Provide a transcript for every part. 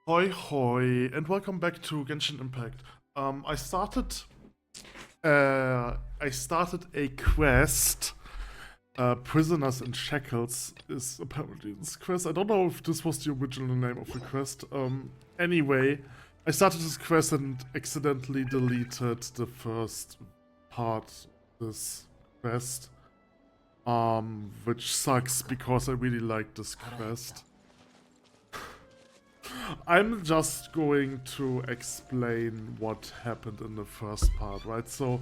Hoi Hoi, and welcome back to Genshin Impact. I started a quest. Prisoners in Shackles is apparently this quest. I don't know if this was the original name of the quest. Anyway, I started this quest and accidentally deleted the first part of this quest. Which sucks because I really like this quest. I'm just going to explain what happened in the first part, right? So,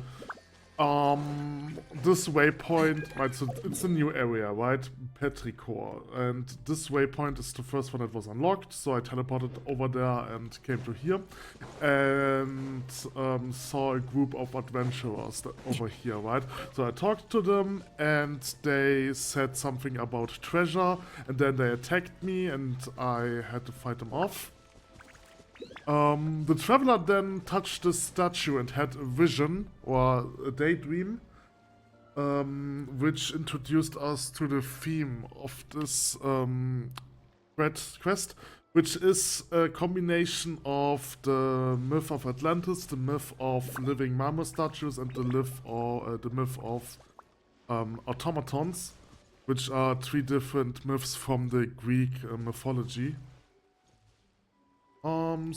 this waypoint, right? So it's a new area, right? Petrichor, and this waypoint is the first one that was unlocked. So I teleported over there and came to here, and saw a group of adventurers over here, right? So I talked to them, and they said something about treasure, and then they attacked me, and I had to fight them off. The traveler then touched the statue and had a vision, or a daydream, which introduced us to the theme of this quest, which is a combination of the myth of Atlantis, the myth of living marmor statues, and the myth of automatons, which are three different myths from the Greek mythology. And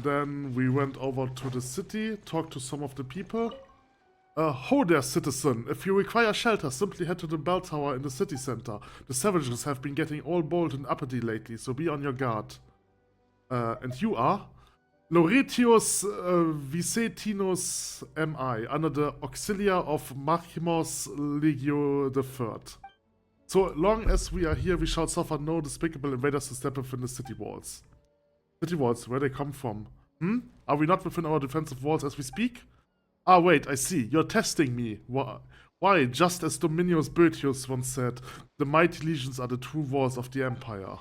then we went over to the city, talked to some of the people. Ho there, citizen. If you require shelter, simply head to the bell tower in the city center. The savages have been getting all bold and uppity lately, so be on your guard. And you are? Lauretius Vicetinus M.I., under the auxilia of Maximus Legio III. So long as we are here, we shall suffer no despicable invaders to step within the city walls. City walls, where they come from? Are we not within our defensive walls as we speak? Ah, wait, I see. You're testing me. Why? Just as Dominius Boetius once said, the mighty legions are the true walls of the empire.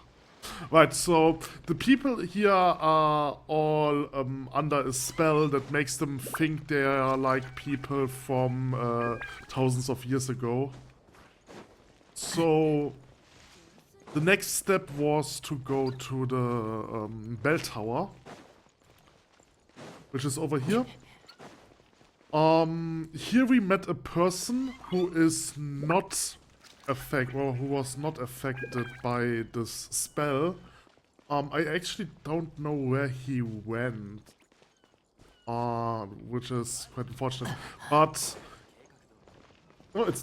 Right, so the people here are all under a spell that makes them think they are like people from thousands of years ago. So the next step was to go to the bell tower, which is over here. Here we met a person who is not who was not affected by this spell. I actually don't know where he went, which is quite unfortunate. But oh, it's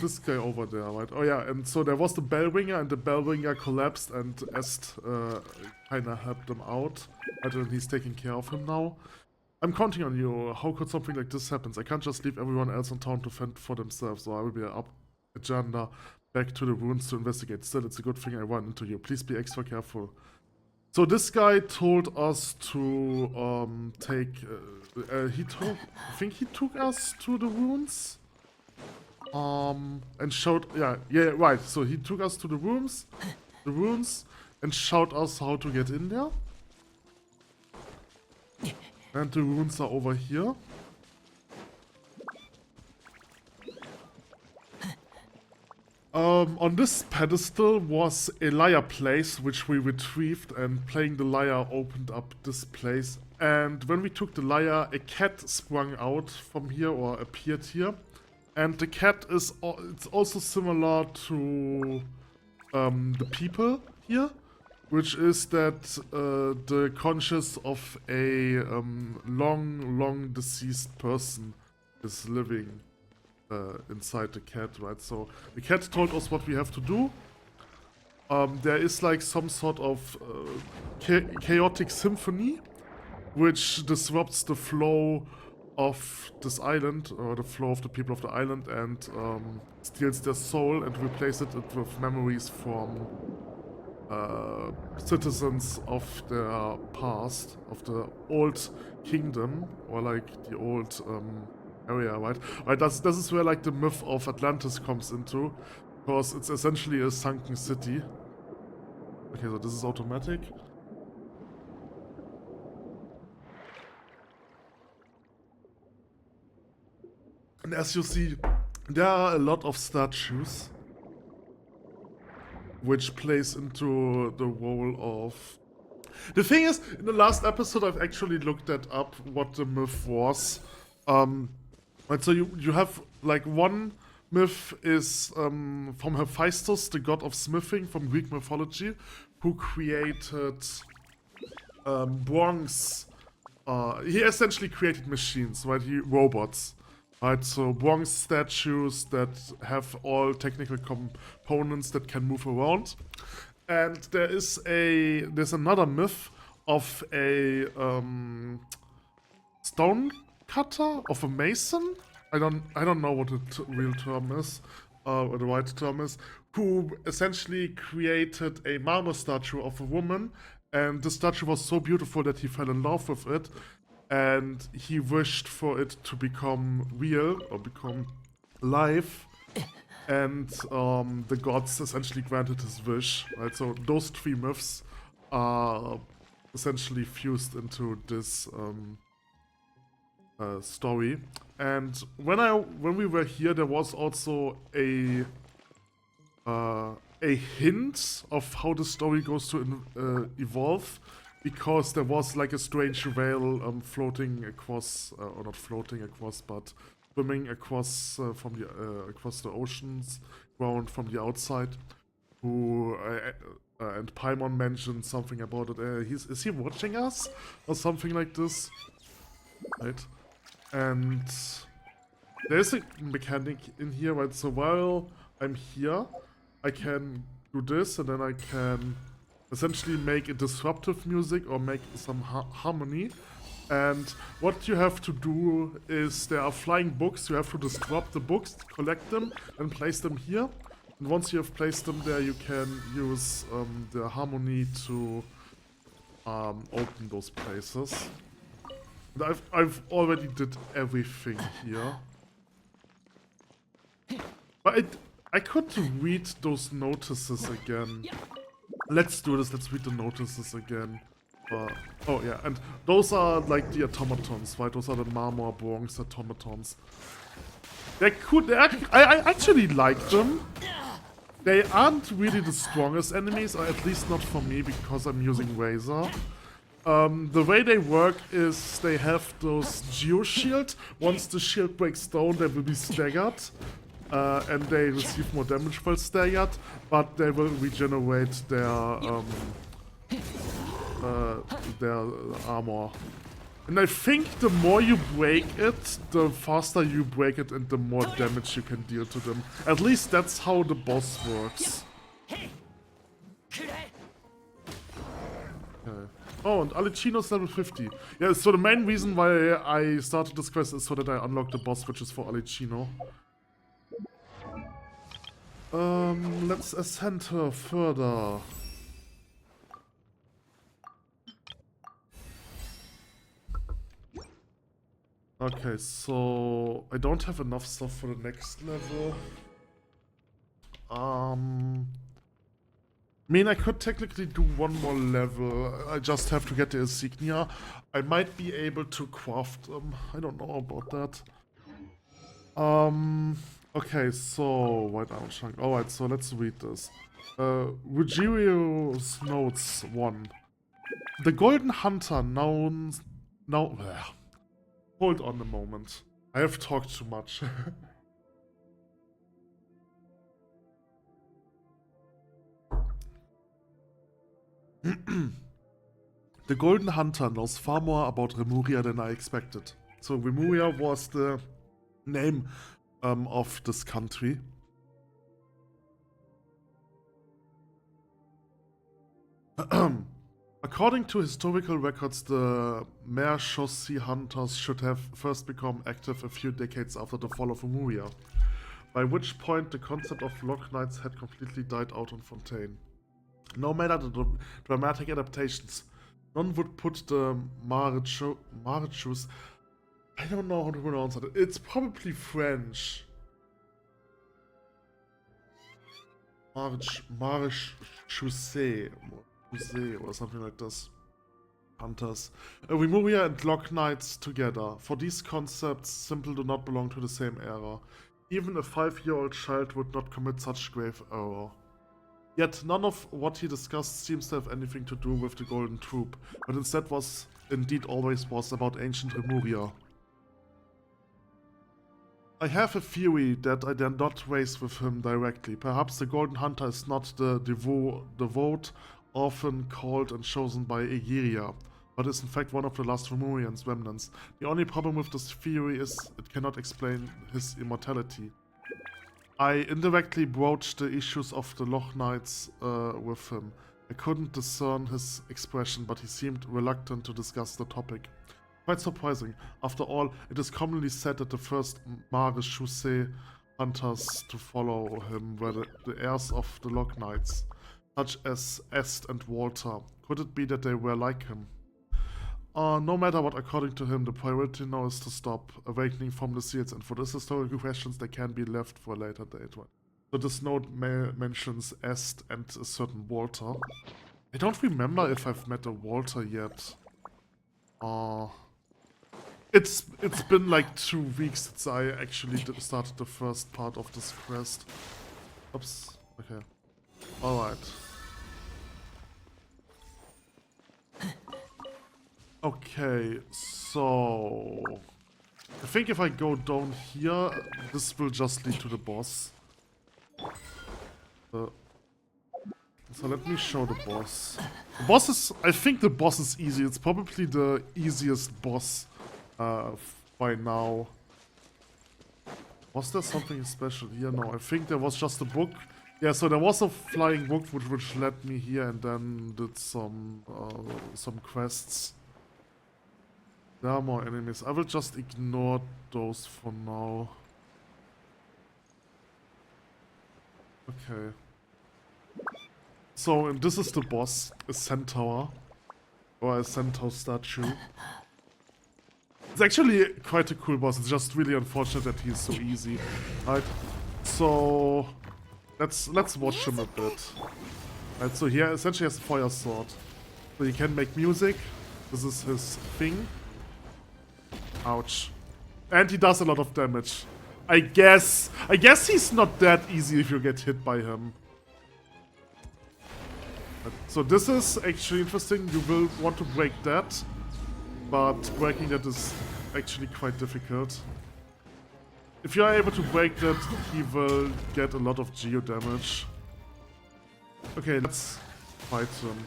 this guy over there, right? Oh yeah, and so there was the bellringer, and the bellringer collapsed, and Est kind of helped him out. And he's taking care of him now. I'm counting on you. How could something like this happen? I can't just leave everyone else in town to fend for themselves, so I will be up agenda back to the ruins to investigate. Still, it's a good thing I run into you. Please be extra careful. So this guy told us to take. I think he took us to the ruins. And showed, yeah, right. So he took us to the ruins, and showed us how to get in there. And the ruins are over here. On this pedestal was a lyre place, which we retrieved, and playing the lyre opened up this place. And when we took the lyre, a cat sprung out from here, or appeared here. And the cat is it's also similar to the people here, which is that the conscious of a long deceased person is living inside the cat, right? So the cat told us what we have to do. There is like some sort of chaotic symphony, which disrupts the flow of this island, or the flow of the people of the island, and steals their soul and replaces it with memories from citizens of their past, of the old kingdom, or like the old area, right? Right, this is where like the myth of Atlantis comes into, because it's essentially a sunken city. Okay, so this is automatic. And as you see, there are a lot of statues, which plays into the role of The thing is, in the last episode, I've actually looked that up, what the myth was. Right, so you have, like, one myth is from Hephaestus, the god of smithing from Greek mythology, who created bronze. He essentially created machines, right? Robots. Right, so bronze statues that have all technical components that can move around. And there's another myth of a stone cutter, of a mason. I don't know what the real term is, or the right term is, who essentially created a marble statue of a woman, and the statue was so beautiful that he fell in love with it. And he wished for it to become real or become alive, and the gods essentially granted his wish. Right, so those three myths are essentially fused into this story. And when we were here, there was also a hint of how the story goes to evolve. Because there was like a strange whale floating across, or not floating across, but swimming across across the oceans ground from the outside. Who and Paimon mentioned something about it. Is he watching us or something like this? Right. And there's a mechanic in here, right? So while I'm here, I can do this, and then I can essentially make a disruptive music or make some harmony. And what you have to do is, there are flying books, you have to disrupt the books, collect them, and place them here. And once you have placed them there, you can use the harmony to open those places. And I've already did everything here. But I could read those notices again. Let's do this, let's read the notices again. Oh yeah, and those are like the automatons, right? Those are the marmor bronze automatons. They're cool, I actually like them. They aren't really the strongest enemies, or at least not for me, because I'm using Razor. The way they work is they have those geo-shield. Once the shield breaks down, they will be staggered. And they receive more damage while staggered, but they will regenerate their armor. And I think the more you break it, the faster you break it and the more damage you can deal to them. At least that's how the boss works. Okay. Oh, and Alicino's level 50. Yeah, so the main reason why I started this quest is so that I unlock the boss, which is for Alicino. Let's ascend her further. Okay, so I don't have enough stuff for the next level. I mean, I could technically do one more level. I just have to get the insignia. I might be able to craft them. I don't know about that. Okay, so White Armor Chunk. Alright, so let's read this. Rugirio's Notes 1. The Golden Hunter now hold on a moment. I have talked too much. The Golden Hunter knows far more about Remuria than I expected. So Remuria was the name of this country. According to historical records, the Mershossi hunters should have first become active a few decades after the fall of Remuria, by which point the concept of Lock Knights had completely died out on Fontaine. No matter the dramatic adaptations, none would put the Marichus. I don't know how to pronounce it. It's probably French. Marichusset or something like this. Hunters. Remuria and Lock Knights together. For these concepts simply do not belong to the same era. Even a 5-year-old child would not commit such grave error. Yet none of what he discussed seems to have anything to do with the Golden Troop, but instead always was about ancient Remuria. I have a theory that I dare not raise with him directly. Perhaps the Golden Hunter is not the devote often called and chosen by Egeria, but is in fact one of the last Remurian's remnants. The only problem with this theory is it cannot explain his immortality. I indirectly broached the issues of the Loch Knights with him. I couldn't discern his expression, but he seemed reluctant to discuss the topic. Quite surprising. After all, it is commonly said that the first Mare hunters to follow him were the heirs of the Loch Knights, such as Est and Walter. Could it be that they were like him? No matter what, according to him, the priority now is to stop awakening from the seals, and for these historical questions, they can be left for a later date. Right? So this note mentions Est and a certain Walter. I don't remember if I've met a Walter yet. It's been like 2 weeks since I actually started the first part of this quest. Oops. Okay. Alright. Okay, so... I think if I go down here, this will just lead to the boss. So let me show the boss. The boss is... I think the boss is easy. It's probably the easiest boss by now. Was there something special here? No, I think there was just a book. Yeah, so there was a flying book which led me here and then did some quests. There are more enemies. I will just ignore those for now. Okay. So, and this is the boss, a centaur. Or a centaur statue. It's actually quite a cool boss. It's just really unfortunate that he's so easy. Right? So let's watch him a bit. Right, so he essentially has a fire sword. So he can make music. This is his thing. Ouch. And he does a lot of damage. I guess he's not that easy if you get hit by him. So this is actually interesting. You will want to break that. But breaking that is actually quite difficult. If you are able to break that, he will get a lot of geo damage. Okay, let's fight him.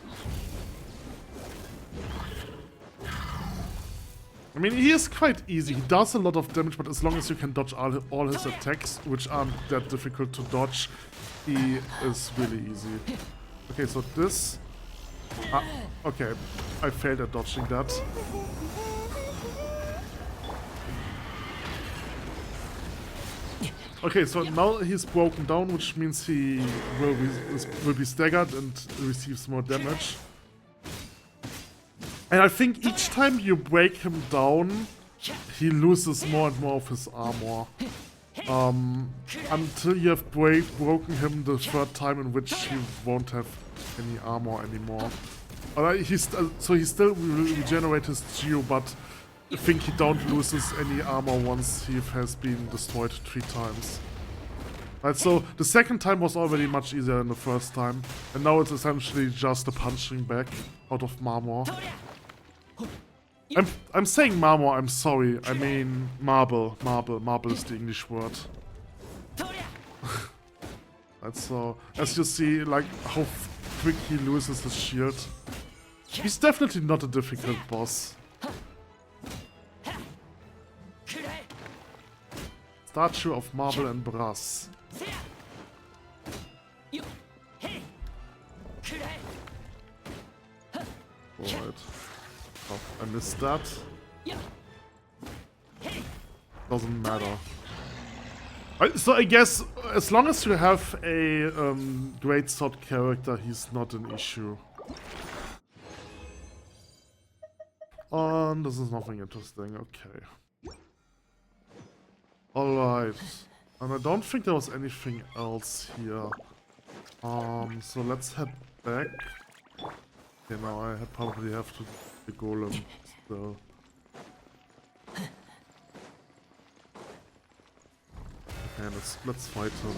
I mean, he is quite easy. He does a lot of damage, but as long as you can dodge all his attacks, which aren't that difficult to dodge, he is really easy. Okay, so this... okay, I failed at dodging that. Okay, so now he's broken down, which means he will be staggered and receives more damage. And I think each time you break him down, he loses more and more of his armor. Until you have broken him the 3rd time, in which he won't have any armor anymore. So he still will regenerate his geo, but I think he don't loses any armor once he has been destroyed 3 times. Right, so the 2nd time was already much easier than the 1st time, and now it's essentially just a punching back out of marmor. I'm saying marmor, I'm sorry. I mean marble. Marble is the English word. Right, so as you see, like how quick he loses his shield. He's definitely not a difficult boss. Statue of marble and brass. Alright. Oh, I missed that. Doesn't matter. So I guess as long as you have a great sword character, he's not an issue. This is nothing interesting. Okay. Alright. And I don't think there was anything else here. So let's head back. Okay, now I probably have to do the golem still. Okay, let's fight him.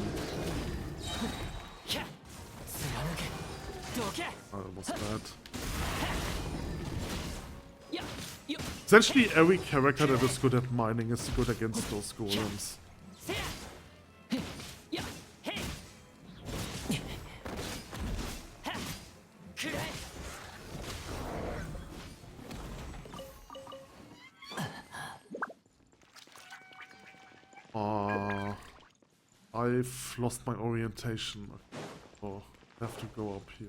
That was bad. Essentially, every character that is good at mining is good against those golems. I've lost my orientation, so I have to go up here.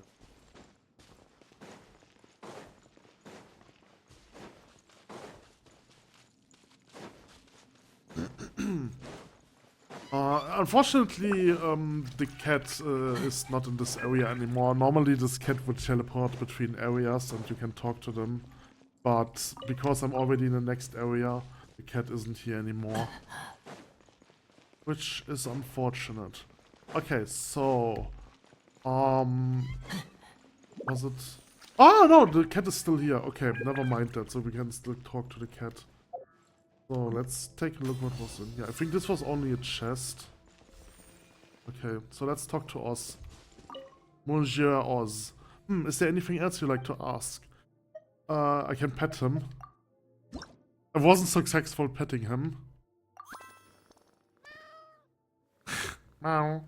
Unfortunately, the cat is not in this area anymore. Normally this cat would teleport between areas and you can talk to them. But because I'm already in the next area, the cat isn't here anymore. Which is unfortunate. Okay, so... was it... Oh no, the cat is still here. Okay, never mind that, so we can still talk to the cat. So let's take a look what was in here. I think this was only a chest. Okay, so let's talk to Oz. Monsieur Oz. Is there anything else you'd like to ask? I can pet him. I wasn't successful petting him. Meow.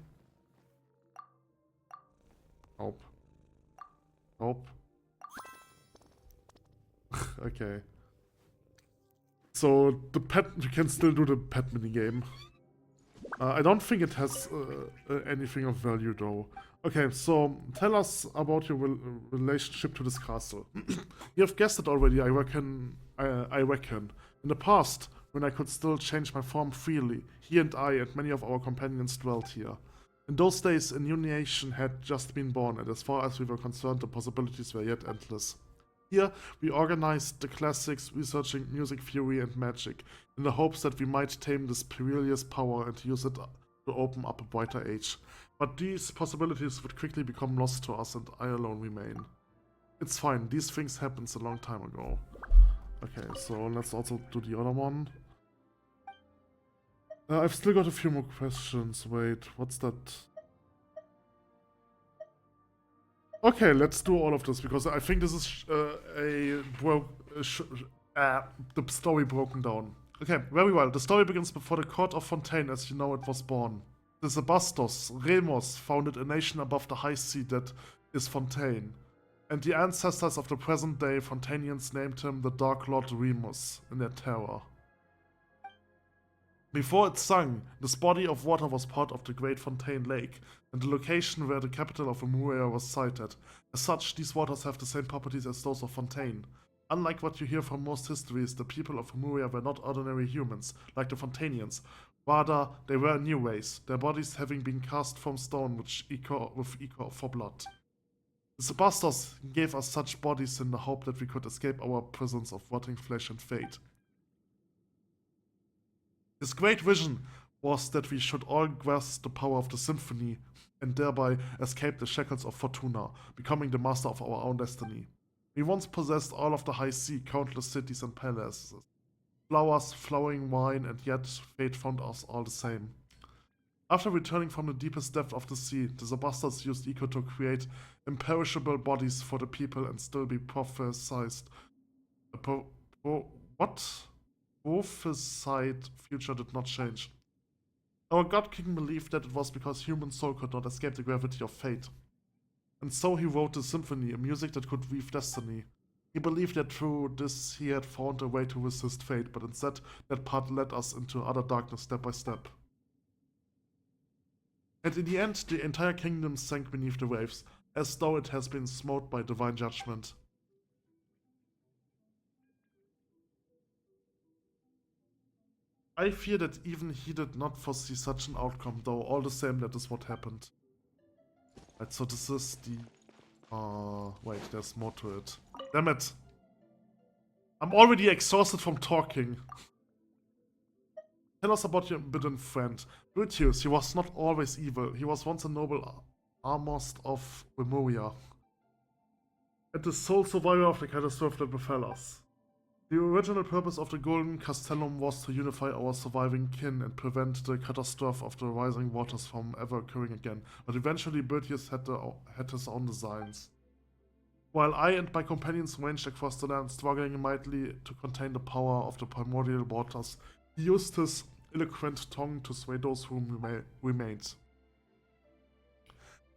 Nope. Nope. Okay. So the pet, you can still do the pet minigame. I don't think it has anything of value though. Okay, so tell us about your relationship to this castle. You have guessed it already, I reckon. In the past, when I could still change my form freely, he and I and many of our companions dwelt here. In those days, a new nation had just been born, and as far as we were concerned, the possibilities were yet endless. Here, we organized the classics, researching music theory and magic, in the hopes that we might tame this perilous power and use it to open up a brighter age. But these possibilities would quickly become lost to us, and I alone remain. It's fine, these things happened a long time ago. Okay, so let's also do the other one. I've still got a few more questions. Wait, what's that? Okay, let's do all of this, because I think this is the story broken down. Okay, very well. The story begins before the court of Fontaine as you know it was born. The Sebastos, Remos, founded a nation above the high sea that is Fontaine. And the ancestors of the present-day Fontanians named him the Dark Lord Remus in their terror. Before it sunk, this body of water was part of the Great Fontaine Lake, and the location where the capital of Lemuria was sited. As such, these waters have the same properties as those of Fontaine. Unlike what you hear from most histories, the people of Lemuria were not ordinary humans, like the Fontanians. Rather, they were a new race, their bodies having been cast from stone with ichor for blood. The Sebastos gave us such bodies in the hope that we could escape our prisons of rotting flesh and fate. His great vision was that we should all grasp the power of the symphony and thereby escape the shackles of Fortuna, becoming the master of our own destiny. We once possessed all of the high sea, countless cities and palaces, flowers, flowing wine, and yet fate found us all the same. After returning from the deepest depth of the sea, the Sebastos used eco to create imperishable bodies for the people and still be prophesied future did not change. Our God King believed that it was because human soul could not escape the gravity of fate. And so he wrote the symphony, a music that could weave destiny. He believed that through this he had found a way to resist fate, but instead that path led us into utter darkness step by step. And in the end, the entire kingdom sank beneath the waves, as though it has been smote by divine judgment. I fear that even he did not foresee such an outcome, though all the same that is what happened. Right, so this is the... wait, there's more to it. Damn it! I'm already exhausted from talking. Tell us about your bidden friend. Brutus, he was not always evil. He was once a noble Armost of Lemuria. And the sole survivor of the catastrophe that befell us. The original purpose of the Golden Castellum was to unify our surviving kin and prevent the catastrophe of the rising waters from ever occurring again, but eventually Bertius had his own designs. While I and my companions ranged across the land, struggling mightily to contain the power of the primordial waters, he used his eloquent tongue to sway those who remained.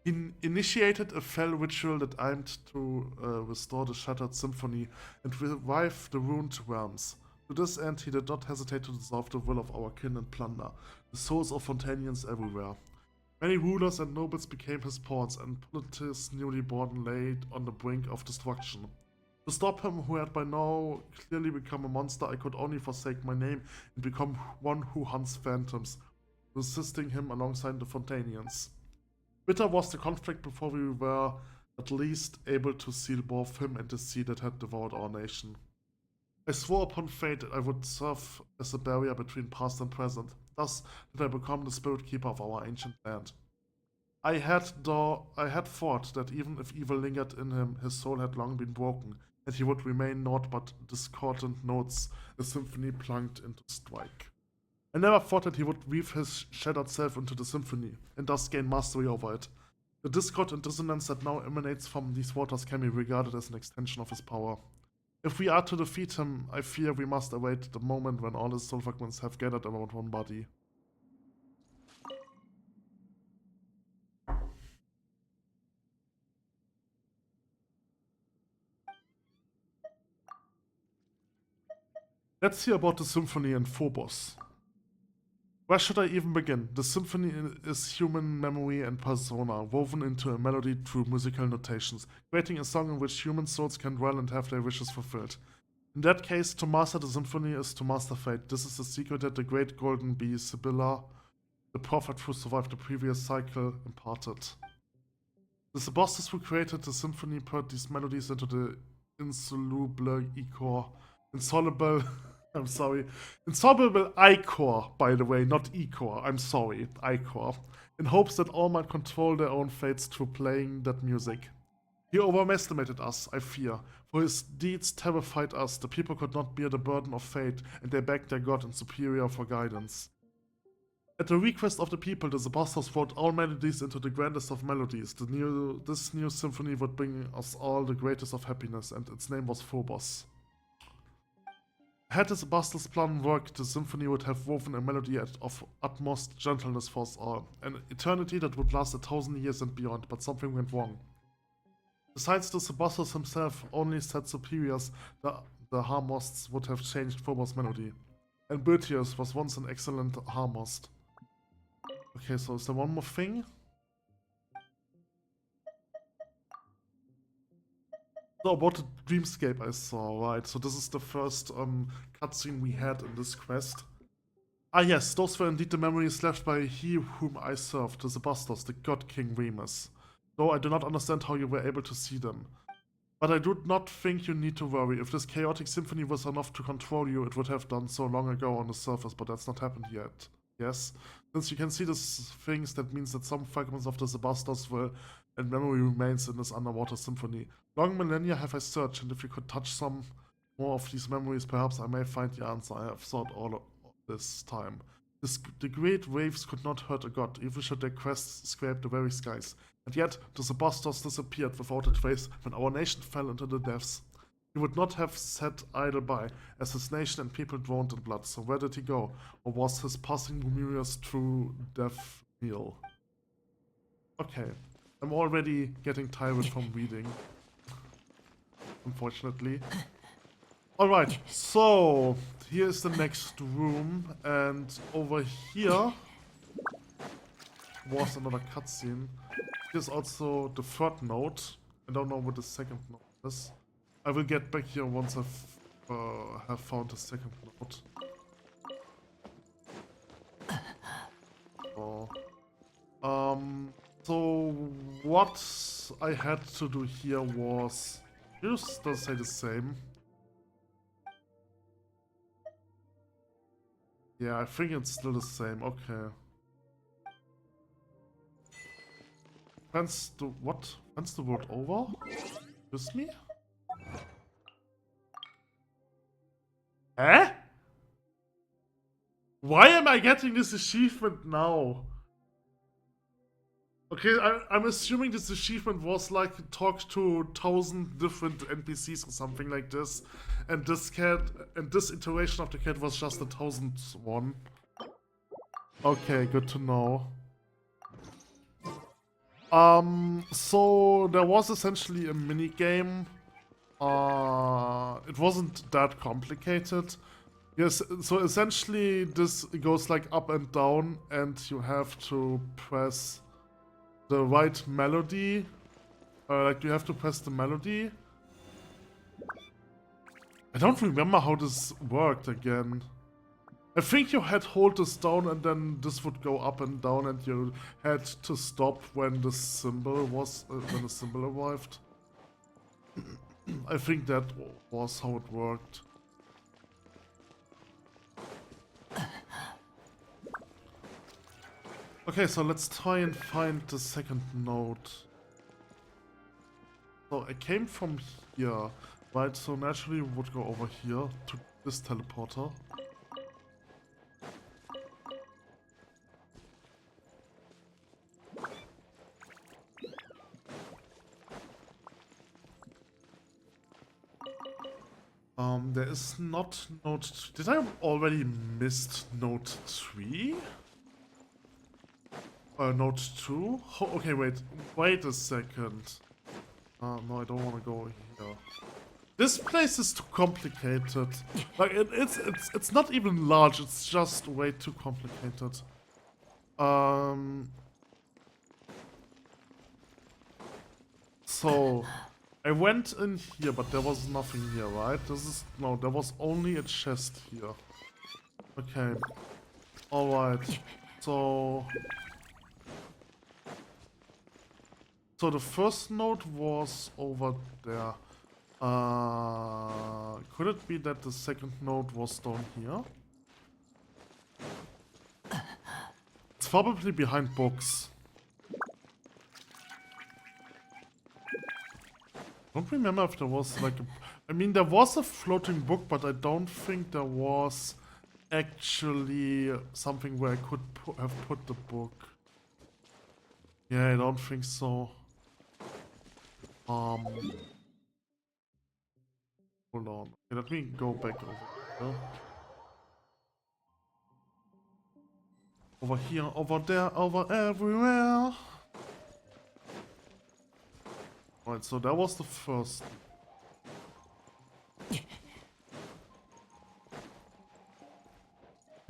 He initiated a fell ritual that aimed to restore the shattered symphony and revive the ruined realms. To this end, he did not hesitate to dissolve the will of our kin and plunder the souls of Fontanians everywhere. Many rulers and nobles became his pawns, and Politius newly born lay on the brink of destruction. To stop him, who had by now clearly become a monster, I could only forsake my name and become one who hunts phantoms, resisting him alongside the Fontanians. Bitter was the conflict before we were at least able to seal both him and the sea that had devoured our nation. I swore upon fate that I would serve as a barrier between past and present, thus did I become the spirit keeper of our ancient land. I had thought that even if evil lingered in him, his soul had long been broken, and he would remain naught but discordant notes, a symphony plunged into strike. I never thought that he would weave his shattered self into the symphony, and thus gain mastery over it. The discord and dissonance that now emanates from these waters can be regarded as an extension of his power. If we are to defeat him, I fear we must await the moment when all his soul fragments have gathered around one body. Let's hear about the symphony and Phobos. Where should I even begin? The symphony is human memory and persona, woven into a melody through musical notations, creating a song in which human souls can dwell and have their wishes fulfilled. In that case, to master the symphony is to master fate. This is the secret that the great golden bee, Sibylla, the prophet who survived the previous cycle, imparted. The Sebastos who created the symphony put these melodies into the insoluble insoluble ichor, by the way, not ichor, I'm sorry, ichor, in hopes that all might control their own fates through playing that music. He overestimated us, I fear, for his deeds terrified us. The people could not bear the burden of fate, and they begged their god and superior for guidance. At the request of the people, the Sebastos wrote all melodies into the grandest of melodies. This new symphony would bring us all the greatest of happiness, and its name was Phobos. Had the Sebastos' plan worked, the symphony would have woven a melody of utmost gentleness for us all, an eternity that would last 1,000 years and beyond, but something went wrong. Besides the Sebastos himself, only said superiors, the Harmosts, would have changed Phobos' melody. And Bertius was once an excellent Harmost. Okay, so is there one more thing? No, about the dreamscape I saw, right. So this is the first cutscene we had in this quest. Ah yes, those were indeed the memories left by he whom I served, the Sebastos, the god king Remus. Though I do not understand how you were able to see them. But I do not think you need to worry. If this chaotic symphony was enough to control you, it would have done so long ago on the surface, but that's not happened yet. Yes? Since you can see these things, that means that some fragments of the Sebastos will, and memory remains in this underwater symphony. Long millennia have I searched, and if you could touch some more of these memories, perhaps I may find the answer I have sought all of this time. The great waves could not hurt a god, even should their crests scrape the very skies. And yet, the Sebastos disappeared without a trace when our nation fell into the depths. He would not have sat idle by, as his nation and people drowned in blood. So where did he go? Or was his passing Lumiria's true death kneel? Okay. I'm already getting tired from reading. Unfortunately. Alright, so here's the next room, and over here was another cutscene. Here's also the third note. I don't know what the second note is. I will get back here once I have found the second note. So what I had to do here was... Just does say the same. Yeah, I think it's still the same. Okay. Fence the what? Fence the world over? Excuse me? Eh? Why am I getting this achievement now? Okay, I'm assuming this achievement was like talk to 1,000 different NPCs or something like this, and this cat and this iteration of the cat was just the 1,000th one. Okay, good to know. So there was essentially a mini game. It wasn't that complicated. Yes, so essentially this goes like up and down, and you have to press the right melody. Like you have to press the melody. I don't remember how this worked again. I think you had hold this down and then this would go up and down, and you had to stop when the symbol was when the symbol arrived. I think that was how it worked. Okay, so let's try and find the second node. So I came from here, right? So naturally we would go over here to this teleporter. There is not node. Did I already missed node 3? Node 2? Oh, okay, wait a second. No, I don't want to go here. This place is too complicated. Like it's not even large. It's just way too complicated. So I went in here, but there was nothing here, right? No, there was only a chest here. Okay. Alright. So the first node was over there. Could it be that the second node was down here? It's probably behind books. I don't remember if there was like I mean, there was a floating book, but I don't think there was actually something where I could have put the book. Yeah, I don't think so. Hold on. Okay, let me go back over here. Over here, over there, over everywhere. Right, so that was the first.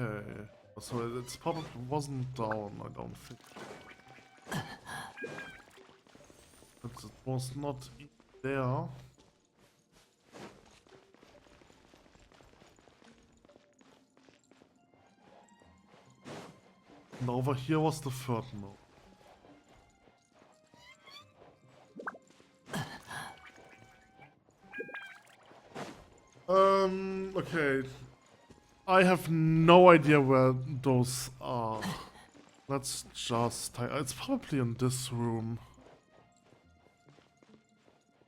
Okay, so it's probably wasn't down, I don't think. But it was not there. And over here was the third node. Okay. I have no idea where those are. Let's just... It's probably in this room.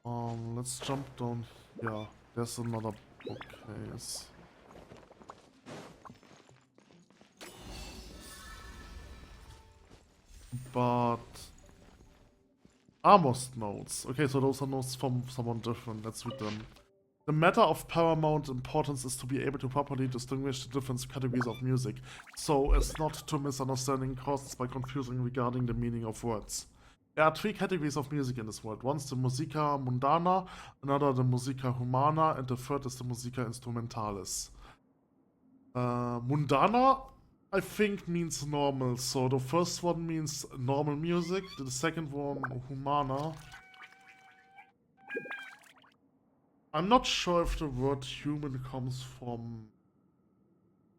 Let's jump down here. There's another bookcase. But... Almost nodes. Okay, so those are nodes from someone different. Let's read them. The matter of paramount importance is to be able to properly distinguish the different categories of music, so as not to misunderstanding caused by confusing regarding the meaning of words. There are 3 categories of music in this world. One's the musica mundana, another the musica humana, and the third is the musica instrumentalis. Mundana, I think, means normal, so the first one means normal music, the second one humana. I'm not sure if the word human comes from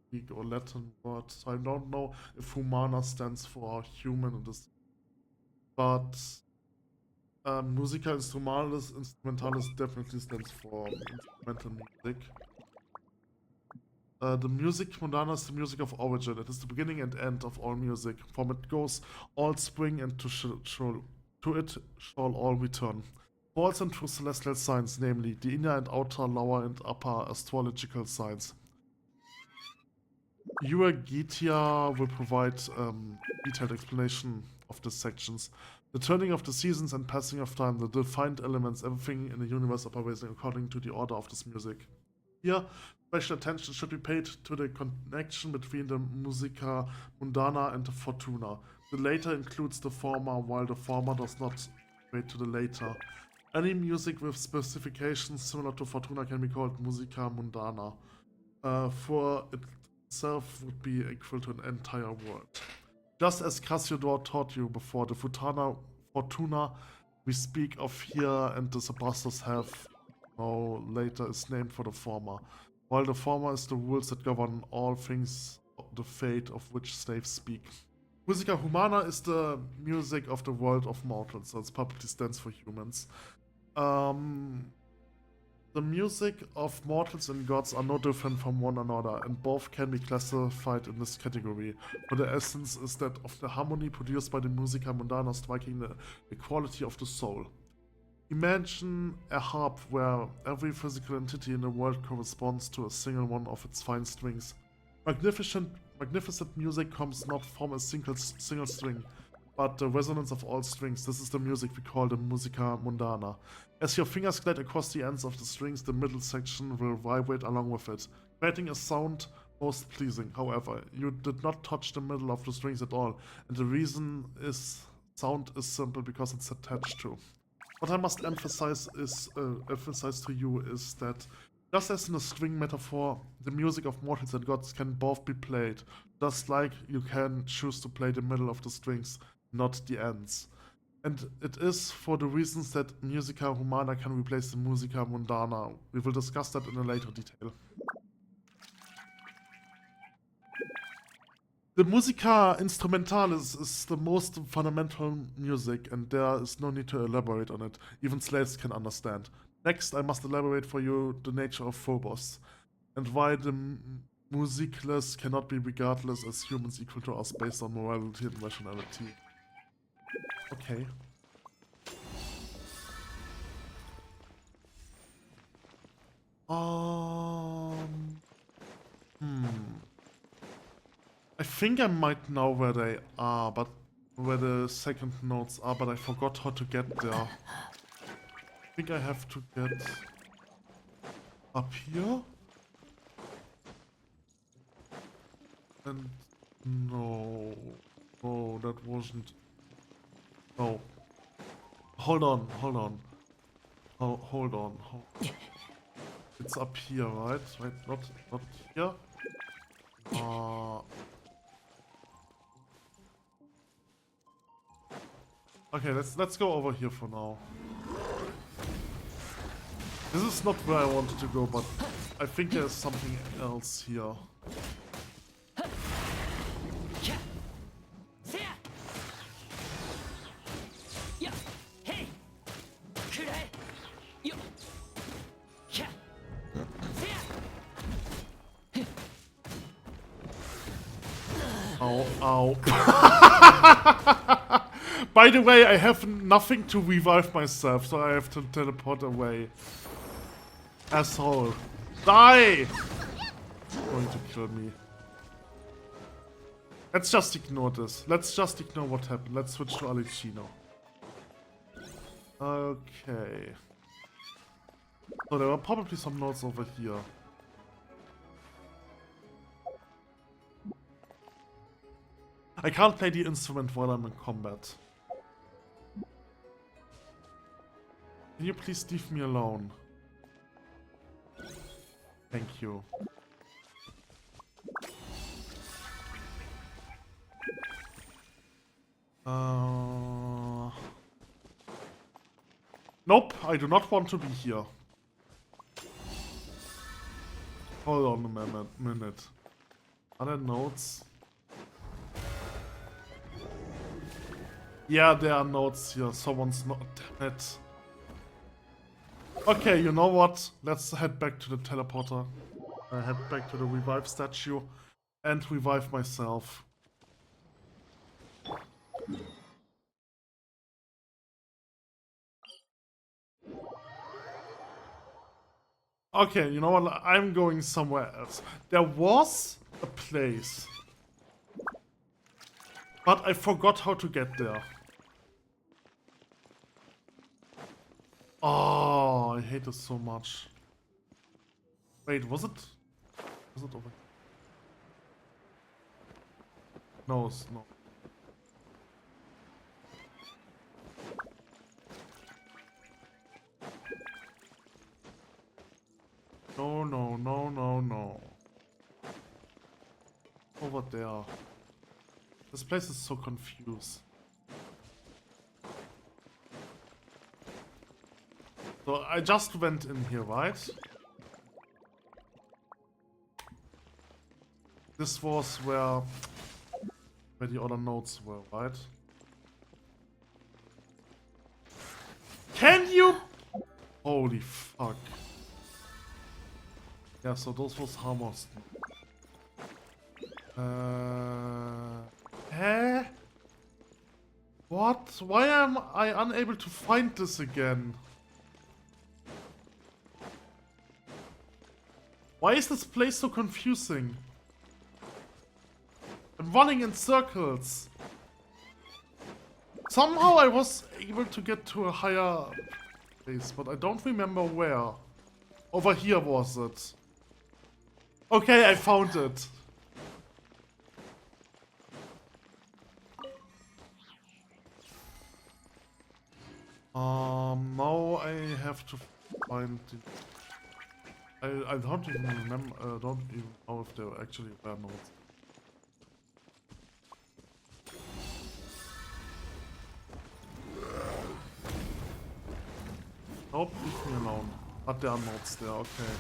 Greek or Latin word, so I don't know if humana stands for human in this. But musica instrumentalis definitely stands for instrumental music. The music mundana is the music of origin. It is the beginning and end of all music. From it goes all spring, and to it shall all return. Falls into celestial signs, namely the inner and outer, lower and upper astrological signs. Your Gitia will provide detailed explanation of the sections. The turning of the seasons and passing of time, the defined elements, everything in the universe operating according to the order of this music. Here, special attention should be paid to the connection between the musica mundana and the fortuna. The later includes the former, while the former does not relate to the later. Any music with specifications similar to fortuna can be called musica mundana. For itself would be equal to an entire world. Just as Cassiodor taught you before, the fortuna we speak of here and the Sebastos have later is named for the former, while the former is the rules that govern all things, the fate of which slaves speak. Musica Humana is the music of the world of mortals, so it publicly stands for humans. The music of mortals and gods are no different from one another, and both can be classified in this category, but the essence is that of the harmony produced by the musica mundana striking the quality of the soul. Imagine a harp where every physical entity in the world corresponds to a single one of its fine strings. Magnificent music comes not from a single string, but the resonance of all strings. This is the music we call the musica mundana. As your fingers glide across the ends of the strings, the middle section will vibrate along with it, creating a sound most pleasing. However, you did not touch the middle of the strings at all, and the reason is sound is simple because it's attached to. What I must emphasize to you is that just as in a string metaphor, the music of mortals and gods can both be played, just like you can choose to play the middle of the strings, not the ends. And it is for the reasons that musica humana can replace the musica mundana. We will discuss that in a later detail. The musica instrumentalis is the most fundamental music, and there is no need to elaborate on it. Even slaves can understand. Next, I must elaborate for you the nature of Phobos, and why the musicless cannot be regardless as humans equal to us based on morality and rationality. Okay. I think I might know where they are, but where the second notes are, but I forgot how to get there. I think I have to get up here. And no, that wasn't. No. Hold on. Hold on. It's up here, right? Right, not here. Okay, let's go over here for now. This is not where I wanted to go, but I think there's something else here. Ow. By the way, I have nothing to revive myself, so I have to teleport away. Asshole. Die! Going to kill me. Let's just ignore this. Let's just ignore what happened. Let's switch to Alicino. Okay. So there are probably some notes over here. I can't play the instrument while I'm in combat. Can you please leave me alone? Thank you. Nope, I do not want to be here. Hold on a minute. Are there notes? Yeah, there are notes here. Someone's not. Damn it. Okay, you know what? Let's head back to the teleporter. Head back to the revive statue and revive myself. Okay, you know what? I'm going somewhere else. There was a place. But I forgot how to get there. Oh, I hate this so much. Wait, was it? Was it over? No, it's not. No, no, no, no, no. Over there. This place is so confused. So I just went in here, right? This was where the other nodes were, right? Can you? Holy fuck. Yeah, so those was Hammers. What? Why am I unable to find this again? Why is this place so confusing? I'm running in circles. Somehow I was able to get to a higher place, but I don't remember where. Over here was it. Okay, I found it. Now I have to find the... I don't even remember, don't even know if there actually were nodes. Nope, leave me alone. But there are nodes there, okay.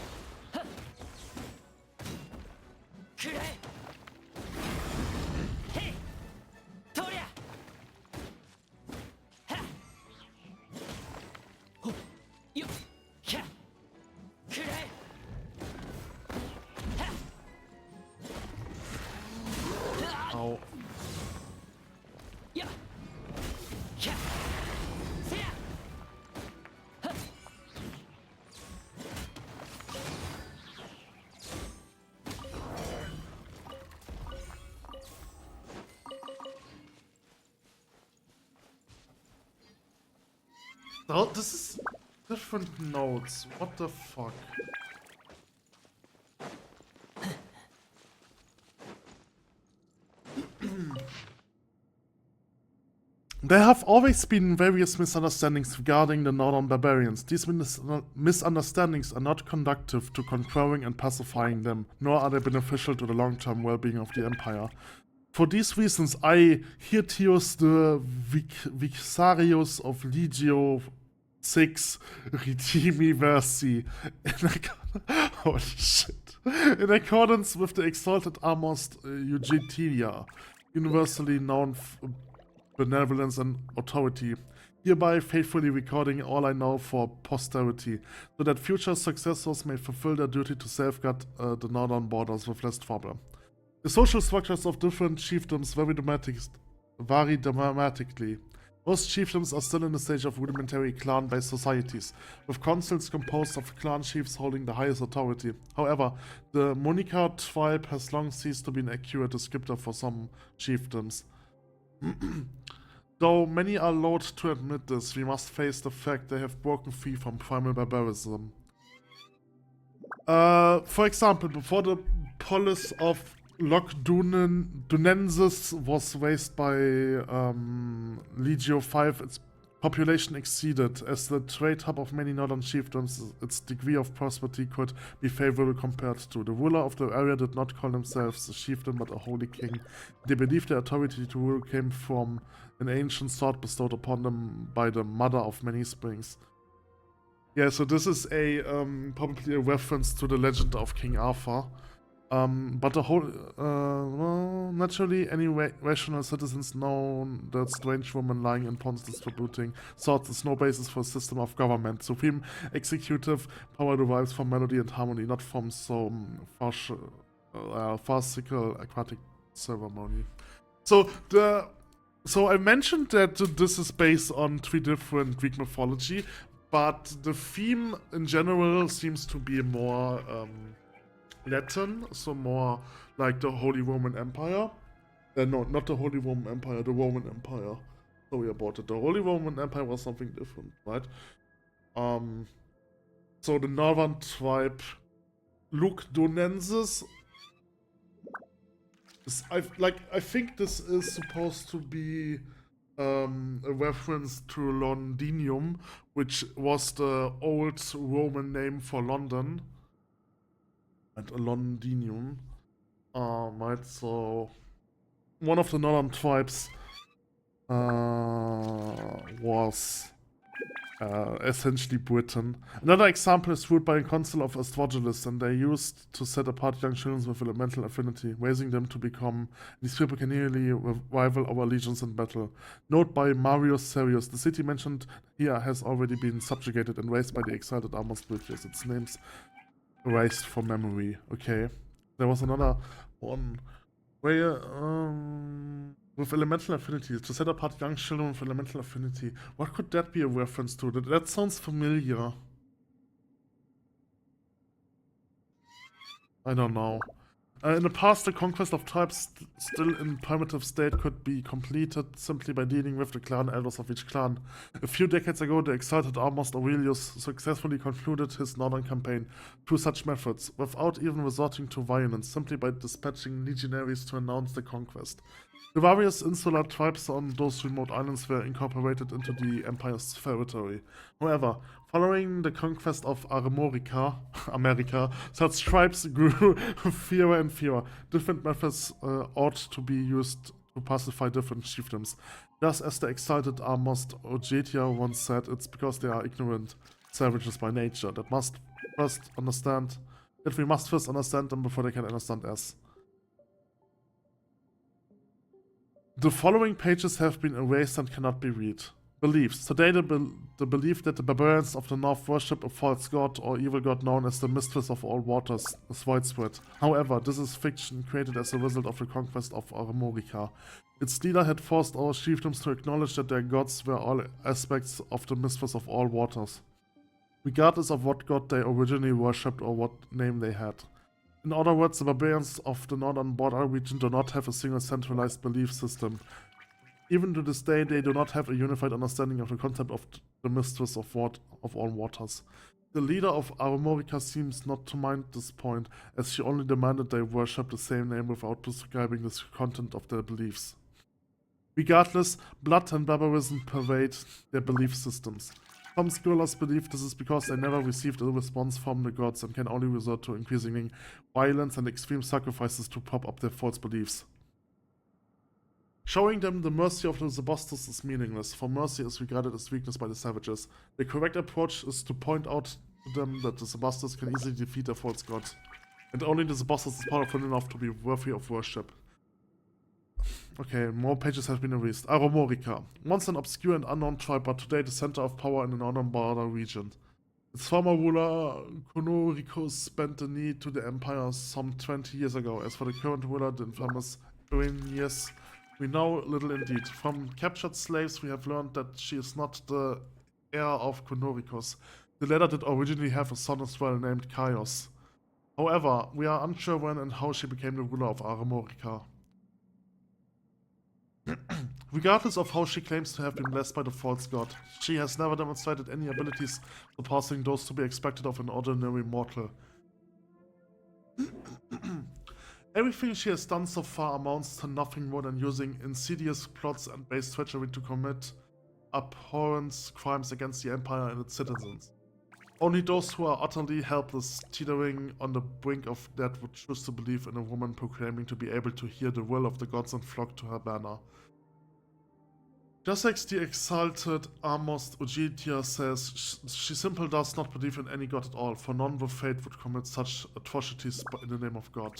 Ow. Oh, this is different nodes. What the fuck? There have always been various misunderstandings regarding the Northern Barbarians. These misunderstandings are not conducive to conquering and pacifying them, nor are they beneficial to the long-term well-being of the Empire. For these reasons, I, Hirtius the Vixarius of Legio 6, Ritimi Versi, holy shit, in accordance with the exalted Amos Eugetilia, universally known benevolence and authority, hereby faithfully recording all I know for posterity, so that future successors may fulfill their duty to safeguard the northern borders with less trouble. The social structures of different chiefdoms vary dramatically. Most chiefdoms are still in the stage of rudimentary clan-based societies, with councils composed of clan chiefs holding the highest authority. However, the Monica tribe has long ceased to be an accurate descriptor for some chiefdoms. Though many are loath to admit this, we must face the fact they have broken free from primal barbarism. For example, before the polis of Dunensis was raised by Legio 5, its population exceeded. As the trade hub of many northern chiefdoms, its degree of prosperity could be favorable compared to. The ruler of the area did not call themselves a chieftain but a holy king. They believed their authority to rule came from an ancient sword bestowed upon them by the mother of many springs. Yeah, so this is a probably a reference to the legend of King Arthur. But the whole, well, naturally, any rational citizens know that strange woman lying in ponds distributing swords is no basis for a system of government. Supreme executive power derives from melody and harmony, not from some farcical aquatic ceremony. So I mentioned that this is based on 3 different Greek mythology, but the theme in general seems to be more Latin, so more like the Holy Roman Empire. No, not the Holy Roman Empire, the Roman Empire. Sorry about it. The Holy Roman Empire was something different, right? So the northern tribe Lugdunensis is, I think this is supposed to be a reference to Londinium, which was the old Roman name for London. And a Londinium. Right, so one of the northern tribes was essentially Britain. Another example is ruled by a council of astrologists, and they used to set apart young children with elemental affinity, raising them to become. These people can nearly rival our legions in battle. Note by Marius Serius, the city mentioned here has already been subjugated and raised by the exiled armor spirits. Its name's erased from memory. Okay. There was another one where with elemental affinity, to set apart young children with elemental affinity. What could that be a reference to? That sounds familiar. I don't know. In the past, the conquest of tribes still in primitive state could be completed simply by dealing with the clan elders of each clan. A few decades ago, the exalted Armos Aurelius successfully concluded his northern campaign through such methods, without even resorting to violence, simply by dispatching legionaries to announce the conquest. The various insular tribes on those remote islands were incorporated into the Empire's territory. However, following the conquest of Armorica, America, such tribes grew fewer and fewer. Different methods ought to be used to pacify different chiefdoms. Thus, as the excited Amos Ojetia once said, it's because they are ignorant savages by nature that we must first understand them before they can understand us. The following pages have been erased and cannot be read. Beliefs. Today, the belief that the barbarians of the north worship a false god or evil god known as the mistress of all waters is widespread. However, this is fiction created as a result of the conquest of Armorica. Its leader had forced our chiefdoms to acknowledge that their gods were all aspects of the mistress of all waters, regardless of what god they originally worshipped or what name they had. In other words, the barbarians of the northern border region do not have a single centralized belief system. Even to this day, they do not have a unified understanding of the concept of the mistress of all waters. The leader of Armorica seems not to mind this point, as she only demanded they worship the same name without prescribing the content of their beliefs. Regardless, blood and barbarism pervade their belief systems. Some scholars believe this is because they never received a response from the gods and can only resort to increasing violence and extreme sacrifices to prop up their false beliefs. Showing them the mercy of the Zebastos is meaningless, for mercy is regarded as weakness by the savages. The correct approach is to point out to them that the Zebastos can easily defeat their false gods, and only the Zebastos is powerful enough to be worthy of worship. Okay, more pages have been erased. Armorica. Once an obscure and unknown tribe, but today the center of power in the northern border region. Its former ruler, Conoricus, spent the knee to the empire some 20 years ago. As for the current ruler, the infamous Irenaeus, we know little indeed. From captured slaves, we have learned that she is not the heir of Conoricus. The latter did originally have a son as well, named Caius. However, we are unsure when and how she became the ruler of Armorica. Regardless of how she claims to have been blessed by the false god, she has never demonstrated any abilities surpassing those to be expected of an ordinary mortal. Everything she has done so far amounts to nothing more than using insidious plots and base treachery to commit abhorrent crimes against the Empire and its citizens. Only those who are utterly helpless, teetering on the brink of death, would choose to believe in a woman proclaiming to be able to hear the will of the gods and flock to her banner. Just like the exalted Amos Ojetia says, she simply does not believe in any god at all, for none with faith would commit such atrocities in the name of God.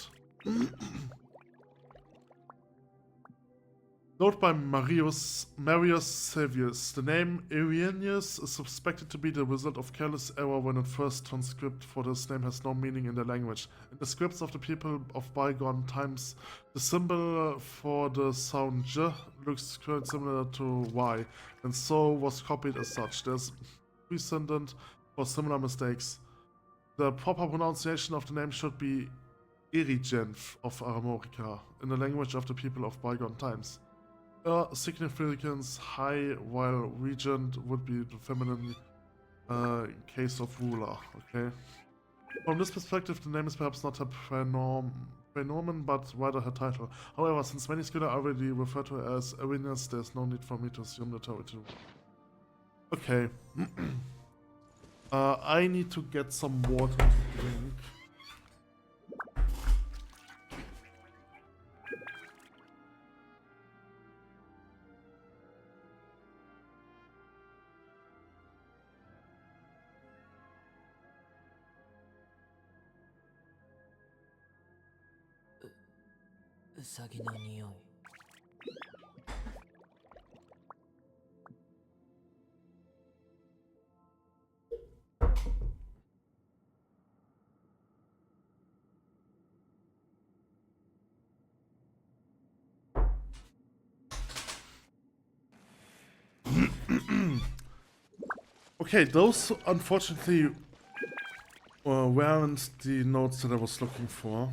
Note by Marius Savius. The name Irenaeus is suspected to be the result of careless error when at first transcribed, for this name has no meaning in their language. In the scripts of the people of bygone times, the symbol for the sound J looks quite similar to Y, and so was copied as such. There's precedent for similar mistakes. The proper pronunciation of the name should be Erigenf of Aramorica, in the language of the people of bygone times. Significance high, while regent would be the feminine case of ruler, okay? From this perspective, the name is perhaps not a phenomenon, but rather her title. However, since many scholars already refer to her as Arenas, there's no need for me to assume the title. Okay. I need to get some water to drink. Okay, those unfortunately weren't the notes that I was looking for.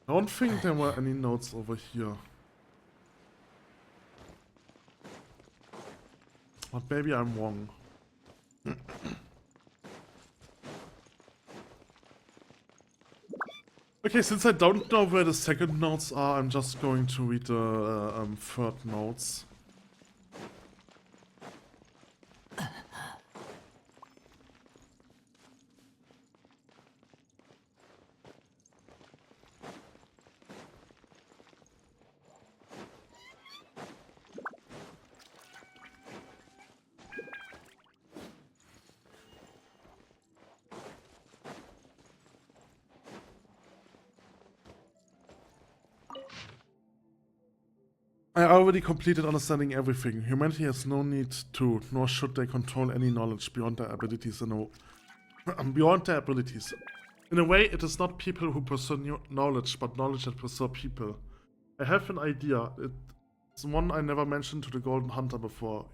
I don't think there were any notes over here. But maybe I'm wrong. Okay, since I don't know where the second notes are, I'm just going to read the third notes. I already completed understanding everything. Humanity has no need to, nor should they control any knowledge beyond their abilities in a way, it is not people who pursue knowledge, but knowledge that pursue people. I have an idea. It's one I never mentioned to the Golden Hunter before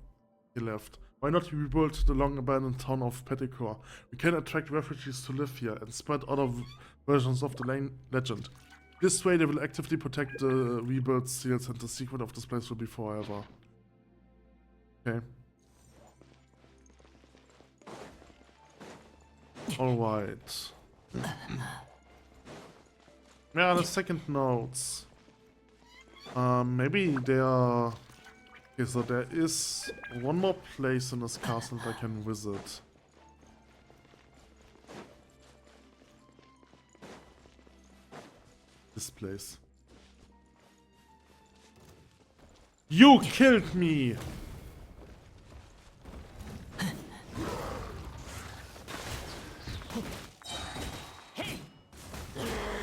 he left. Why not rebuild the long-abandoned town of Petticore? We can attract refugees to live here and spread other versions of the legend. This way they will actively protect the rebuild seals, and the secret of this place will be forever. Okay. Alright. Yeah, the second notes. Maybe they are... Okay, so there is one more place in this castle that I can visit. This place. You killed me!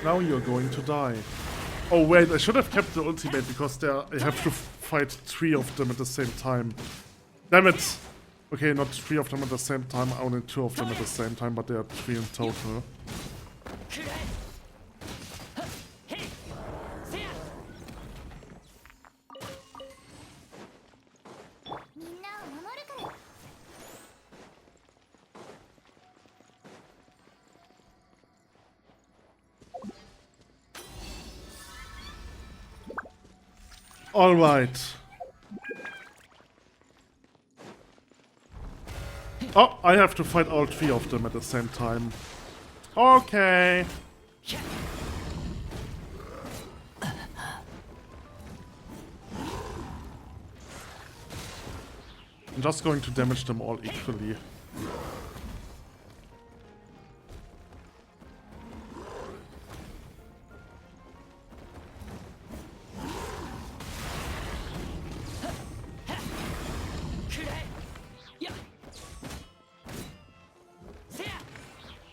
Now you're going to die. Oh wait, I should have kept the ultimate because I have to fight 3 of them at the same time. Damn it! Okay, not 3 of them at the same time, only 2 of them at the same time, but there are 3 in total. Alright. Oh, I have to fight all 3 of them at the same time. Okay. I'm just going to damage them all equally.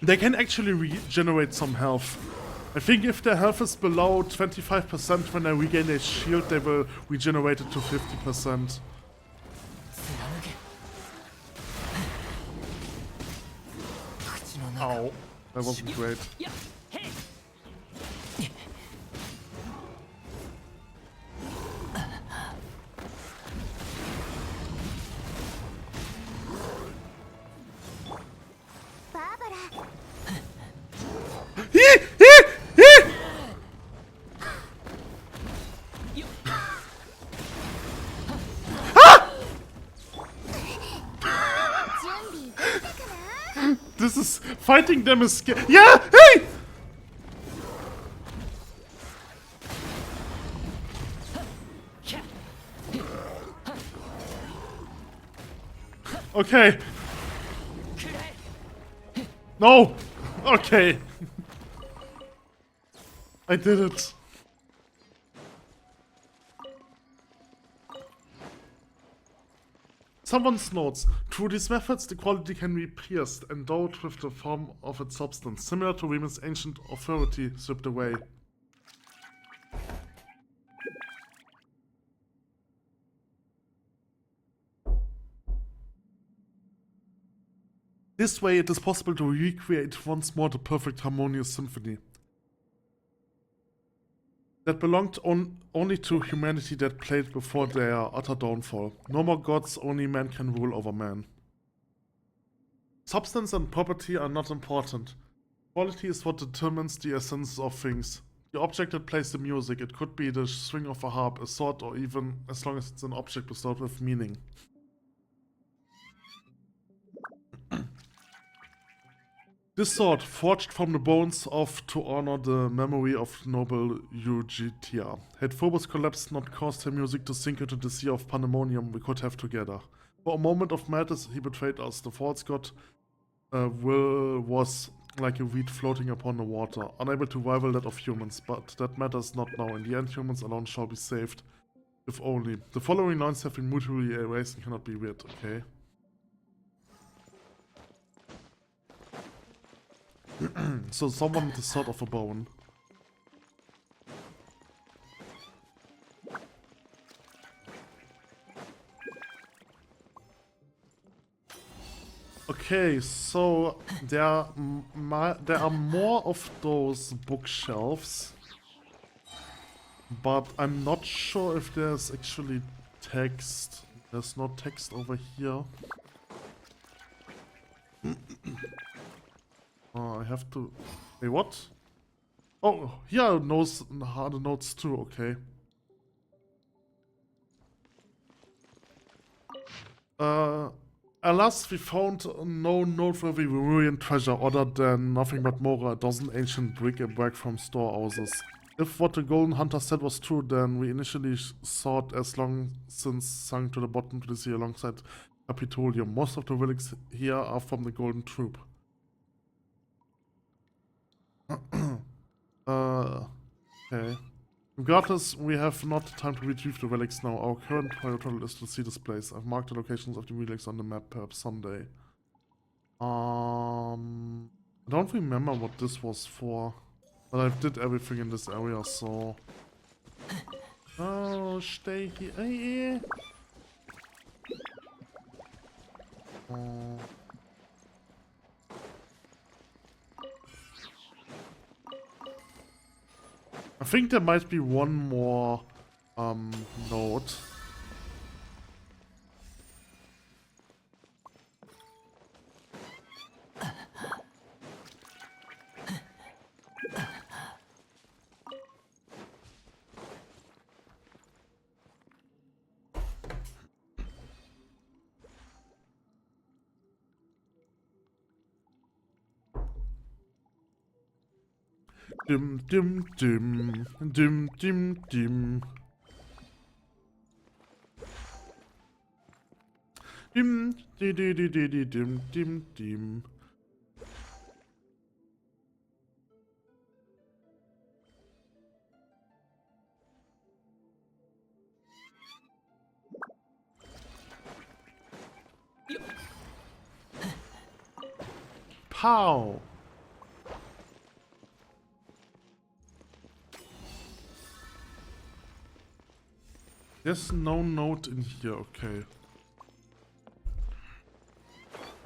They can actually regenerate some health. I think if their health is below 25% when they regain their shield, they will regenerate it to 50%. Ow. That wasn't great. This is fighting them is scary. Yeah, hey! Okay. No. Okay. I did it. Someone's notes. Through these methods, the quality can be pierced, endowed with the form of its substance, similar to women's ancient authority stripped away. This way, it is possible to recreate once more the perfect harmonious symphony that belonged only to humanity that played before their utter downfall. No more gods, only man can rule over man. Substance and property are not important. Quality is what determines the essence of things. The object that plays the music, it could be the string of a harp, a sword, or even, as long as it's an object bestowed with meaning. This sword, forged from the bones of to honor the memory of noble Eugitia, had Phobos collapsed not caused her music to sink into the sea of pandemonium we could have together. For a moment of madness he betrayed us. The false god was like a weed floating upon the water, unable to rival that of humans, but that matters not now. In the end, humans alone shall be saved, if only. The following lines have been mutually erased and cannot be read, okay? So someone with the sword of a bone. Okay, so there are more of those bookshelves, but I'm not sure if there's actually text. There's no text over here. I have to... Wait, what? Oh, here knows the notes too, okay. Alas, we found no noteworthy ruined treasure other than nothing but more a dozen ancient bric-a-brac from storehouses. If what the Golden Hunter said was true, then we initially thought as long since sunk to the bottom to the sea alongside Capitolium. Most of the relics here are from the Golden Troop. Okay. Regardless, we have not time to retrieve the relics now. Our current priority is to see this place. I've marked the locations of the relics on the map, perhaps someday. I don't remember what this was for. But I did everything in this area, so... Oh, stay here. I think there might be one more note. Dim dim dim dim dim dim dim di di di di di dim dim dim. Pow! There's no note in here, okay.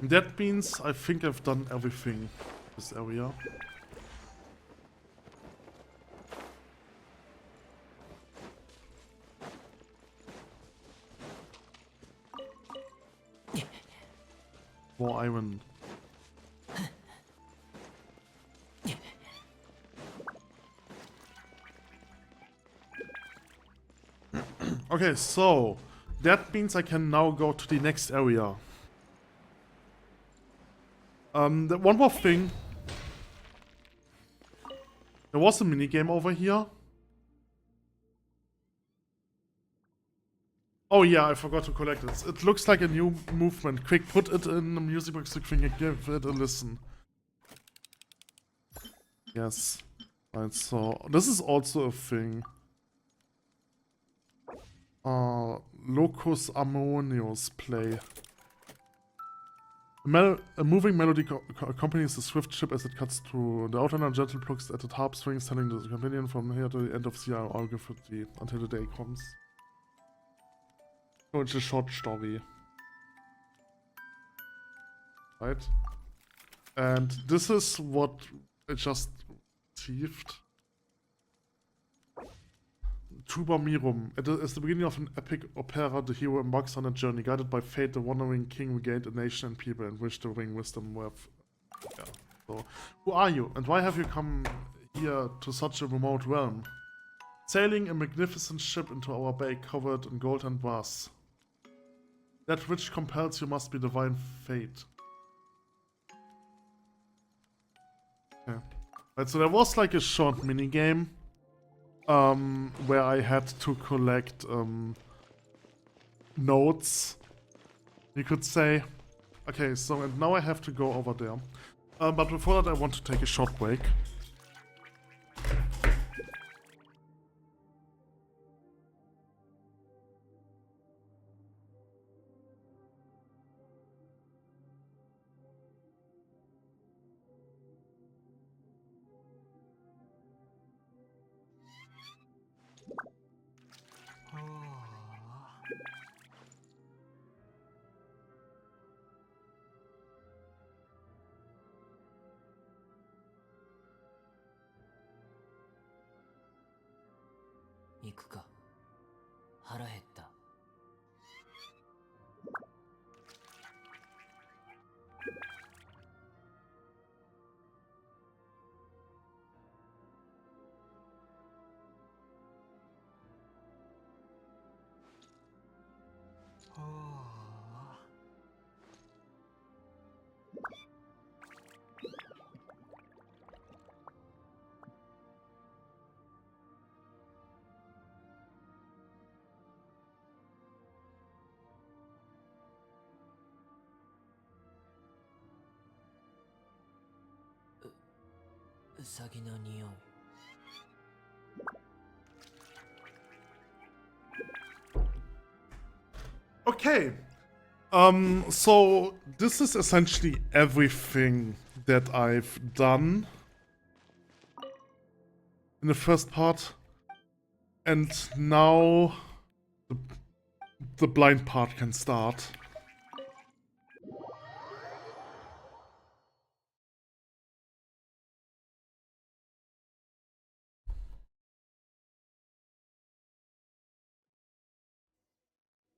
That means I think I've done everything. This area. More iron. Okay, so that means I can now go to the next area. One more thing. There was a minigame over here. Oh yeah, I forgot to collect it. It looks like a new movement. Quick, put it in the music box so quick and give it a listen. Yes. Right, so this is also a thing. Locus harmonious play. A moving melody accompanies the swift ship as it cuts through. The outliner gentle plucks at the harp strings, telling the companion from here to the end of the graffiti until the day comes. So it's a short story. Right? And this is what I just received. Vtuber Mirum. It is the beginning of an epic opera. The hero embarks on a journey. Guided by fate, the wandering king regained a nation and people and wished to bring wisdom with. Yeah. So, who are you? And why have you come here to such a remote realm? Sailing a magnificent ship into our bay covered in gold and brass. That which compels you must be divine fate. Okay. Right, so there was like a short minigame. Where I had to collect notes, you could say. Okay, so and now I have to go over there. But before that I want to take a short break. Okay. So this is essentially everything that I've done in the first part. And now the blind part can start.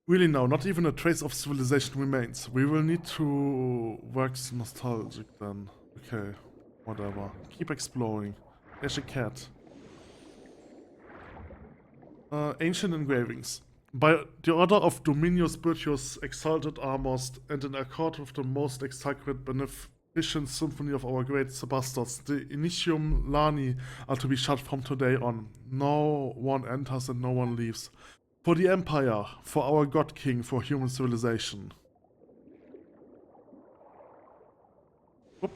Really now, not even a trace of civilization remains. We will need to wax nostalgic then. Okay, whatever. Keep exploring. There's a cat. Ancient engravings. By the order of Dominius Birtius, exalted Armost, and in accord with the most exquisite beneficent symphony of our great bastards, the Initium Lani are to be shut from today on. No one enters and no one leaves. For the Empire, for our God King, for human civilization. Whoop.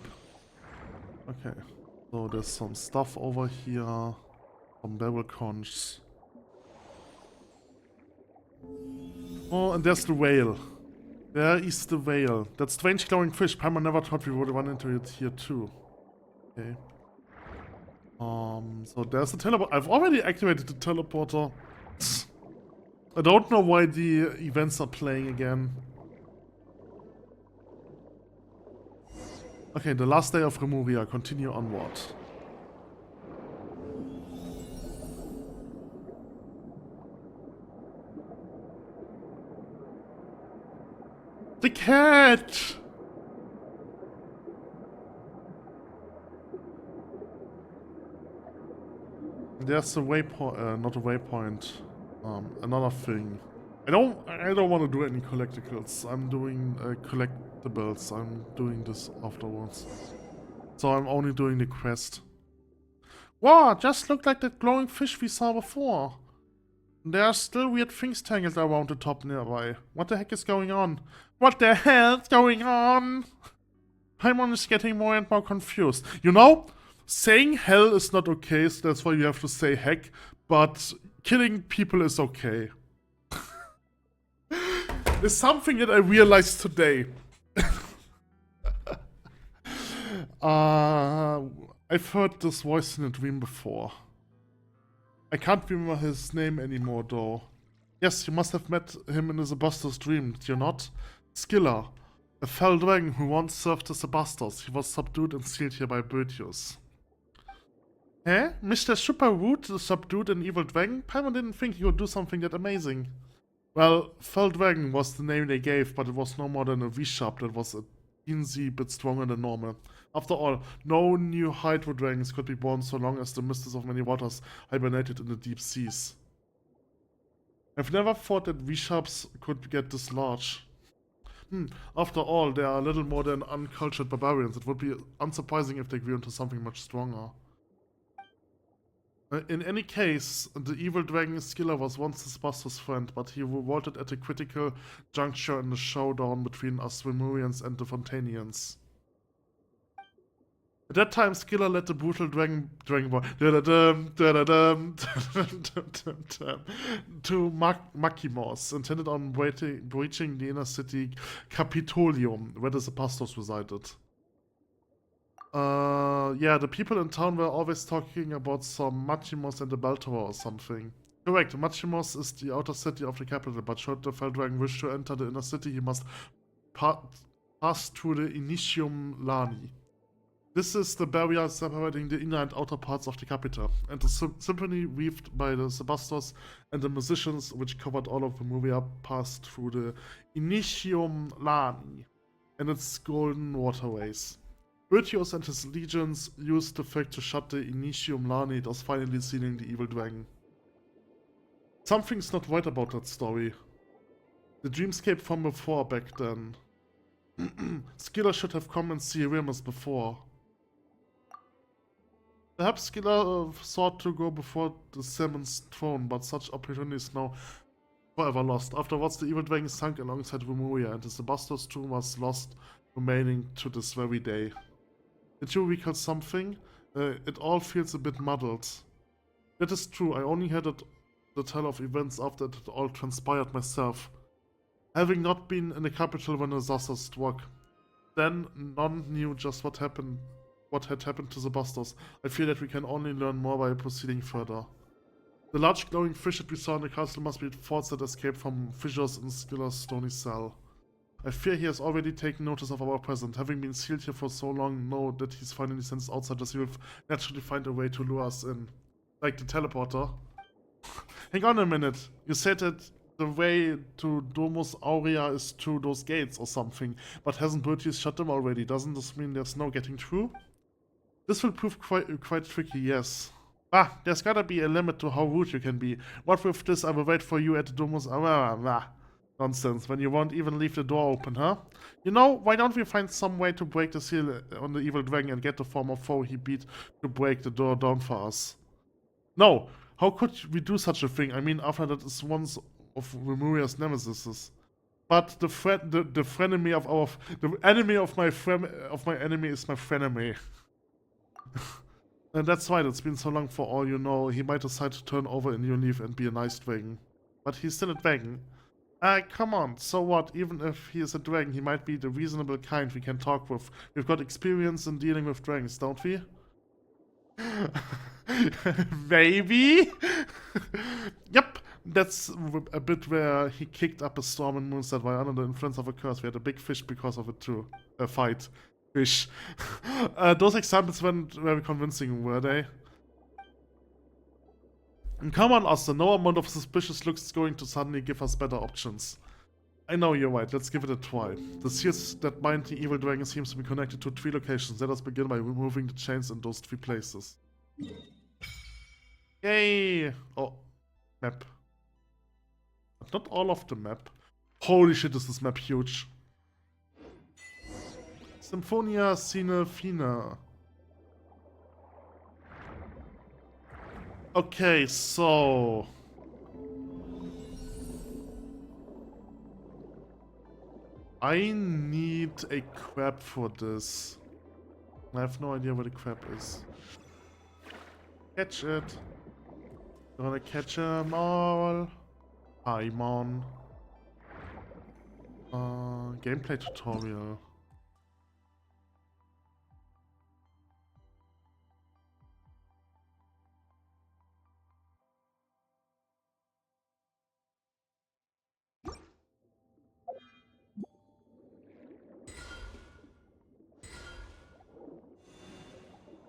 Okay, so there's some stuff over here. Some barrel conchs. Oh, and there's the whale. There is the whale. That strange glowing fish. Palmer never thought we would run into it here too. Okay. So there's the teleporter. I've already activated the teleporter. I don't know why the events are playing again. Okay, the last day of Remuria. Continue onward. The cat! There's a waypoint, not a waypoint. Another thing. I don't want to do any collectibles. I'm doing collectibles. I'm doing this afterwards. So I'm only doing the quest. Wow, just looked like that glowing fish we saw before. There are still weird things tangled around the top nearby. What the heck is going on? What the hell is going on? Paimon is getting more and more confused. You know, saying hell is not okay, so that's why you have to say heck, but killing people is okay. It's something that I realized today. I've heard this voice in a dream before. I can't remember his name anymore, though. Yes, you must have met him in the Sebastos dream, did you not? Skilla, a fell dragon who once served the Sebastos. He was subdued and sealed here by Bertius. Eh? Mr. Superwood subdued an evil dragon? Paimon didn't think he would do something that amazing. Well, Fell Dragon was the name they gave, but it was no more than a V-sharp that was a teensy bit stronger than normal. After all, no new Hydro dragons could be born so long as the Mistress of Many Waters hibernated in the deep seas. I've never thought that V-sharps could get this large. After all, they are a little more than uncultured barbarians. It would be unsurprising if they grew into something much stronger. In any case, the evil dragon Skilla was once his master's friend, but he revolted at a critical juncture in the showdown between us Remurians and the Fontanians. At that time, Skilla led the brutal dragon boy to Makimos, intended on breaching the inner city Capitolium, where the Sebastos resided. Yeah, the people in town were always talking about some Machimos and the Bell Tower or something. Correct, Machimos is the outer city of the capital, but should the Fell Dragon wish to enter the inner city, he must pass through the Initium Lani. This is the barrier separating the inner and outer parts of the capital, and the symphony weaved by the Sebastos and the musicians, which covered all of Remuria, passed through the Initium Lani and its golden waterways. Bertius and his legions used the fact to shut the Initium Lani, thus finally sealing the evil dragon. Something's not right about that story. The dreamscape from before back then. Skilla should have come and see Remus before. Perhaps Skilla sought to go before the Salmon's throne, but such opportunities now forever lost. Afterwards, the evil dragon sunk alongside Remuria, and the Sebastos tomb was lost, remaining to this very day. Did you recall something? It all feels a bit muddled. That is true, I only had the tell of events after it all transpired myself. Having not been in the capital when the disaster struck. Then none knew just what had happened to the Sebastos. I fear that we can only learn more by proceeding further. The large glowing fish that we saw in the castle must be thoughts that escaped from fissures in Skilla's stony cell. I fear he has already taken notice of our presence. Having been sealed here for so long, know that he's finally sensed outsiders. He will naturally find a way to lure us in. Like the teleporter. Hang on a minute. You said that the way to Domus Aurea is through those gates or something. But hasn't Bertius shut them already? Doesn't this mean there's no getting through? This will prove quite tricky, yes. There's gotta be a limit to how rude you can be. What with this, I will wait for you at the Domus Aurea. Nonsense, when you won't even leave the door open, huh? You know, why don't we find some way to break the seal on the evil dragon and get the former foe he beat to break the door down for us? No, how could we do such a thing? I mean, after that is one of Remuria's nemesis. But the enemy of my enemy is my frenemy. And that's right, it's been so long. For all you know, he might decide to turn over a new leaf and be a nice dragon. But he's still a dragon. Come on, so what? Even if he is a dragon, he might be the reasonable kind we can talk with. We've got experience in dealing with dragons, don't we? Maybe? Yep, that's a bit where he kicked up a storm in Moonset while under the influence of a curse. We had a big fish because of it too. A fight. Fish. Those examples weren't very convincing, were they? And come on, Asta, no amount of suspicious looks is going to suddenly give us better options. I know you're right, let's give it a try. The seals that bind the evil dragon seems to be connected to 3 locations. Let us begin by removing the chains in those 3 places. Yay! Oh, map. But not all of the map. Holy shit, is this map huge. Symphonia Sine Fina. Okay, so... I need a crab for this. I have no idea where the crab is. Catch it. Gonna catch them all. Paimon. Gameplay tutorial.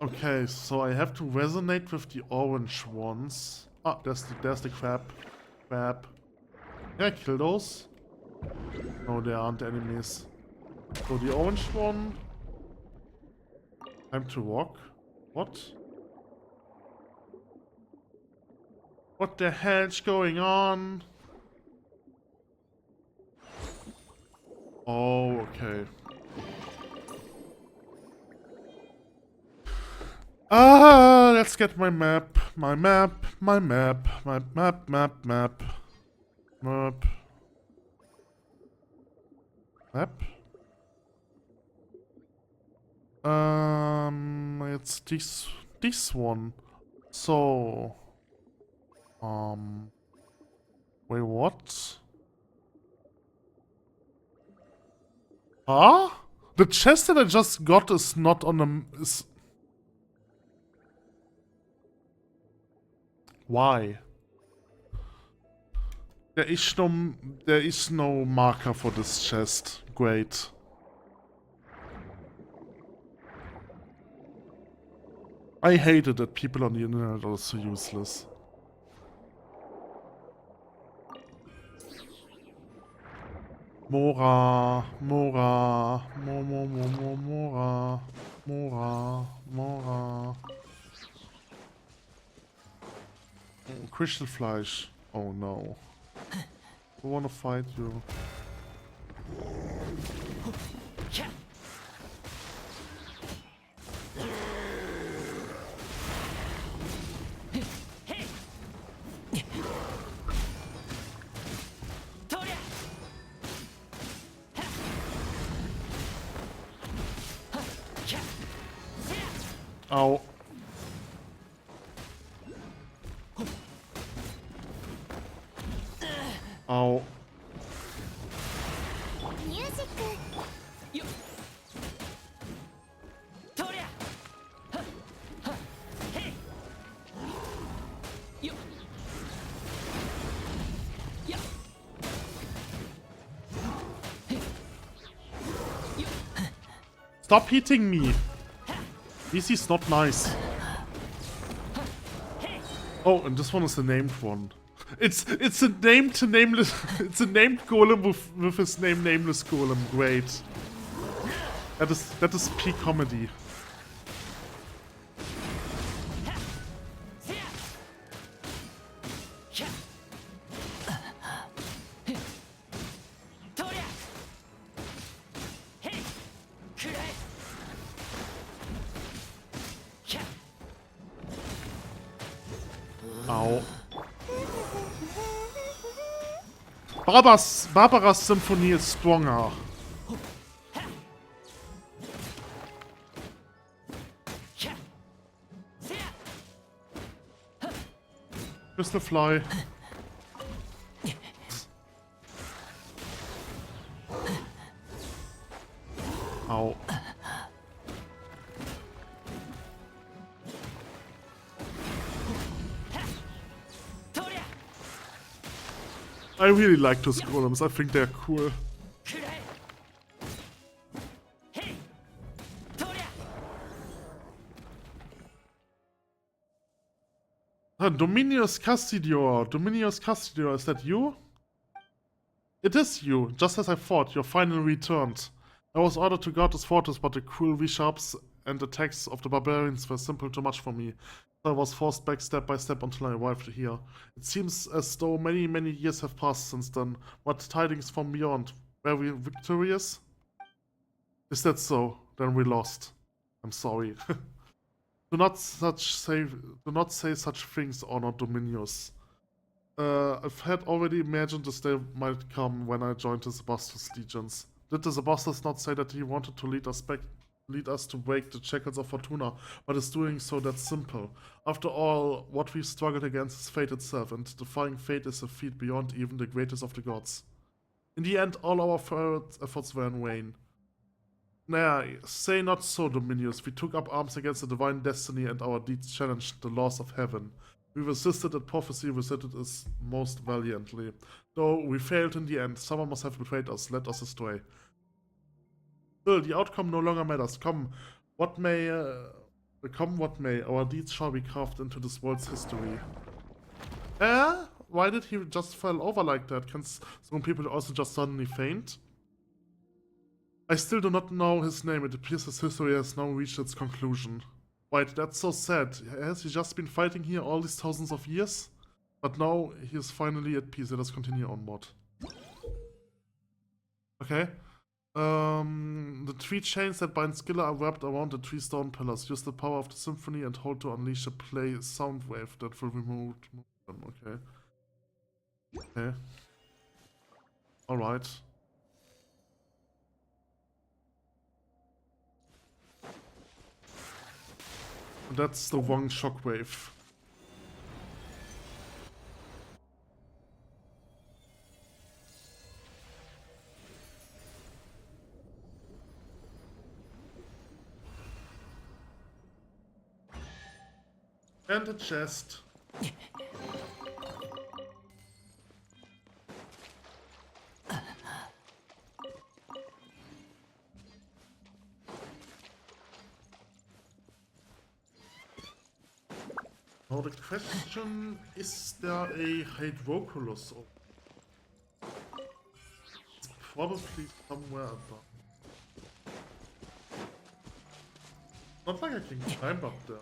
Okay, so I have to resonate with the orange ones. Ah, there's the crab. Crab. Can I kill those? No, they aren't enemies. So the orange one. Time to walk. What? What the hell's going on? Oh, okay. Ah, let's get my map. My map. My map. My map. Map. Map. Map. Map. It's this one. So, wait, what? Huh? The chest that I just got is not on the Why? There is no marker for this chest. Great. I hate it that people on the internet are so useless. Mora, Mora, Mora, Mora, Mora. Crystal Fleisch. Oh no. I wanna fight you. Ow. Ow. Stop hitting me! This is not nice. Oh, and this one is the named one. It's a named nameless. It's a named golem with his name nameless golem. Great. That is peak comedy. Au. Barbaras Symphonie is stronger. Crystal Fly. Au. I really like those golems, I think they're cool. Dominius Castidior. Dominius Castidior, is that you? It is you, just as I thought. You're finally returned. I was ordered to guard this fortress, but the cruel V-sharps and attacks of the barbarians were simply too much for me. So I was forced back step by step until I arrived here. It seems as though many, many years have passed since then. What tidings from beyond? Were we victorious? Is that so? Then we lost. I'm sorry. Do not say such things, Honored Dominius. I've had already imagined this day might come when I joined the Sebastus legions. Did the Sebastus not say that he wanted to lead us to break the shackles of Fortuna, but is doing so that simple? After all, what we've struggled against is fate itself, and defying fate is a feat beyond even the greatest of the gods. In the end, all our efforts were in vain. Nah, say not so, Dominius. We took up arms against the divine destiny, and our deeds challenged the laws of heaven. We resisted that prophecy, resisted us most valiantly. Though we failed in the end, someone must have betrayed us, led us astray. Still, the outcome no longer matters. Come what may, our deeds shall be carved into this world's history. Why did he just fall over like that? Can some people also just suddenly faint? I still do not know his name. It appears his history has now reached its conclusion. Wait, that's so sad. Has he just been fighting here all these thousands of years? But now he is finally at peace. Let us continue onward. Okay. The three chains that bind Skilla are wrapped around the three stone pillars. Use the power of the symphony and hold to unleash a play sound wave that will remove them. Okay. Okay. Alright. That's the wrong shockwave. And a chest. Now the question, is there a Hydroculus? It's probably somewhere above. Not like I can climb up there.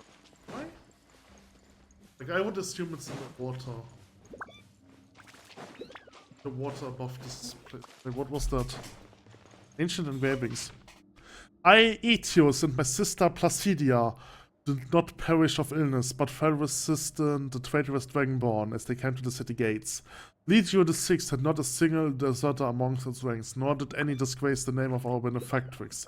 Why? Like I would assume it's in the water. The water above this place. Like what was that? Ancient engravings. I, Aetius, and my sister Placidia did not perish of illness, but fell resistant the traitorous Dragonborn as they came to the city gates. Legio VI had not a single deserter amongst its ranks, nor did any disgrace the name of our benefactrix.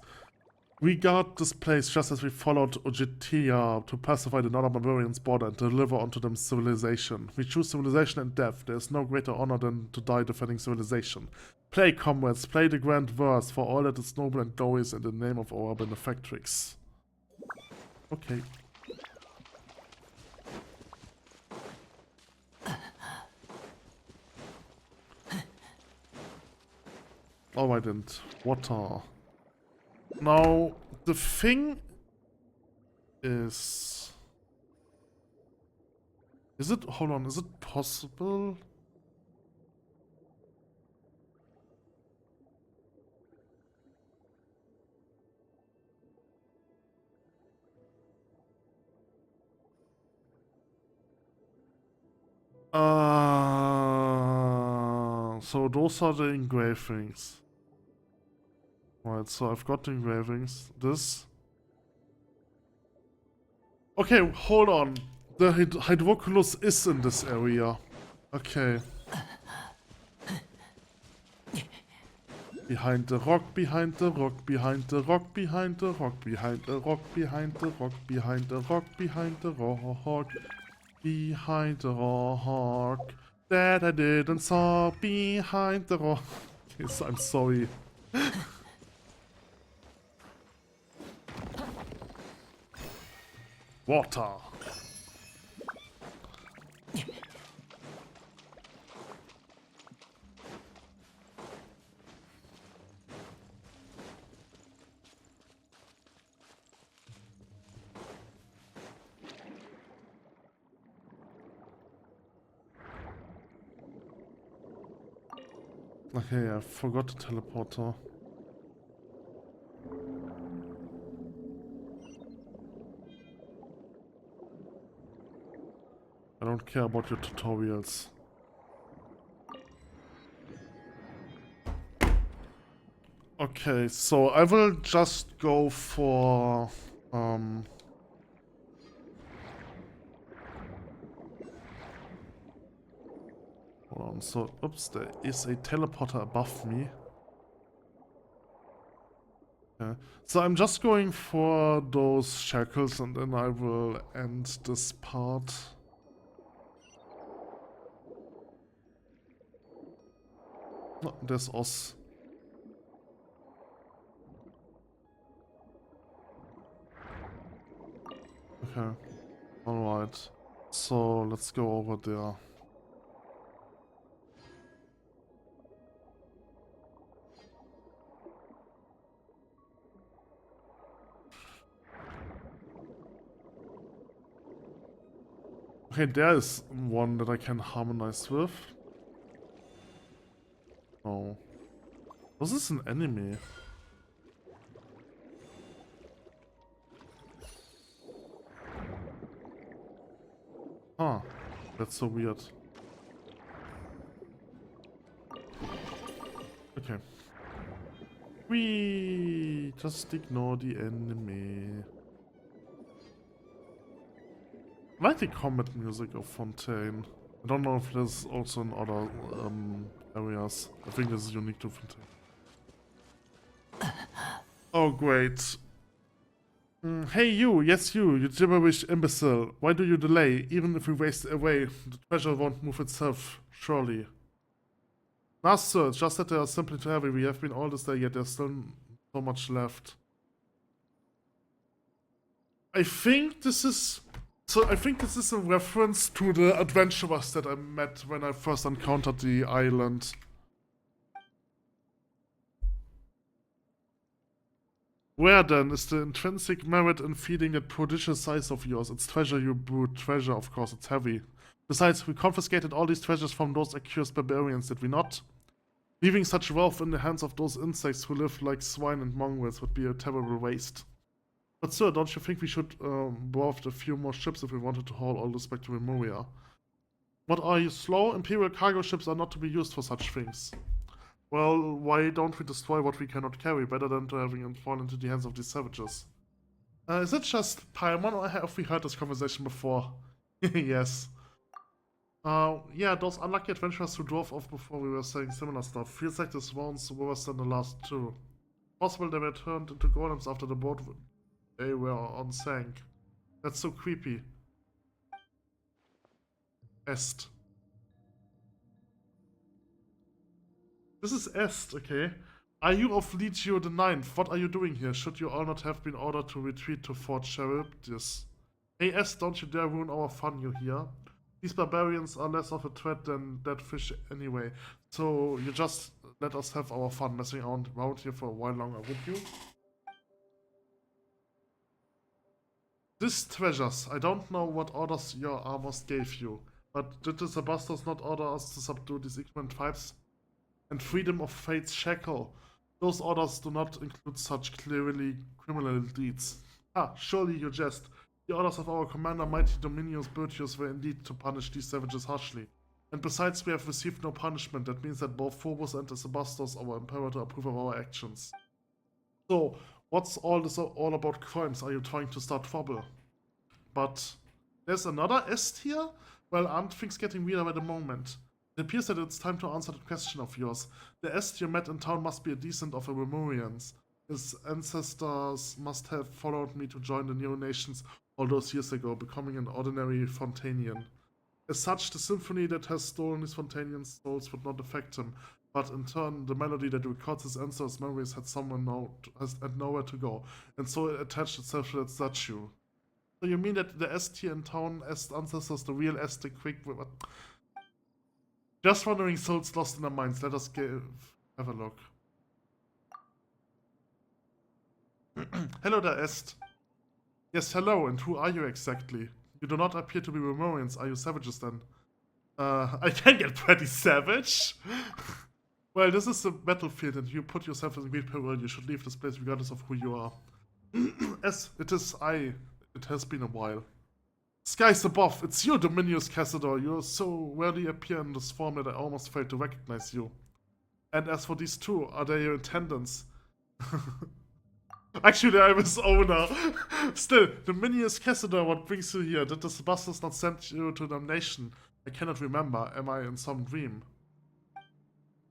We guard this place just as we followed Ogytia to pacify the northern barbarians' border and deliver unto them civilization. We choose civilization and death. There is no greater honor than to die defending civilization. Play, comrades, play the grand verse, for all that is noble and glorious in the name of our benefactrix. Okay. Alright, and water. Now, the thing is it, hold on, is it possible? So those are the engravings. Right, so I've got the engravings. This. Okay, hold on. The Hydroculus is in this area. Okay. Behind the rock, behind the rock, behind the rock, behind the rock, behind the rock, behind the rock, behind the rock, behind the rock, behind the rock, that I didn't saw behind the rock. Yes, I'm sorry. Water. Okay, I forgot the teleporter. I don't care about your tutorials. Okay, so I will just go for hold on, so oops, there is a teleporter above me. Okay. So I'm just going for those shackles and then I will end this part. No, there's Oz. Okay. Alright. So let's go over there. Okay, there is one that I can harmonize with. Oh. Was this an enemy? Huh. That's so weird. Okay. We just ignore the enemy. I like the combat music of Fontaine. I don't know if there's also in other areas. I think this is unique to Fontaine. Oh, great. Hey you, yes you gibberish imbecile. Why do you delay? Even if we waste away, the treasure won't move itself, surely. Nah, sir, it's just that they are simply too heavy. We have been all this day, yet there's still so much left. I think this is... So I think this is a reference to the adventurers that I met when I first encountered the island. Where then is the intrinsic merit in feeding that prodigious size of yours? It's treasure, you brute. Treasure, of course, it's heavy. Besides, we confiscated all these treasures from those accused barbarians, did we not? Leaving such wealth in the hands of those insects who live like swine and mongrels would be a terrible waste. But sir, don't you think we should borrow a few more ships if we wanted to haul all this back to Remuria? What, are you slow? Imperial cargo ships are not to be used for such things. Well, why don't we destroy what we cannot carry, better than to having it fall into the hands of these savages? Is it just Paimon, or have we heard this conversation before? Yes. Yeah, those unlucky adventurers who drove off before we were saying similar stuff. Feels like this one's worse than the last two. Possible they were turned into golems after the boat they were on sank. That's so creepy. Est. This is Est, okay. Are you of Legio the Ninth? What are you doing here? Should you all not have been ordered to retreat to Fort Charybdis? Hey Est, don't you dare ruin our fun, you hear? These barbarians are less of a threat than dead fish anyway, so you just let us have our fun messing around here for a while longer, would you? These treasures, I don't know what orders your armors gave you, but did the Sebastos not order us to subdue these ignorant tribes? And freedom of fate's shackle. Those orders do not include such clearly criminal deeds. Ah, surely you jest. The orders of our commander, mighty Dominius Bertius, were indeed to punish these savages harshly. And besides, we have received no punishment. That means that both Phobos and the Sebastos, our imperator, approve of our actions. So, what's all this all about crimes? Are you trying to start trouble? But there's another Est here? Well, aren't things getting weirder at the moment? It appears that it's time to answer that question of yours. The Est you met in town must be a descendant of a Remurians. His ancestors must have followed me to join the Neo Nations all those years ago, becoming an ordinary Fontanian. As such, the symphony that has stolen his Fontanian souls would not affect him, but in turn, the melody that records his ancestors' memories had had nowhere to go, and so it attached itself to that statue. So you mean that the Est here in town, Est ancestors, the real Est, the quick... Just wandering souls lost in their minds. Let us have a look. Hello there, Est. Yes, hello, and who are you exactly? You do not appear to be Remorians. Are you savages then? I can get pretty savage. Well, this is the battlefield and you put yourself in a great peril. You should leave this place regardless of who you are. As it is it has been a while. Skies above, it's you, Dominius Cassador. You so rarely appear in this form that I almost failed to recognize you. And as for these two, are they your attendants? Actually, I'm his owner. Still, Dominius Cassador, what brings you here? Did the Sebastians not send you to damnation? I cannot remember. Am I in some dream?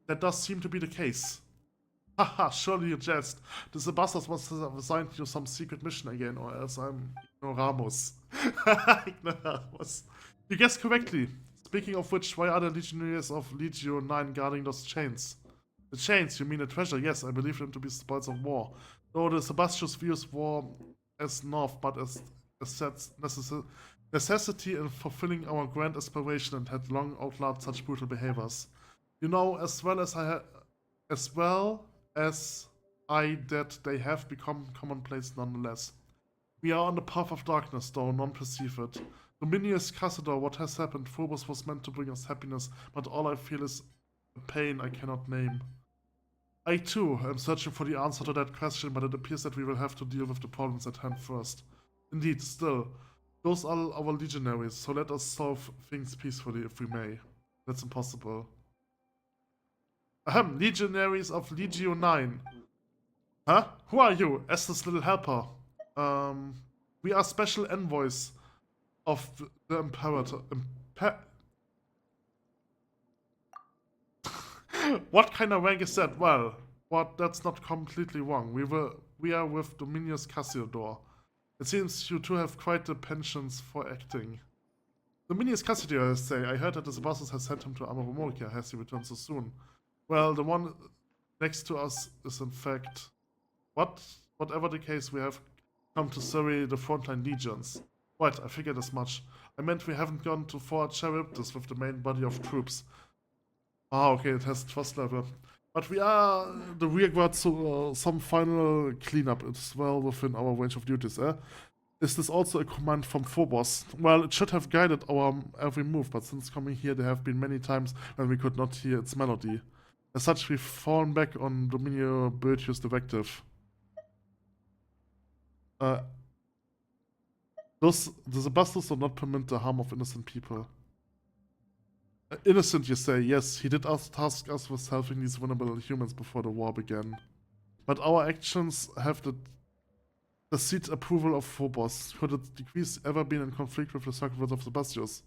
That does seem to be the case. Haha, surely you jest. The Sebastians must have assigned you some secret mission again, or else I'm Ignoramus. Ignoramus. You guessed correctly. Speaking of which, why are the legionnaires of Legio 9 guarding those chains? The chains, you mean the treasure? Yes, I believe them to be spoils of war. Though the Sebastians views war as north, but as necessity in fulfilling our grand aspiration and had long outlawed such brutal behaviors. You know, as well as that they have become commonplace nonetheless. We are on the path of darkness, though none perceive it. Dominius Cassador, what has happened? Phobos was meant to bring us happiness, but all I feel is a pain I cannot name. I too am searching for the answer to that question, but it appears that we will have to deal with the problems at hand first. Indeed, still, those are our legionaries, so let us solve things peacefully if we may. That's impossible. Ahem, legionaries of Legio 9. Huh? Who are you? Esther's little helper. We are special envoys of the Imperator. What kind of rank is that? Well, that's not completely wrong. We are with Dominius Cassador. It seems you two have quite the penchant for acting. Dominius Cassador, I say. I heard that the Sebastians has sent him to Amoromorica. Has he returned so soon? Well, the one next to us is in fact... Whatever the case, we have come to survey the frontline legions. Right, I figured as much. I meant we haven't gone to Fort Charybdis with the main body of troops. Ah, okay, it has trust level. But we are the rearguard to some final cleanup. It's well within our range of duties, eh? Is this also a command from Phobos? Well, it should have guided our every move, but since coming here there have been many times when we could not hear its melody. As such, we've fallen back on Dominio Bertius' directive. The Sebastians do not permit the harm of innocent people. Innocent, you say? Yes, he did task us with helping these vulnerable humans before the war began. But our actions have the seat approval of Phobos. Could its decrees ever been in conflict with the sacrifice of Sebastius?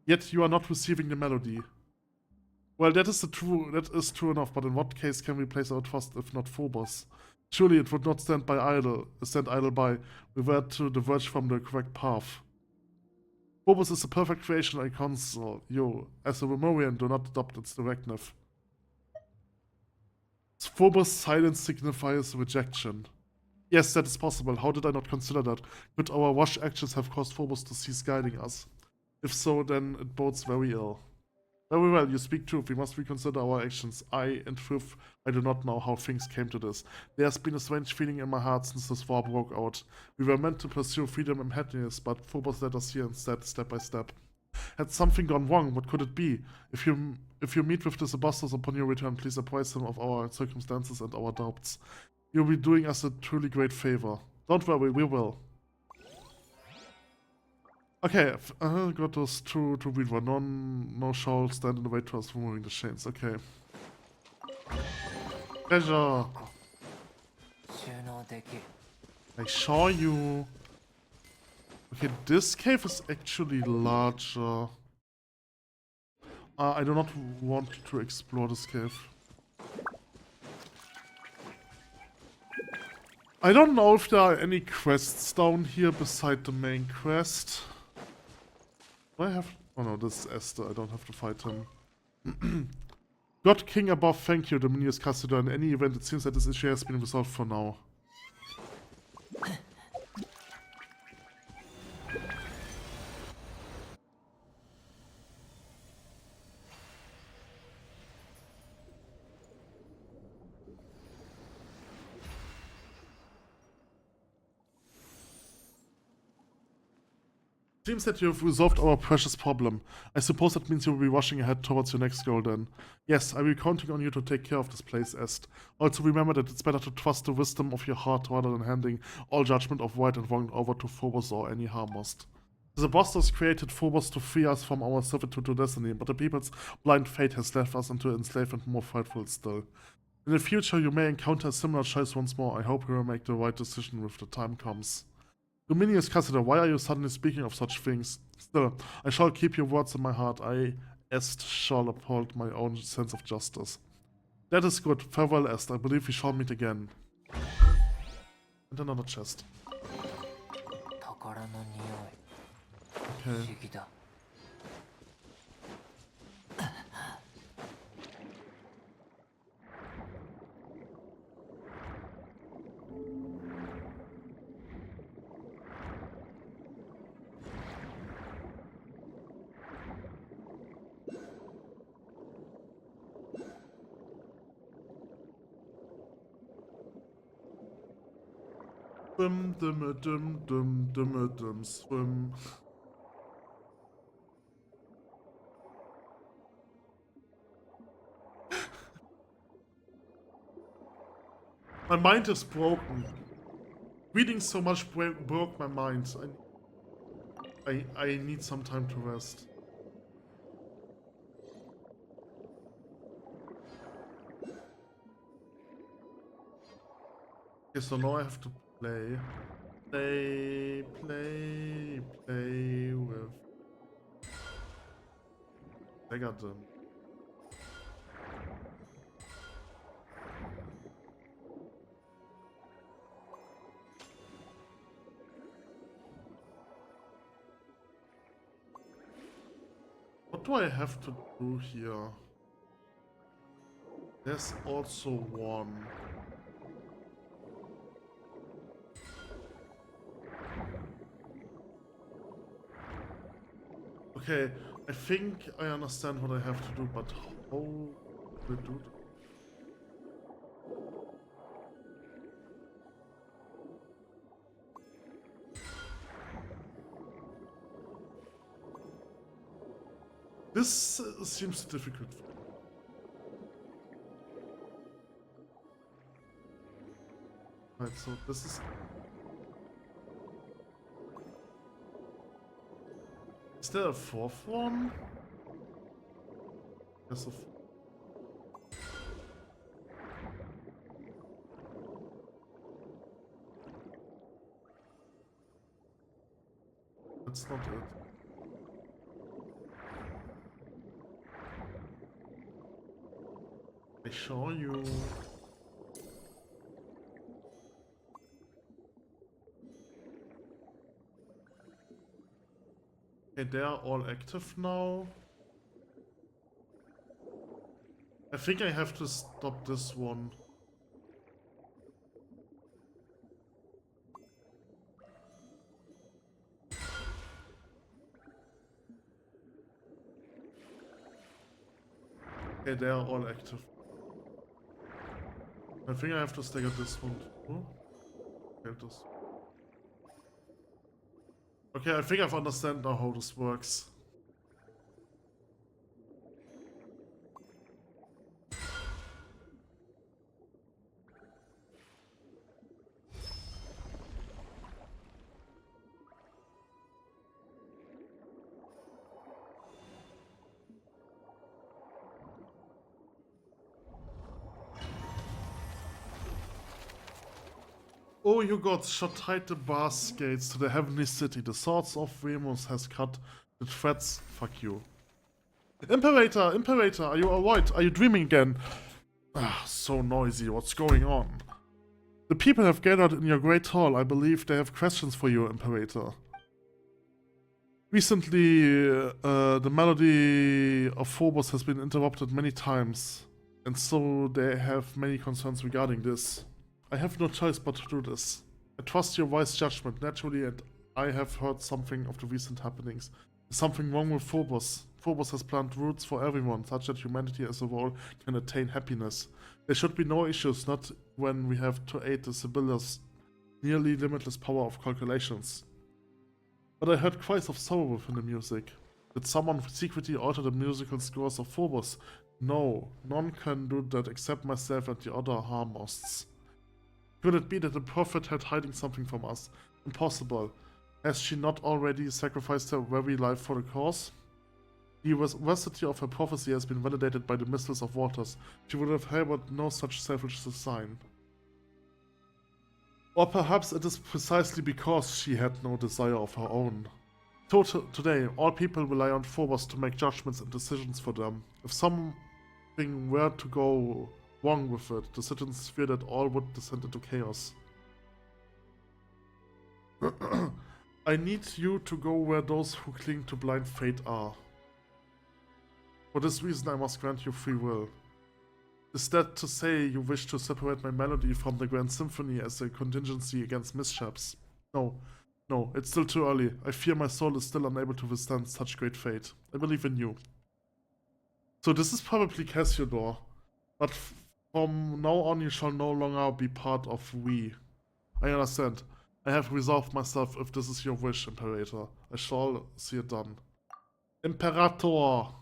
Yet you are not receiving the melody. Well, that is true enough, but in what case can we place our trust if not Phobos? Surely it would not stand idle by. We were to diverge from the correct path. Phobos is a perfect creation I counsel you. As a Romorian, do not adopt its directive. Phobos' silence signifies rejection. Yes, that is possible. How did I not consider that? Could our rash actions have caused Phobos to cease guiding us? If so, then it bodes very ill. Very well, you speak truth. We must reconsider our actions. In truth, I do not know how things came to this. There has been a strange feeling in my heart since this war broke out. We were meant to pursue freedom and happiness, but Phobos led us here instead, step by step. Had something gone wrong? What could it be? If you meet with the Sebastians upon your return, please apprise him of our circumstances and our doubts. You'll be doing us a truly great favor. Don't worry, we will. Okay, got those two to read one. No shall stand in the way to us removing the chains. Okay. Pleasure. I saw you. Okay, this cave is actually larger. I do not want to explore this cave. I don't know if there are any quests down here beside the main quest. Do I have... Oh no, this is Esther. I don't have to fight him. God King above, thank you, Dominius Cassador. In any event, it seems that this issue has been resolved for now. Seems that you have resolved our precious problem. I suppose that means you will be rushing ahead towards your next goal then. Yes, I will be counting on you to take care of this place, Est. Also remember that it's better to trust the wisdom of your heart rather than handing all judgment of right and wrong over to Phobos or any Harmost. The Bostos created Phobos to free us from our servitude to destiny, but the people's blind fate has left us into enslaved and more frightful still. In the future you may encounter a similar choice once more. I hope you will make the right decision when the time comes. Dominius Cassidy, why are you suddenly speaking of such things? Still, I shall keep your words in my heart. I, Est, shall uphold my own sense of justice. That is good. Farewell, Est. I believe we shall meet again. And another chest. Okay. Swim. My mind is broken. Reading so much broke my mind. I need some time to rest. Okay, so now I have to play with Megadon. What do I have to do here? There's also one. Okay, I think I understand what I have to do, but how do I do that? This seems difficult. Right, so this is... Is there a fourth one? Yes, that's not it. I show you. Okay, they are all active now. I think I have to stop this one. Okay, they are all active. I think I have to stagger this one too. Okay, this. Okay, I think I've understand now how this works. Oh, you gods shall tight the bars gates to the heavenly city. The swords of Remus has cut the threads. Fuck you. Imperator, Imperator, are you alright? Are you dreaming again? Ah, so noisy. What's going on? The people have gathered in your great hall. I believe they have questions for you, Imperator. Recently, the melody of Phobos has been interrupted many times, and so they have many concerns regarding this. I have no choice but to do this. I trust your wise judgment, naturally, and I have heard something of the recent happenings. There's something wrong with Phobos. Phobos has planted roots for everyone, such that humanity as a whole can attain happiness. There should be no issues, not when we have to aid the Sibylla's nearly limitless power of calculations. But I heard cries of sorrow within the music. Did someone secretly alter the musical scores of Phobos? No, none can do that except myself and the other Harmosts. Could it be that the prophet had hiding something from us? Impossible. Has she not already sacrificed her very life for the cause? The veracity of her prophecy has been validated by the mistress of waters. She would have harbored no such selfish design. Or perhaps it is precisely because she had no desire of her own. Today, all people rely on Phobos to make judgments and decisions for them. If something were to go wrong with it, the citizens fear that all would descend into chaos. I need you to go where those who cling to blind fate are. For this reason, I must grant you free will. Is that to say you wish to separate my melody from the grand symphony as a contingency against mishaps? No, it's still too early. I fear my soul is still unable to withstand such great fate. I believe in you. So this is probably Cassiodor, but from now on you shall no longer be part of we. I understand. I have resolved myself if this is your wish, Imperator. I shall see it done. Imperator!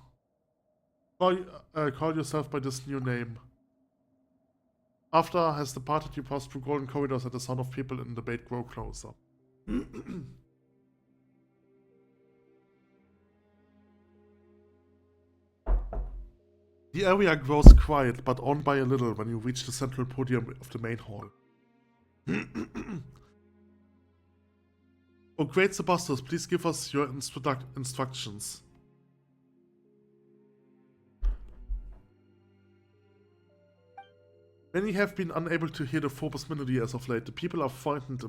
Call yourself by this new name. After has departed, you pass through golden corridors at the sound of people in debate grow closer. The area grows quiet, but on by a little when you reach the central podium of the main hall. Oh, great Sebastos, please give us your instructions. Many have been unable to hear the Phobos melody as of late. The people are frightened,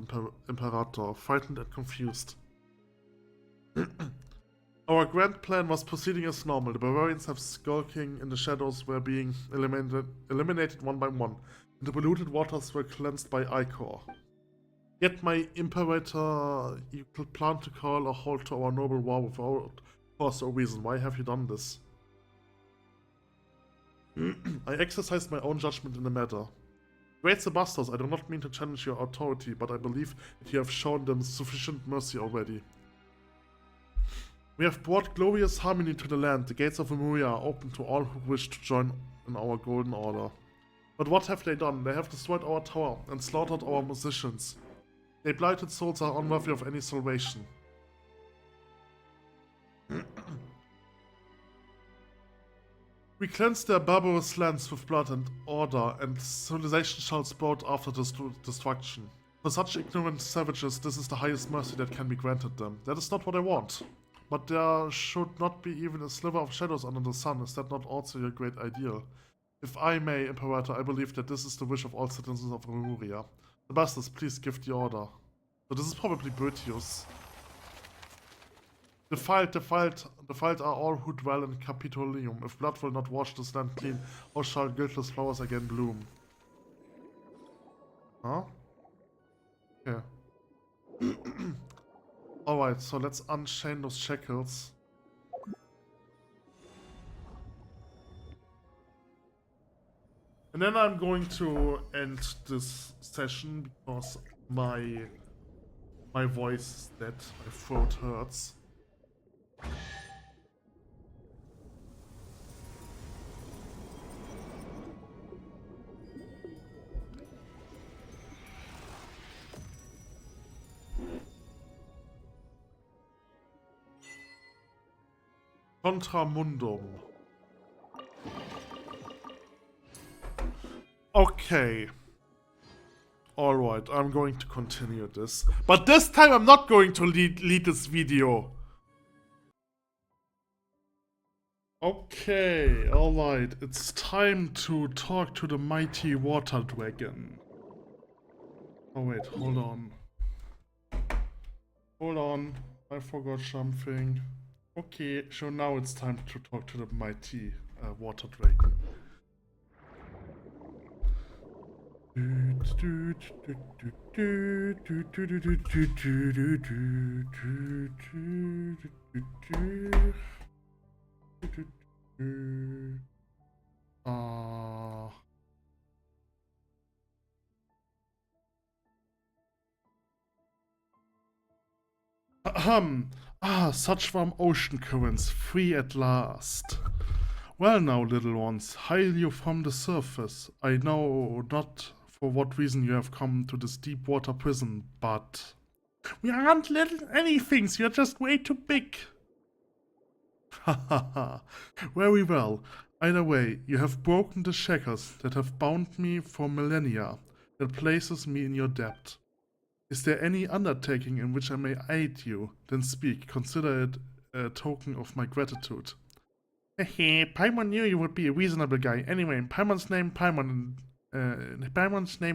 Imperator, frightened and confused. Our grand plan was proceeding as normal. The barbarians have skulking in the shadows were being eliminated one by one, and the polluted waters were cleansed by Ichor. Yet, my Imperator, you plan to call a halt to our noble war without cause or reason. Why have you done this? I exercised my own judgment in the matter. Great Sebastos, I do not mean to challenge your authority, but I believe that you have shown them sufficient mercy already. We have brought glorious harmony to the land. The gates of Lemuria are open to all who wish to join in our golden order. But what have they done? They have destroyed our tower and slaughtered our musicians. Their blighted souls are unworthy of any salvation. We cleanse their barbarous lands with blood and order, and civilization shall sprout after destruction. For such ignorant savages, this is the highest mercy that can be granted them. That is not what I want. But there should not be even a sliver of shadows under the sun. Is that not also your great ideal? If I may, Imperator, I believe that this is the wish of all citizens of Lemuria. Sebastos, please give the order. So this is probably Boetius. Defiled are all who dwell in Capitolium. If blood will not wash this land clean, how shall guiltless flowers again bloom? Huh? Okay. Alright, so let's unchain those shackles. And then I'm going to end this session because my voice is dead, my throat hurts. Contramundum. Okay. Alright, I'm going to continue this. But this time I'm not going to lead this video. Okay, alright. It's time to talk to the mighty water dragon. Oh wait, hold on. Hold on. I forgot something. Okay, so now it's time to talk to the mighty water dragon. Ahem. Ah, such warm ocean currents, free at last. Well now, little ones, hail you from the surface. I know not for what reason you have come to this deep water prison, but... We aren't little anythings, you're just way too big. Ha ha ha. Very well. Either way, you have broken the shackles that have bound me for millennia, that places me in your debt. Is there any undertaking in which I may aid you? Then speak. Consider it a token of my gratitude. Hehe, Paimon knew you would be a reasonable guy. Anyway, Paimon's name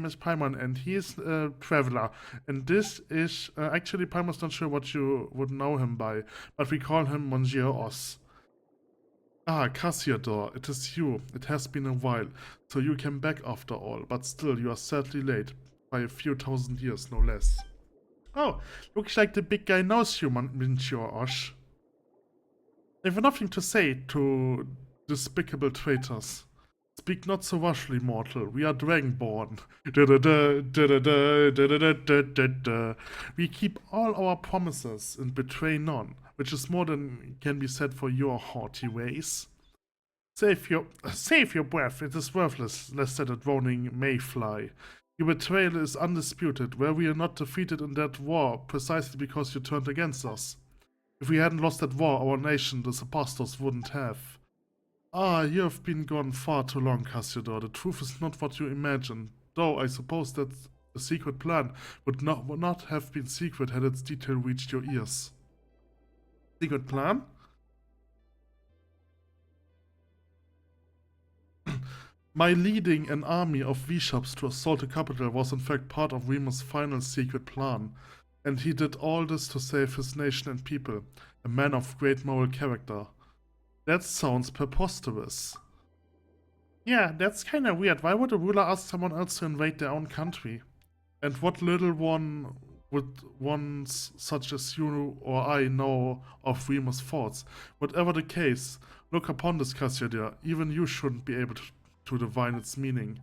is Paimon, and he is a traveler. And this is actually Paimon's not sure what you would know him by, but we call him Monsieur Os. Ah, Cassiodor, it is you. It has been a while, so you came back after all, but still you are sadly late. By a few thousand years, no less. Oh, looks like the big guy knows you, Monsieur Osh. I have nothing to say to despicable traitors. Speak not so rashly, mortal. We are dragonborn. We keep all our promises and betray none, which is more than can be said for your haughty ways. Save your breath. It is worthless, lest that a droning mayfly. Your betrayal is undisputed. Were we not defeated in that war precisely because you turned against us? If we hadn't lost that war, our nation, the Sepastos, wouldn't have. Ah, you have been gone far too long, Cassiodor. The truth is not what you imagine. Though I suppose that a secret plan would not have been secret had its detail reached your ears. Secret plan? My leading an army of V-shops to assault the capital was in fact part of Remus' final secret plan, and he did all this to save his nation and people, a man of great moral character. That sounds preposterous. Yeah, that's kinda weird. Why would a ruler ask someone else to invade their own country? And what little one would ones such as you or I know of Remus' thoughts? Whatever the case, look upon this, Cassiodor. Even you shouldn't be able to divine its meaning.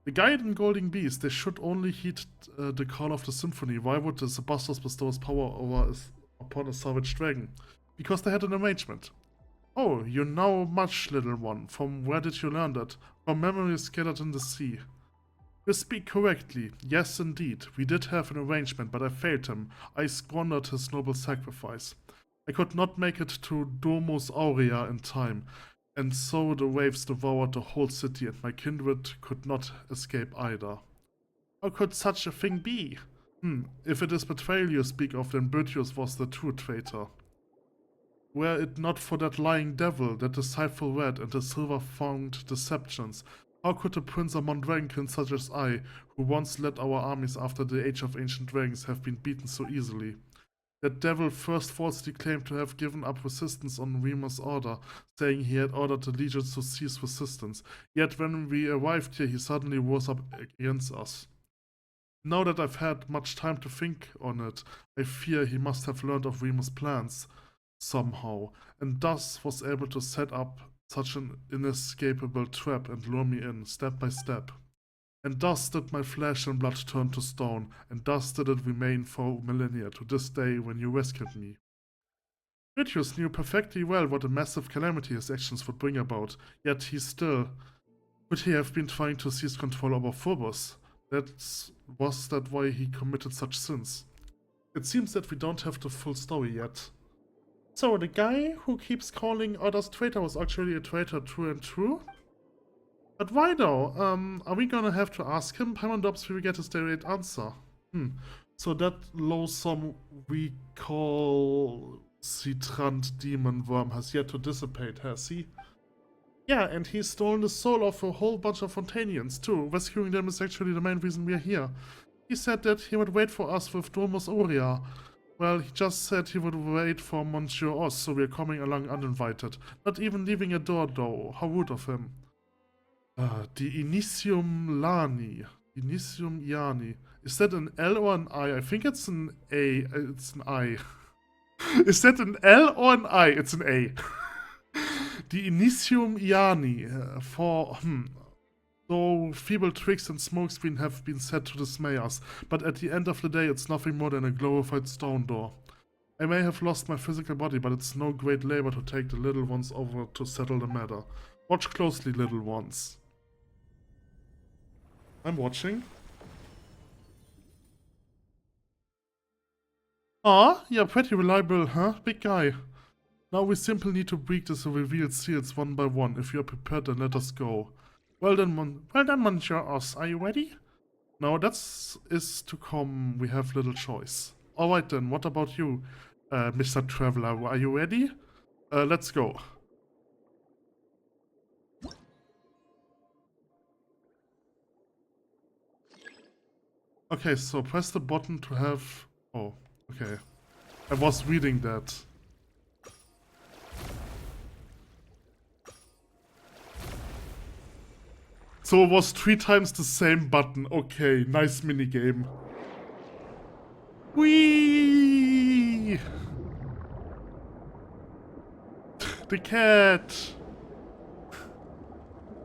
The guide and Golden Beast, they should only heed the call of the symphony. Why would the Sebastos bestow his power upon a savage dragon? Because they had an arrangement. Oh, you know much, little one. From where did you learn that? From memories scattered in the sea. You speak correctly. Yes, indeed. We did have an arrangement, but I failed him. I squandered his noble sacrifice. I could not make it to Domus Aurea in time, and so the waves devoured the whole city, and my kindred could not escape either. How could such a thing be? If it is betrayal you speak of, then Brutius was the true traitor. Were it not for that lying devil, that deceitful rat, and the silver-found deceptions, how could a prince among dragonkins such as I, who once led our armies after the age of ancient dragons, have been beaten so easily? That devil first falsely claimed to have given up resistance on Remus' order, saying he had ordered the legions to cease resistance. Yet when we arrived here, he suddenly rose up against us. Now that I've had much time to think on it, I fear he must have learned of Remus' plans somehow, and thus was able to set up such an inescapable trap and lure me in, step by step. And thus did my flesh and blood turn to stone, and thus did it remain for millennia, to this day when you rescued me. Brutius knew perfectly well what a massive calamity his actions would bring about, yet he still... Could he have been trying to seize control over Phobos? Was that why he committed such sins? It seems that we don't have the full story yet. So, the guy who keeps calling others traitor was actually a traitor true and true? But why though? Are we gonna have to ask him? Paimon Dobbs will get a straight answer. So that loathsome we call Citrant demon worm has yet to dissipate, has he? Yeah, and he's stolen the soul of a whole bunch of Fontanians too. Rescuing them is actually the main reason we're here. He said that he would wait for us with Domus Aurea. Well, he just said he would wait for Monsieur Oz, so we're coming along uninvited. Not even leaving a door though. How rude of him. The Initium Lani. Initium Iani. Is that an L or an I? I think it's an A. It's an I. Is that an L or an I? It's an A. The Initium Iani. Though feeble tricks and smokescreen have been set to dismay us, but at the end of the day it's nothing more than a glorified stone door. I may have lost my physical body, but it's no great labor to take the little ones over to settle the matter. Watch closely, little ones. I'm watching. Ah, you're pretty reliable, huh? Big guy. Now we simply need to break the revealed seals one by one. If you're prepared, then let us go. Well done, Monsieur Oz. Are you ready? No, that's is to come. We have little choice. Alright then, what about you, Mr. Traveler? Are you ready? Let's go. Okay, so press the button to have... Oh, okay. I was reading that. So it was 3 times the same button. Okay, nice minigame. Whee! The cat!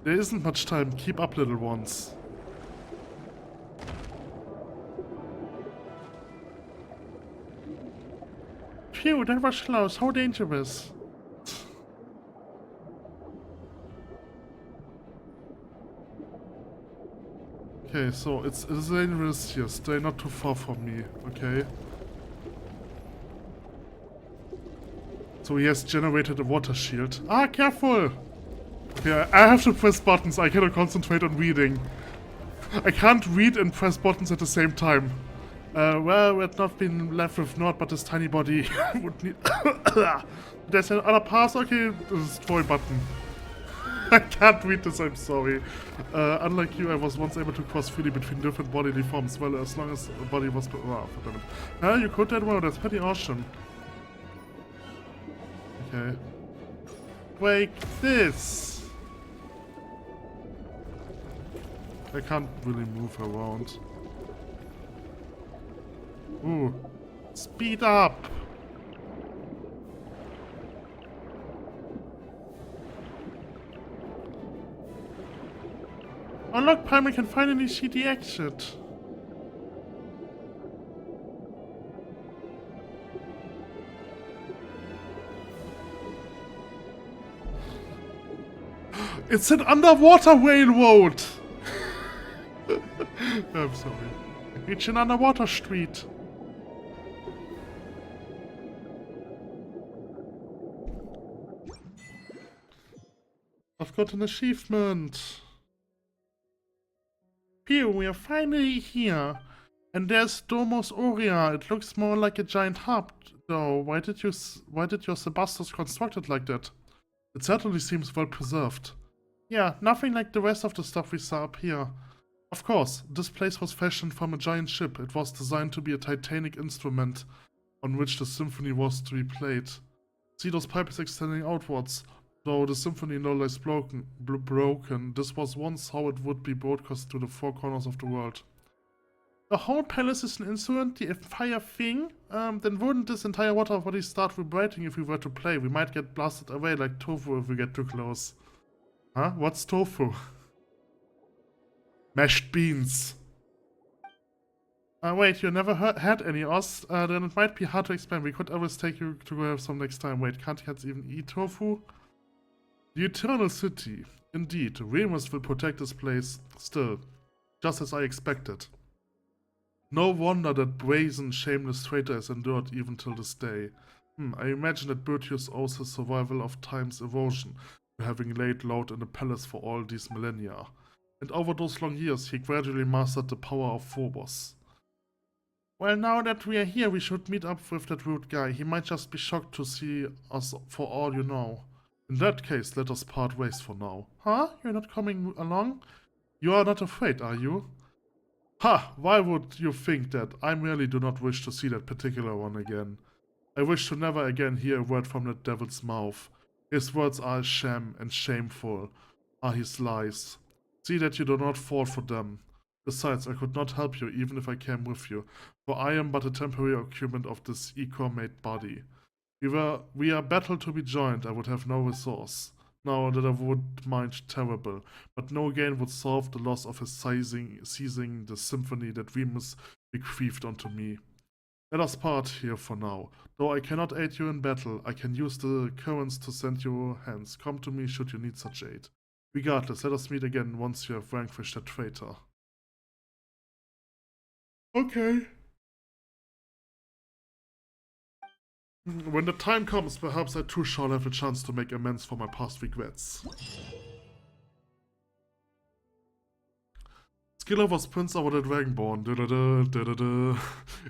There isn't much time. Keep up, little ones. Phew, that was close. How dangerous. Okay, so it's dangerous here. Stay not too far from me, okay? So he has generated a water shield. Ah, careful! Okay, I have to press buttons. I cannot concentrate on reading. I can't read and press buttons at the same time. Well, we had not been left with naught but this tiny body would need... There's another pass? Okay, destroy button. I can't read this, I'm sorry. Unlike you, I was once able to cross freely between different bodily forms, well, as long as a body was... Oh, damn it. You could that well, that's pretty awesome. Okay. Break this! I can't really move around. Ooh. Speed up! Oh look, Primer can finally see the exit. It's an underwater railroad! I'm sorry. It's an underwater street. I've got an achievement. Phew, we are finally here. And there's Domus Aurea. It looks more like a giant hub, though. Why did your Sebastos construct it like that? It certainly seems well preserved. Yeah, nothing like the rest of the stuff we saw up here. Of course, this place was fashioned from a giant ship. It was designed to be a titanic instrument on which the symphony was to be played. See those pipes extending outwards? Though the symphony no less broken, this was once how it would be broadcast to the 4 corners of the world. The whole palace is an instrument, the entire thing? Then wouldn't this entire water body start vibrating if we were to play? We might get blasted away like tofu if we get too close. Huh? What's tofu? Mashed beans. Wait, you never had any Oz? Then it might be hard to explain. We could always take you to go have some next time. Wait, can't cats even eat tofu? The Eternal City. Indeed, Remus will protect this place still. Just as I expected. No wonder that brazen, shameless traitor has endured even till this day. I imagine that Bertius owes his survival of time's erosion to having laid low in the palace for all these millennia. And over those long years, he gradually mastered the power of Phobos. Well, now that we are here, we should meet up with that rude guy. He might just be shocked to see us for all you know. In that case, let us part ways for now. Huh? You're not coming along? You are not afraid, are you? Ha! Why would you think that? I merely do not wish to see that particular one again. I wish to never again hear a word from that devil's mouth. His words are a sham and shameful are his lies. See that you do not fall for them. Besides, I could not help you even if I came with you, for I am but a temporary occupant of this Ecor-made body. We are battle to be joined, I would have no resource. Now that I would mind terrible, but no gain would solve the loss of his seizing the symphony that Remus bequeathed unto me. Let us part here for now. Though I cannot aid you in battle, I can use the currents to send you hands. Come to me should you need such aid. Regardless, let us meet again once you have vanquished that traitor. Okay. When the time comes, perhaps I too shall have a chance to make amends for my past regrets. Skiller was prince over the Dragonborn. In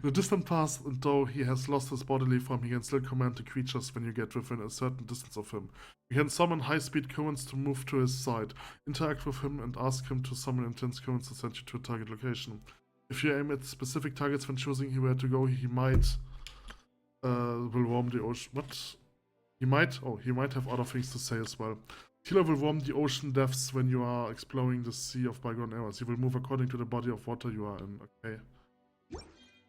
the distant past, and though he has lost his bodily form, he can still command the creatures when you get within a certain distance of him. You can summon high-speed currents to move to his side, interact with him, and ask him to summon intense currents to send you to a target location. If you aim at specific targets when choosing where to go, he might will roam the ocean. What? He might? Oh, he might have other things to say as well. Killer will roam the ocean depths when you are exploring the sea of bygone eras. He will move according to the body of water you are in. Okay.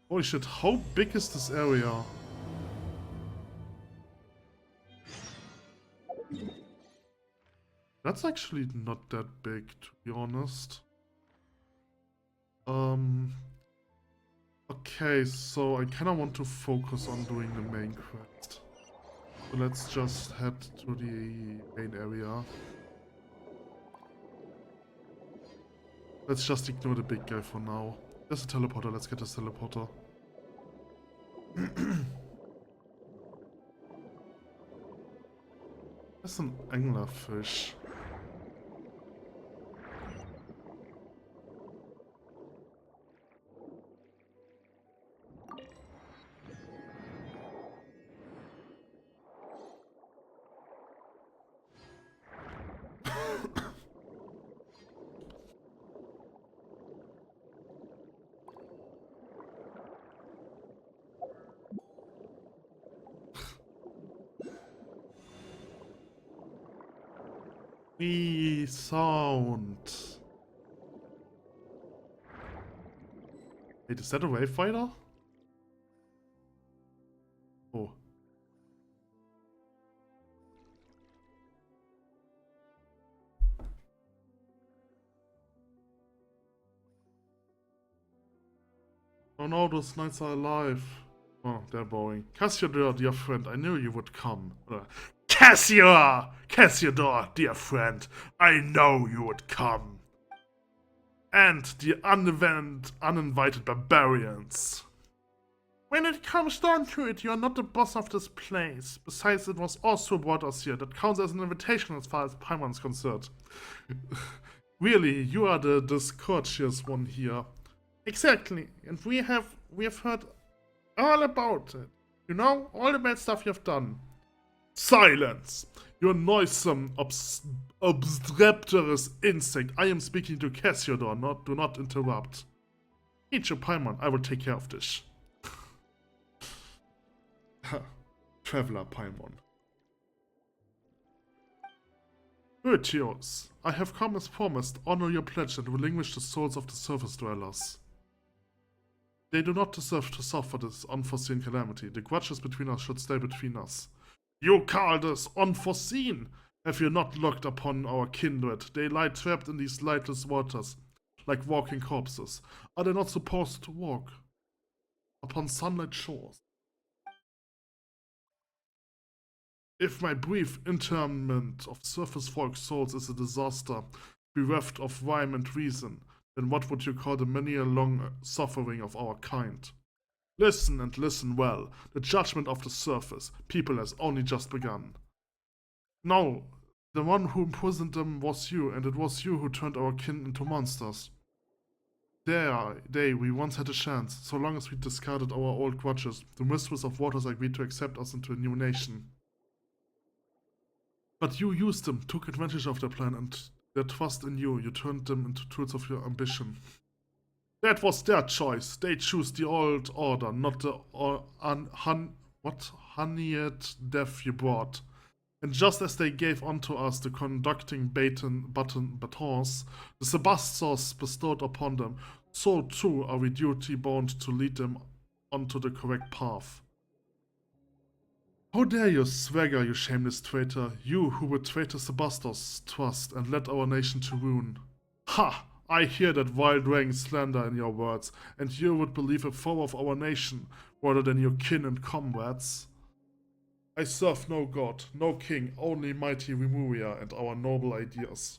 Holy shit, how big is this area? That's actually not that big, to be honest. Okay, so I kinda want to focus on doing the main quest. So let's just head to the main area. Let's just ignore the big guy for now. There's a teleporter, let's get this teleporter. That's an anglerfish. Sound. Wait, is that a wave fighter? Oh. Oh no, those knights are alive. Oh, they're boring. Cassiodor, dear friend, I knew you would come. Cassiodor, dear friend, I know you would come. And the uninvited barbarians. When it comes down to it, you're not the boss of this place. Besides, it was also brought us here. That counts as an invitation as far as Paimon's concerned. Really, you are the discourteous one here. Exactly, and we have heard all about it. You know, all the bad stuff you've done. Silence! You noisome, obstreperous insect. I am speaking to Cassiodor, do not interrupt. Eat your Paimon, I will take care of this. Traveler Paimon. Urtios, I have come as promised. Honor your pledge and relinquish the souls of the surface dwellers. They do not deserve to suffer this unforeseen calamity. The grudges between us should stay between us. You call this unforeseen? Have you not looked upon our kindred? They lie trapped in these lightless waters, like walking corpses. Are they not supposed to walk upon sunlit shores? If my brief interment of surface folk souls is a disaster, bereft of rhyme and reason, then what would you call the many a long suffering of our kind? Listen and listen well. The judgment of the surface people has only just begun. No, the one who imprisoned them was you, and it was you who turned our kin into monsters. We once had a chance. So long as we discarded our old grudges, the mistress of waters agreed to accept us into a new nation. But you used them, took advantage of their plan, and their trust in you. You turned them into tools of your ambition. That was their choice. They choose the old order, not the honeyed death you brought. And just as they gave unto us the conducting batons, the Sebastos bestowed upon them, so too are we duty-bound to lead them onto the correct path. How dare you swagger, you shameless traitor, you who betrayed the Sebastos' trust and led our nation to ruin. Ha! I hear that vile dragon slander in your words, and you would believe a foe of our nation rather than your kin and comrades. I serve no god, no king, only mighty Remuria and our noble ideas.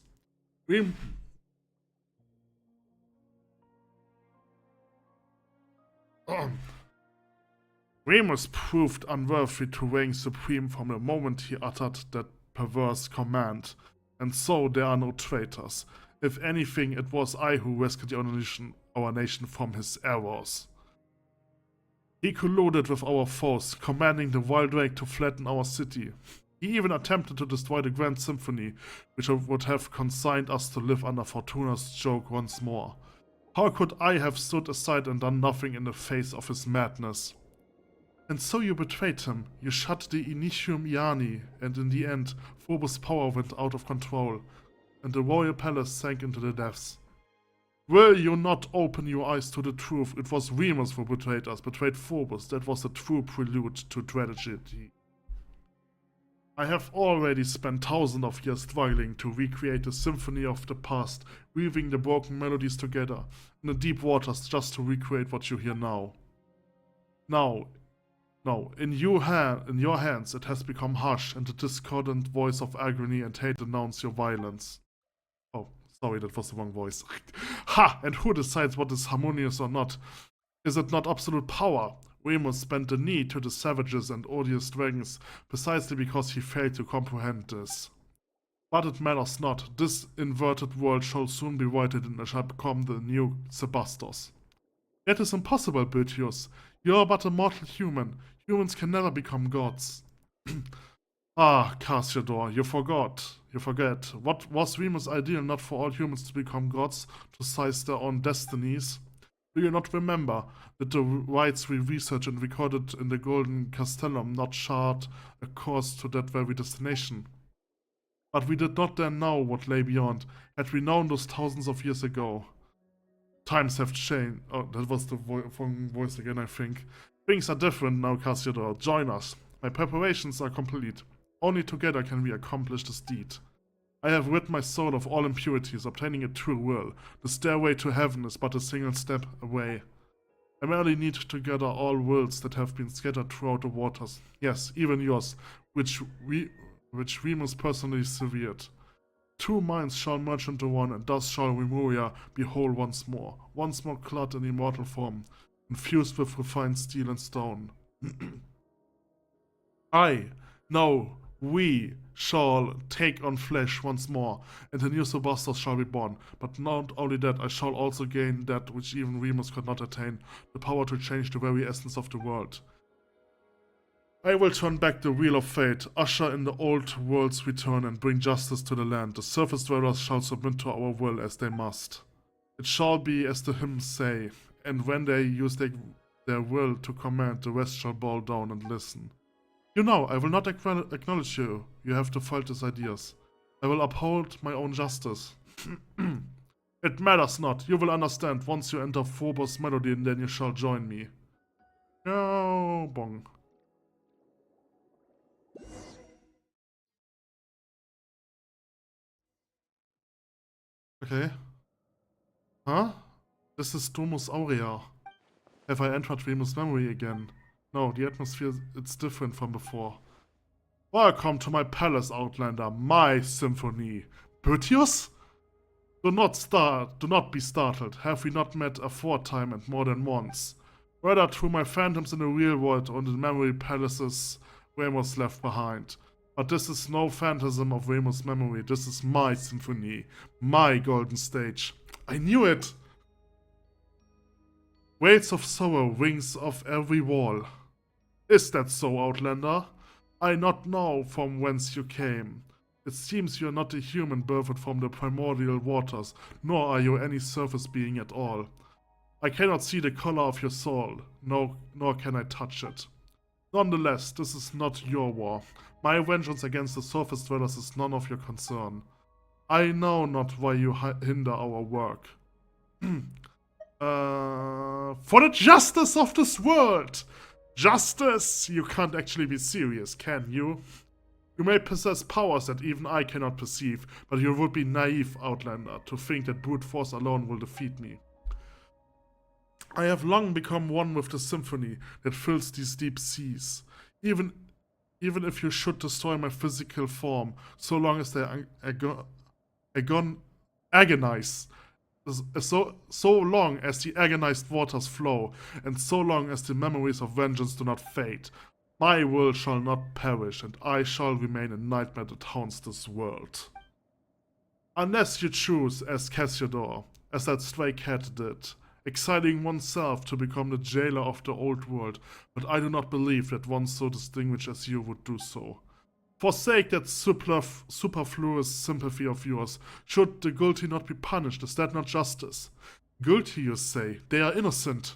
Remus proved unworthy to reign supreme from the moment he uttered that perverse command, and so there are no traitors. If anything, it was I who rescued our nation from his errors. He colluded with our foes, commanding the wild drake to flatten our city. He even attempted to destroy the Grand Symphony, which would have consigned us to live under Fortuna's joke once more. How could I have stood aside and done nothing in the face of his madness? And so you betrayed him, you shut the Initium Iani, and in the end, Phobos' power went out of control, and the royal palace sank into the depths. Will you not open your eyes to the truth? It was Remus who betrayed us, betrayed Phobos. That was the true prelude to tragedy. I have already spent thousands of years struggling to recreate the symphony of the past, weaving the broken melodies together in the deep waters just to recreate what you hear now. Now, in your hands it has become harsh, and the discordant voice of agony and hate denounce your violence. Oh, sorry, that was the wrong voice. Ha! And who decides what is harmonious or not? Is it not absolute power? Remus bent the knee to the savages and odious dragons precisely because he failed to comprehend this. But it matters not. This inverted world shall soon be righted and shall become the new Sebastos. It is impossible, Boetius. You are but a mortal human. Humans can never become gods. Ah, Cassiodor, you forget. What was Remus' ideal not for all humans to become gods, to seize their own destinies? Do you not remember that the rites we researched and recorded in the Golden Castellum not chart a course to that very destination? But we did not then know what lay beyond, had we known those thousands of years ago. Times have changed. Oh, that was the wrong voice again, I think. Things are different now, Cassiodor. Join us. My preparations are complete. Only together can we accomplish this deed. I have rid my soul of all impurities, obtaining a true will. The stairway to heaven is but a single step away. I merely need to gather all wills that have been scattered throughout the waters. Yes, even yours, which Remus personally severed. Two minds shall merge into one, and thus shall Remuria be whole once more clad in immortal form, infused with refined steel and stone. We shall take on flesh once more, and the new Sebastos shall be born. But not only that, I shall also gain that which even Remus could not attain, the power to change the very essence of the world. I will turn back the wheel of fate, usher in the old world's return, and bring justice to the land. The surface dwellers shall submit to our will as they must. It shall be as the hymns say, and when they use their will to command, the rest shall bow down and listen. You know, I will not acknowledge you. You have the falsest ideas. I will uphold my own justice. It matters not. You will understand once you enter Phobos' melody, and then you shall join me. No, bong. Okay. Huh? This is Domus Aurea. Have I entered Remus' memory again? No, the atmosphere, it's different from before. Welcome to my palace, Outlander, my symphony. Boetius? Do not be startled. Have we not met aforetime and more than once? Whether through my phantoms in the real world or in the memory palaces Remus left behind. But this is no phantasm of Remus' memory. This is my symphony, my golden stage. I knew it! Wails of sorrow rings off every wall. Is that so, Outlander? I not know from whence you came. It seems you are not a human birthed from the primordial waters, nor are you any surface being at all. I cannot see the color of your soul, nor can I touch it. Nonetheless, this is not your war. My vengeance against the surface dwellers is none of your concern. I know not why you hinder our work. For the justice of this world! Justice! You can't actually be serious, can you? You may possess powers that even I cannot perceive, but you would be naive, Outlander, to think that brute force alone will defeat me. I have long become one with the symphony that fills these deep seas. Even if you should destroy my physical form, so long as they agonize, so long as the agonized waters flow, and so long as the memories of vengeance do not fade, my will shall not perish, and I shall remain a nightmare that haunts this world. Unless you choose, as Cassiodor, as that stray cat did, exiling oneself to become the jailer of the old world, but I do not believe that one so distinguished as you would do so. Forsake that superfluous sympathy of yours. Should the guilty not be punished, is that not justice? Guilty, you say? They are innocent.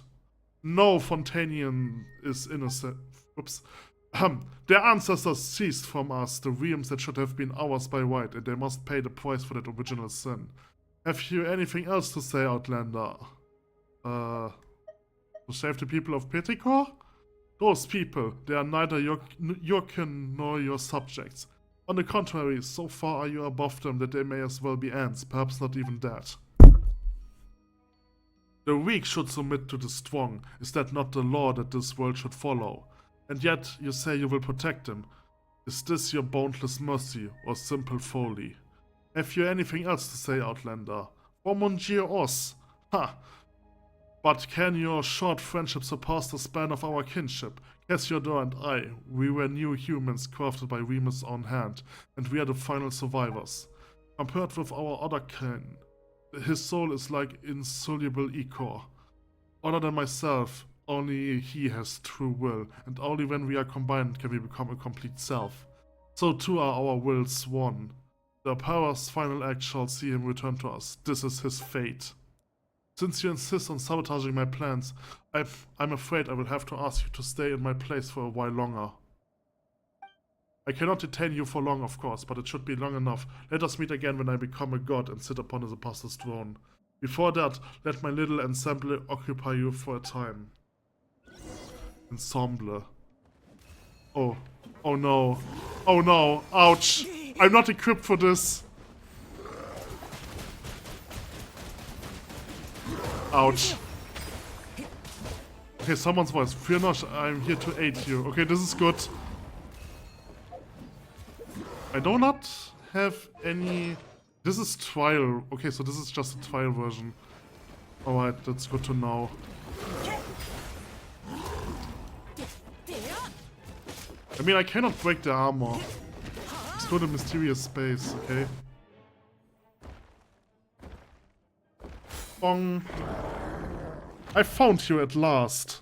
No Fontanian is innocent. Oops. Their ancestors seized from us the realms that should have been ours by right, and they must pay the price for that original sin. Have you anything else to say, Outlander? To save the people of Petrichor? Those people, they are neither your kin nor your subjects. On the contrary, so far are you above them that they may as well be ants, perhaps not even that. The weak should submit to the strong. Is that not the law that this world should follow? And yet, you say you will protect them. Is this your boundless mercy, or simple folly? Have you anything else to say, Outlander? For Monsieur Os? Ha! But can your short friendship surpass the span of our kinship? Cassiodor and I, we were new humans crafted by Remus' own hand, and we are the final survivors. Compared with our other kin, his soul is like insoluble ichor. Other than myself, only he has true will, and only when we are combined can we become a complete self. So too are our wills one. The Power's final act shall see him return to us. This is his fate. Since you insist on sabotaging my plans, I'm afraid I will have to ask you to stay in my place for a while longer. I cannot detain you for long, of course, but it should be long enough. Let us meet again when I become a god and sit upon his apostle's throne. Before that, let my little ensemble occupy you for a time. Ensemble. Oh. Oh no. Oh no. Ouch. I'm not equipped for this. Ouch. Okay, someone's voice. Fear not, I'm here to aid you. Okay, this is good. I do not have any... This is trial. Okay, so this is just a trial version. Alright, that's good to know. I mean, I cannot break the armor. Explore the mysterious space, okay? Bong. I found you at last.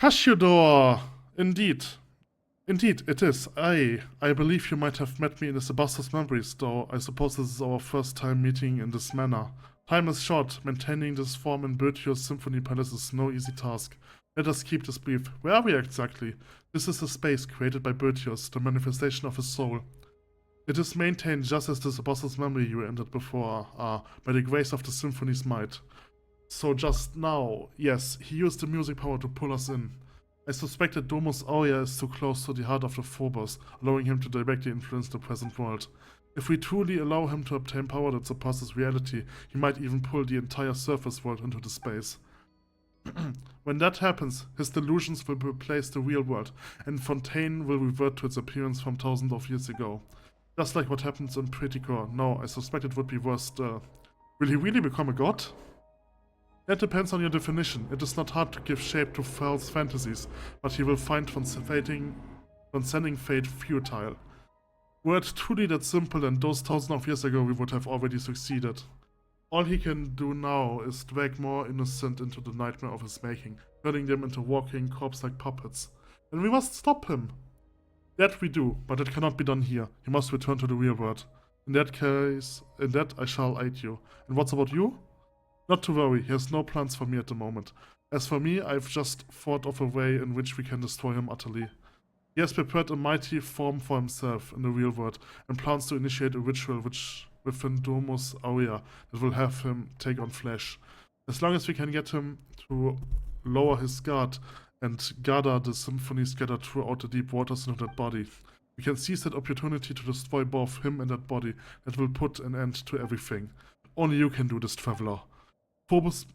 Cassiodor! Indeed. Indeed, it is. I believe you might have met me in the Sebastian's memories, though I suppose this is our first time meeting in this manner. Time is short. Maintaining this form in Bertio's Symphony Palace is no easy task. Let us keep this brief. Where are we exactly? This is a space created by Bertios, the manifestation of his soul. It is maintained just as the Sebastian's memory you entered before by the grace of the symphony's might. So just now, yes, he used the music power to pull us in. I suspect that Domus Aurea is too close to the heart of the Phobos, allowing him to directly influence the present world. If we truly allow him to obtain power that surpasses reality, he might even pull the entire surface world into the space. When that happens, his delusions will replace the real world, and Fontaine will revert to its appearance from thousands of years ago. Just like what happens in Petrichor. No, I suspect it would be worse still. Will he really become a god? That depends on your definition. It is not hard to give shape to false fantasies, but he will find transcending fate futile. Were it truly that simple, then those thousands of years ago we would have already succeeded. All he can do now is drag more innocent into the nightmare of his making, turning them into walking, corpse-like puppets. And we must stop him. That we do, but it cannot be done here. He must return to the real world. In that I shall aid you. And what's about you? Not to worry, he has no plans for me at the moment. As for me, I've just thought of a way in which we can destroy him utterly. He has prepared a mighty form for himself in the real world, and plans to initiate a ritual within Domus Aurea that will have him take on flesh. As long as we can get him to lower his guard and gather the symphony scattered throughout the deep waters into that body. We can seize that opportunity to destroy both him and that body. That will put an end to everything. Only you can do this, traveler. Phobos...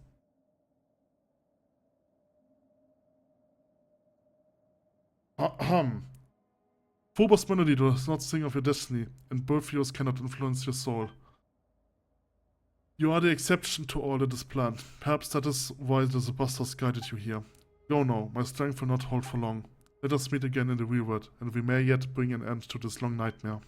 Ahem. Phobos melody does not sing of your destiny, and Burfios cannot influence your soul. You are the exception to all that is planned. Perhaps that is why the Zebastos guided you here. Go now, my strength will not hold for long. Let us meet again in the real world, and we may yet bring an end to this long nightmare.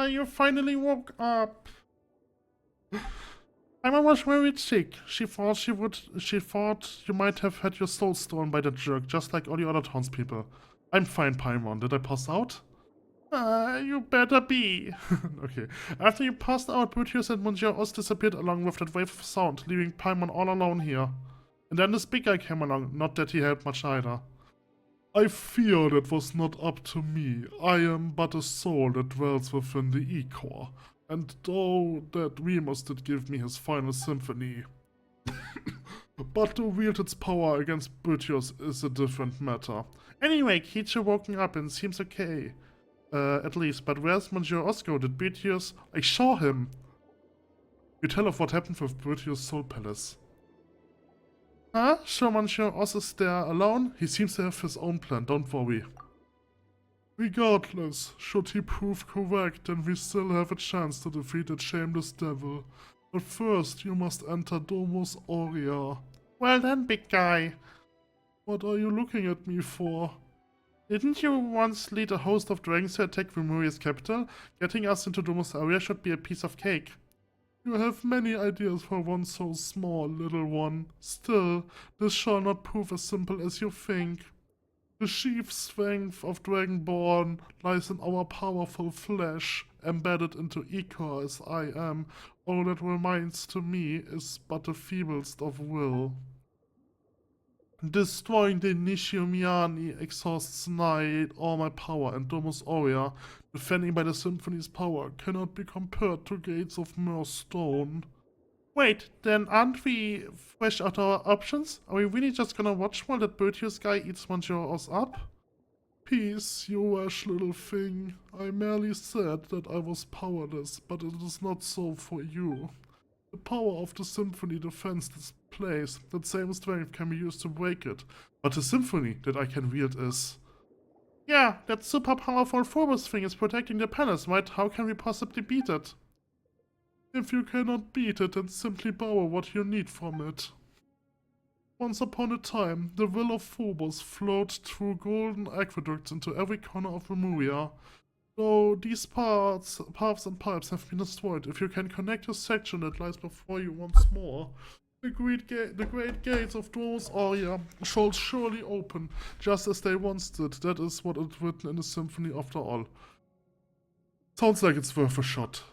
You finally woke up. Emma was very sick. She thought you might have had your soul stolen by that jerk, just like all the other townspeople. I'm fine, Paimon. Did I pass out? You better be. Okay. After you passed out, Brutius and Monsieur Oz disappeared along with that wave of sound, leaving Paimon all alone here. And then this big guy came along, not that he helped much either. I fear that was not up to me. I am but a soul that dwells within the E-core. And though that Remus did give me his final symphony. But to wield its power against Brutius is a different matter. Anyway, Kitsu woken up and seems okay. At least, but where's Monsieur Osco? Did Brutius... I saw him! You tell of what happened with Brutius' Soul Palace. Huh? So Monsieur Oz is there alone? He seems to have his own plan, don't worry. Regardless, should he prove correct, then we still have a chance to defeat that shameless devil. But first, you must enter Domus Aurea. Well then, big guy. What are you looking at me for? Didn't you once lead a host of dragons to attack Remuria's capital? Getting us into Domus Aurea should be a piece of cake. You have many ideas for one so small, little one. Still, this shall not prove as simple as you think. The chief strength of Dragonborn lies in our powerful flesh, embedded into Icar as I am. All that remains to me is but the feeblest of will. Destroying the Nishiumiani exhausts nigh all my power, and Domus Aurea, defending by the Symphony's power, cannot be compared to gates of mere stone. Wait, then aren't we fresh out our options? Are we really just gonna watch while that Brutius guy eats Monsieur Oz up? Peace, you rash little thing. I merely said that I was powerless, but it is not so for you. The power of the Symphony defends this place. That same strength can be used to break it. But the Symphony that I can wield is... Yeah, that super powerful Phobos thing is protecting the palace, right? How can we possibly beat it? If you cannot beat it, then simply borrow what you need from it. Once upon a time, the will of Phobos flowed through golden aqueducts into every corner of Remuria. Though these paths and pipes have been destroyed, if you can connect a section that lies before you once more, the great gates of Domus Aurea shall surely open, just as they once did. That is what is written in the symphony after all. Sounds like it's worth a shot.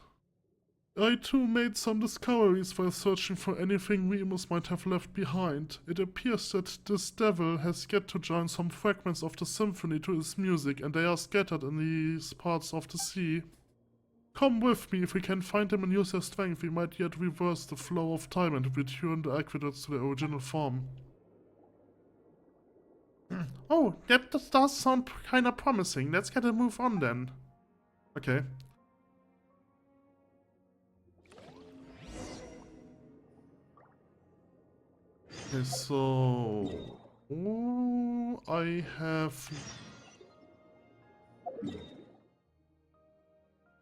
I too made some discoveries while searching for anything Remus might have left behind. It appears that this devil has yet to join some fragments of the symphony to his music, and they are scattered in these parts of the sea. Come with me. If we can find them and use their strength, we might yet reverse the flow of time and return the aqueducts to their original form. Oh, that does sound kinda promising. Let's get a move on then. Okay. Okay, so... Oh, I have...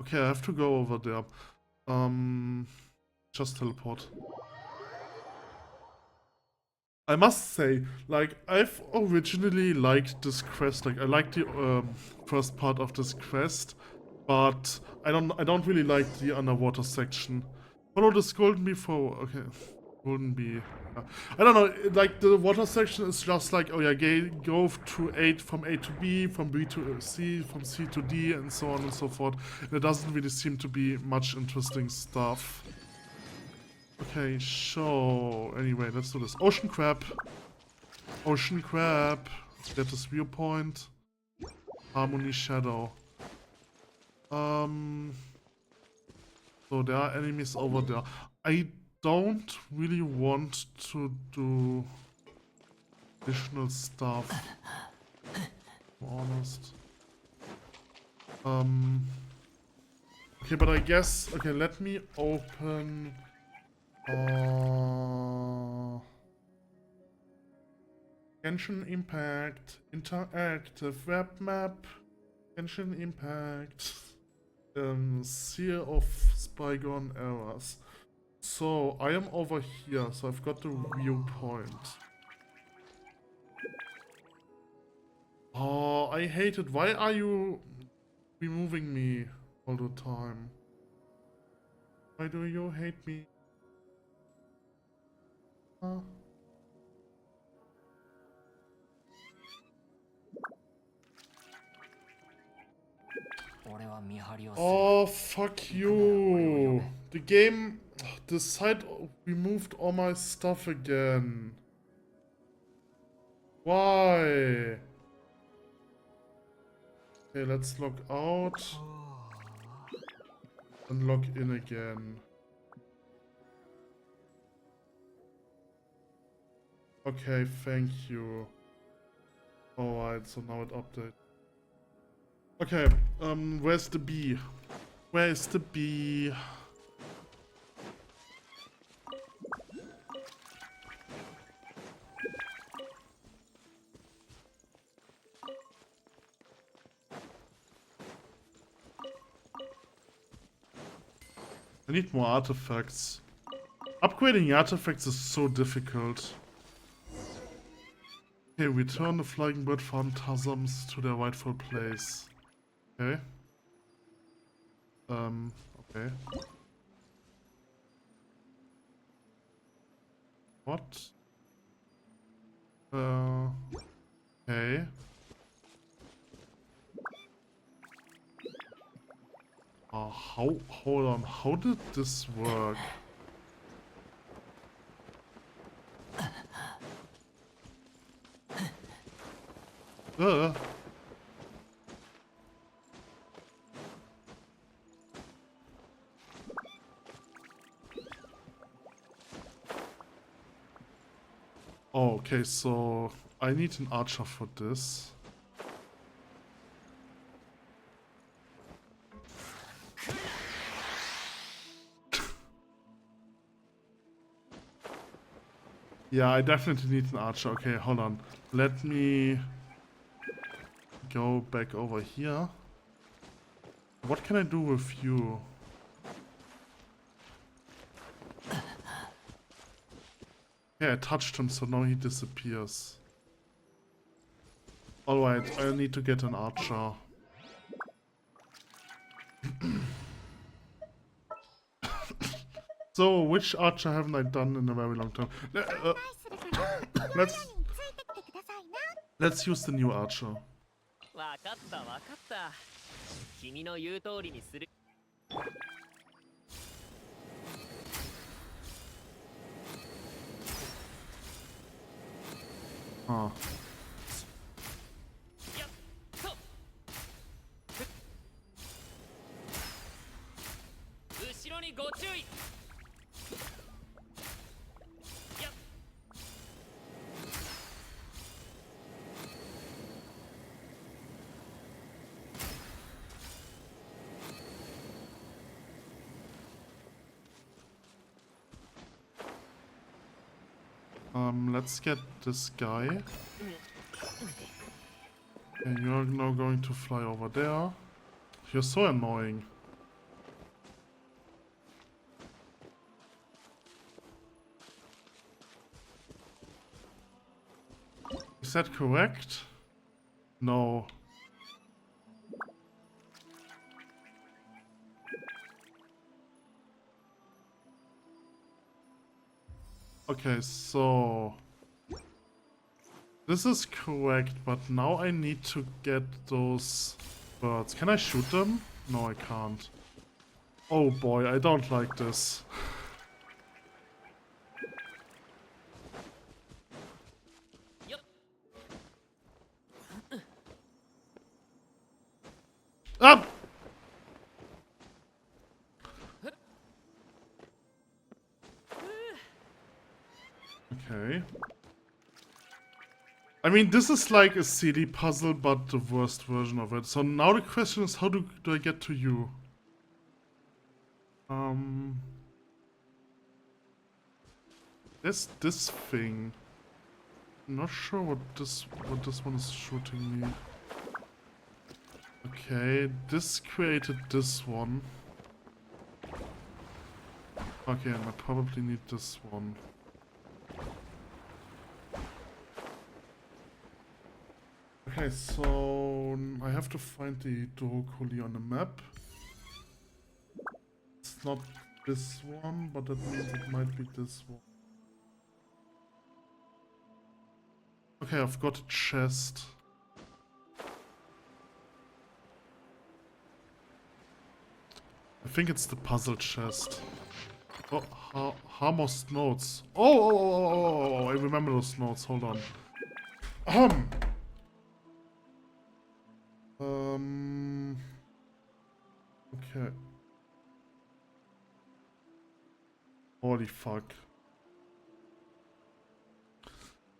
Okay, I have to go over there. Just teleport. I must say, like, I've originally liked this quest. Like, I like the first part of this quest, but I don't really like the underwater section. Follow this golden bee for... Okay, golden bee. I don't know, like the water section is just like, oh yeah, go from A to B, from B to C, from C to D, and so on and so forth. And it doesn't really seem to be much interesting stuff. Okay, so anyway, let's do this. Ocean crab. Ocean crab. Get this viewpoint. Harmony shadow. So there are enemies over there. I don't really want to do additional stuff, to be honest. Okay, but I guess, okay, let me open Genshin Impact, interactive web map, Genshin Impact, Seer of Spygone Errors. So I am over here, so I've got the viewpoint. Oh, I hate it. Why are you removing me all the time? Why do you hate me? Huh? Oh, fuck you. The game... The site removed all my stuff again. Why? Okay, let's log out. And log in again. Okay, thank you. Alright, so now it updates. Okay, where's the bee? Where is the bee? I need more artifacts. Upgrading artifacts is so difficult. Okay, return the flying bird phantasms to their rightful place. Okay. Okay. What? Okay. Hold on, how did this work? Oh, okay, so I need an archer for this. Yeah, I definitely need an archer. Okay, hold on. Let me go back over here. What can I do with you? Yeah, I touched him, so now he disappears. Alright, I need to get an archer. So, which archer haven't I done in a very long time? Let's use the new archer. Ah. Let's get this guy. And you're now going to fly over there. You're so annoying. Is that correct? No. Okay, so... This is correct, but now I need to get those birds. Can I shoot them? No, I can't. Oh boy, I don't like this. Up! I mean, this is like a CD puzzle, but the worst version of it. So now the question is, how do I get to you? There's this thing. I'm not sure what this one is shooting me. Okay, this created this one. Okay, and I probably need this one. Okay, so I have to find the Dorokuli on the map. It's not this one, but that means it might be this one. Okay, I've got a chest. I think it's the puzzle chest. Oh, Harmos notes. Oh, I remember those notes. Hold on. Okay. Holy fuck.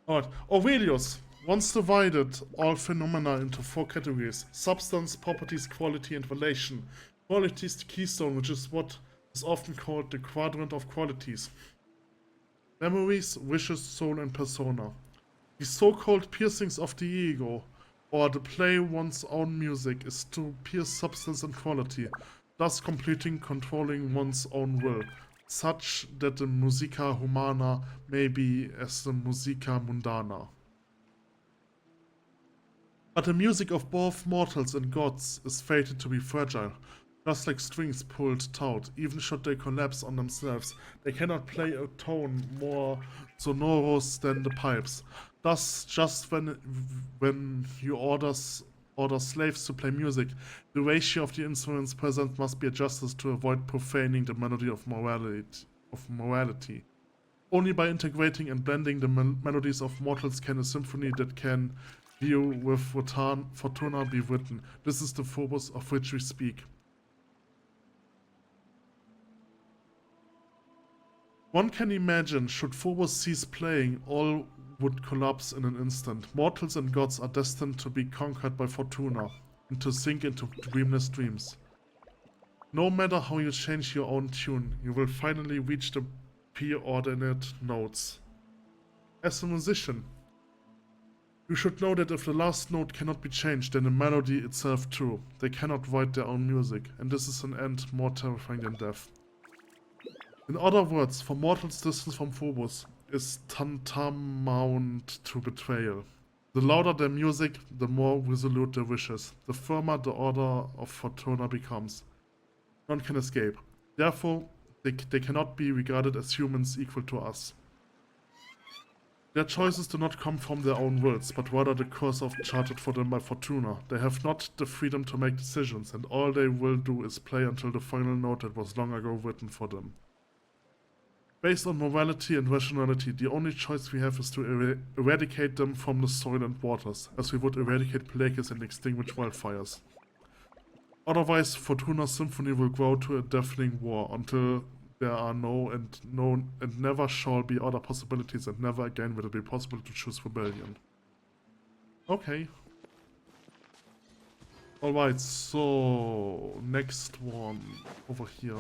Alright. Aurelius once divided all phenomena into 4 categories: substance, properties, quality, and relation. Quality is the keystone, which is what is often called the quadrant of qualities. Memories, wishes, soul, and persona. The so-called piercings of the ego, or the play one's own music, is to pierce substance and quality, thus completing controlling one's own will, such that the musica humana may be as the musica mundana. But the music of both mortals and gods is fated to be fragile. Just like strings pulled taut, even should they collapse on themselves, they cannot play a tone more sonorous than the pipes. Thus, just when you order slaves to play music, the ratio of the instruments present must be adjusted to avoid profaning the melody of morality. Only by integrating and blending the melodies of mortals can a symphony that can view with Fortuna be written. This is the Phobos of which we speak. One can imagine, should Phobos cease playing, all would collapse in an instant. Mortals and gods are destined to be conquered by Fortuna, and to sink into dreamless dreams. No matter how you change your own tune, you will finally reach the preordinate notes. As a musician, you should know that if the last note cannot be changed, then the melody itself too. They cannot write their own music, and this is an end more terrifying than death. In other words, for mortals distance from Phobos is tantamount to betrayal. The louder their music, the more resolute their wishes, the firmer the order of Fortuna becomes. None can escape. Therefore, they cannot be regarded as humans equal to us. Their choices do not come from their own wills, but rather the course charted for them by Fortuna. They have not the freedom to make decisions, and all they will do is play until the final note that was long ago written for them. Based on morality and rationality, the only choice we have is to eradicate them from the soil and waters, as we would eradicate plagues and extinguish wildfires. Otherwise, Fortuna's symphony will grow to a deafening roar until there are no and never shall be other possibilities, and never again will it be possible to choose rebellion. Okay. Alright, so next one over here.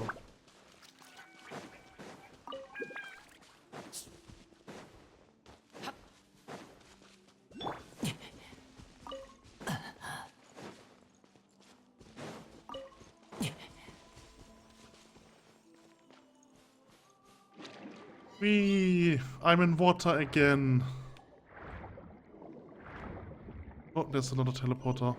I'm in water again. Oh, there's another teleporter.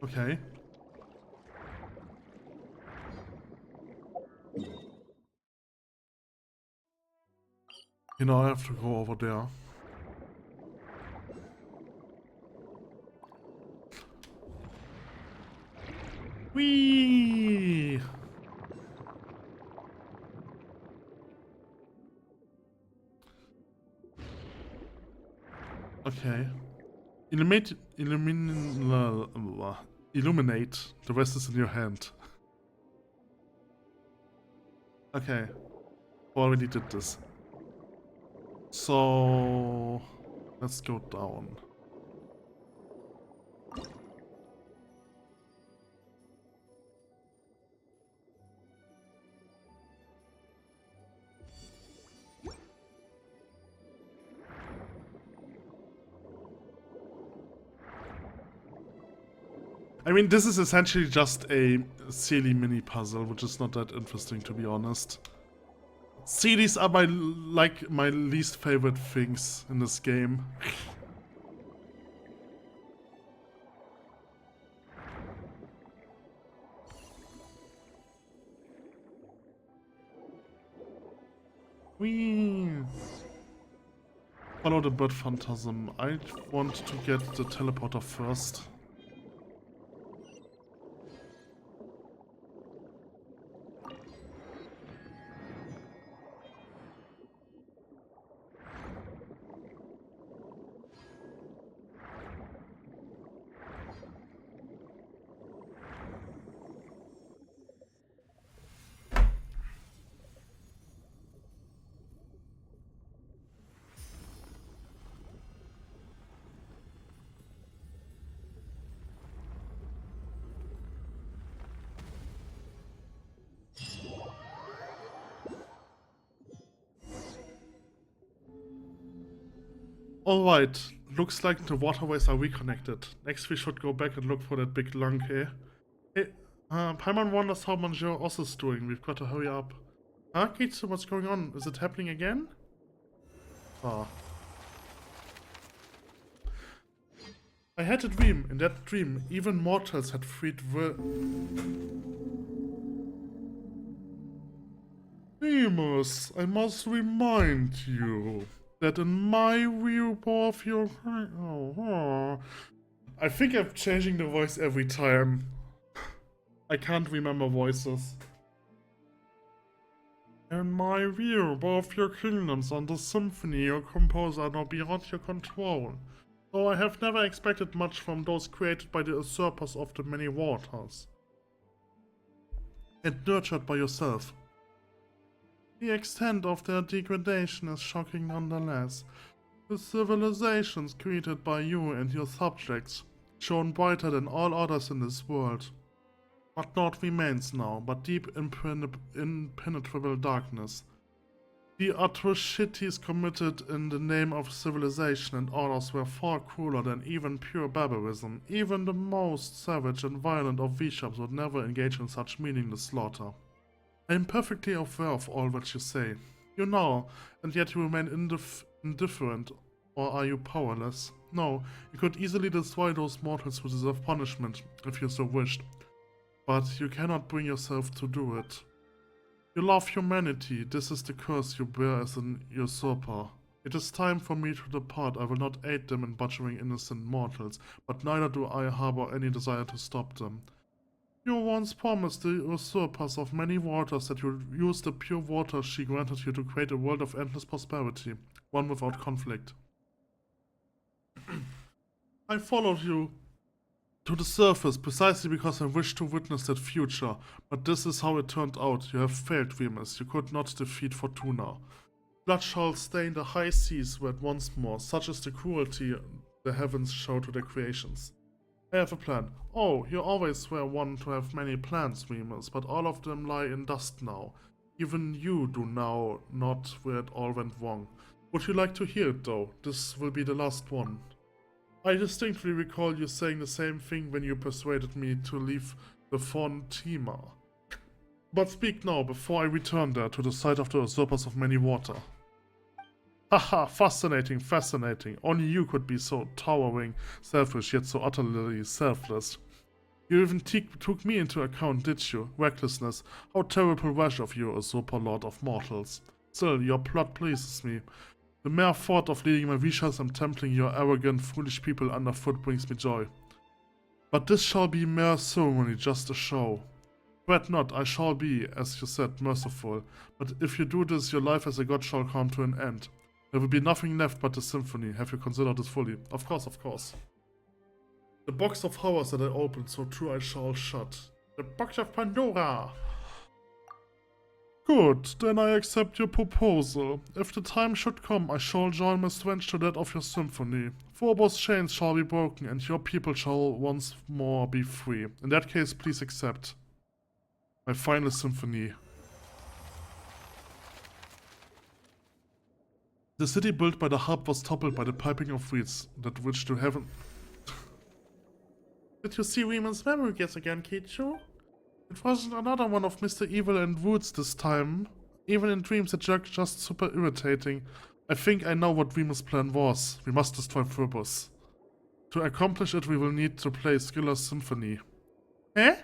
Okay. You know, I have to go over there. Whee! Okay. Illuminate. The rest is in your hand. Okay. Already did this. So let's go down. I mean, this is essentially just a silly mini puzzle, which is not that interesting, to be honest. See, these are my least favorite things in this game. Whee! Follow the bird phantasm. I want to get the teleporter first. Alright, looks like the waterways are reconnected. Next we should go back and look for that big lunk here. Hey, Paimon wonders how Monsieur Oz is doing. We've got to hurry up. Huh, Kitsu, what's going on? Is it happening again? Ah. I had a dream. In that dream, even mortals had freed Remus, I must remind you that in my view of your... I think I'm changing the voice every time. I can't remember voices. In my view, both your kingdoms and the symphony you compose are now beyond your control. Though I have never expected much from those created by the usurpers of the many waters. And nurtured by yourself. The extent of their degradation is shocking nonetheless. The civilizations created by you and your subjects shone brighter than all others in this world. But naught remains now, but deep impenetrable darkness. The atrocities committed in the name of civilization and orders were far crueler than even pure barbarism. Even the most savage and violent of Vtuber would never engage in such meaningless slaughter. I am perfectly aware of all what you say. You know, and yet you remain indifferent, or are you powerless? No, you could easily destroy those mortals who deserve punishment, if you so wished. But you cannot bring yourself to do it. You love humanity, this is the curse you bear as an usurper. It is time for me to depart. I will not aid them in butchering innocent mortals, but neither do I harbor any desire to stop them. You once promised the usurpers of many waters that you would use the pure water she granted you to create a world of endless prosperity, one without conflict. I followed you to the surface precisely because I wished to witness that future, but this is how it turned out. You have failed, Remus. You could not defeat Fortuna. Blood shall stain the high seas wet once more, such is the cruelty the heavens show to their creations. I have a plan. Oh, you always were one to have many plans, Remus, but all of them lie in dust now. Even you do now not where it all went wrong. Would you like to hear it, though? This will be the last one. I distinctly recall you saying the same thing when you persuaded me to leave the Fontima. But speak now, before I return there to the site of the usurpers of many water. Haha, fascinating, fascinating. Only you could be so towering, selfish, yet so utterly selfless. You even took me into account, did you? Recklessness. How terrible rash of you, usurper lord of mortals. Still, your plot pleases me. The mere thought of leading my Vishas and trampling your arrogant, foolish people underfoot brings me joy. But this shall be mere ceremony, just a show. Fret not, I shall be, as you said, merciful. But if you do this, your life as a god shall come to an end. There will be nothing left but the symphony. Have you considered this fully? Of course, of course. The box of horrors that I opened, so true I shall shut. The box of Pandora! Good, then I accept your proposal. If the time should come, I shall join my strength to that of your symphony. Phobos' chains shall be broken, and your people shall once more be free. In that case, please accept my final symphony. The city built by the harp was toppled by the piping of reeds that reached to heaven. Did you see Reman's memory guess again, Kitsu? It wasn't another one of Mr. Evil and Woods this time. Even in dreams, it's just super irritating. I think I know what Reman's plan was. We must destroy Phobos. To accomplish it, we will need to play Skiller's symphony. Eh?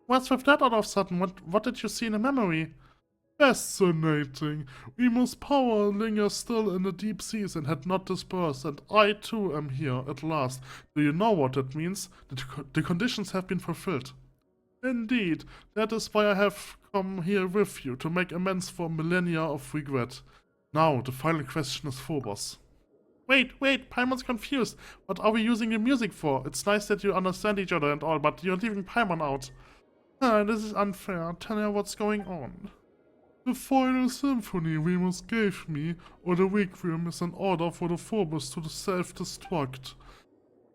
What's with that all of a sudden? What did you see in the memory? Fascinating. Reman's power lingers still in the deep seas and had not dispersed, and I too am here at last. Do you know what that means? The conditions have been fulfilled. Indeed, that is why I have come here with you, to make amends for millennia of regret. Now, the final question is Phobos. Wait, Paimon's confused. What are we using the music for? It's nice that you understand each other and all, but you're leaving Paimon out. This is unfair. Tell her what's going on. The final symphony Remus gave me, or the requiem, is an order for the Phobos to self-destruct.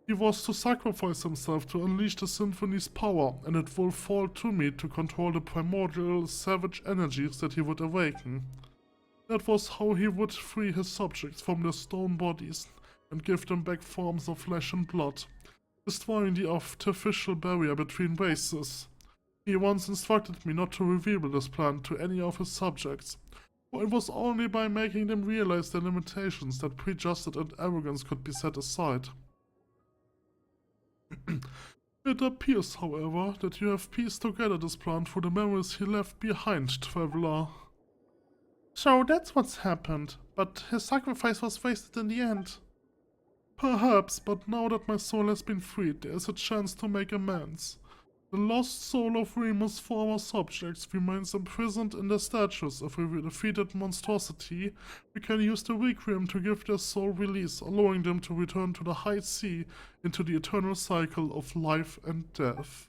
He was to sacrifice himself to unleash the symphony's power, and it will fall to me to control the primordial savage energies that he would awaken. That was how he would free his subjects from their stone bodies and give them back forms of flesh and blood, destroying the artificial barrier between races. He once instructed me not to reveal this plan to any of his subjects, for it was only by making them realize their limitations that prejudice and arrogance could be set aside. It appears, however, that you have pieced together this plan through the memories he left behind, Traveler. So that's what's happened, but his sacrifice was wasted in the end. Perhaps, but now that my soul has been freed, there is a chance to make amends. The lost soul of Remus' former subjects remains imprisoned in their statues. If we defeated monstrosity, we can use the requiem to give their soul release, allowing them to return to the high sea into the eternal cycle of life and death.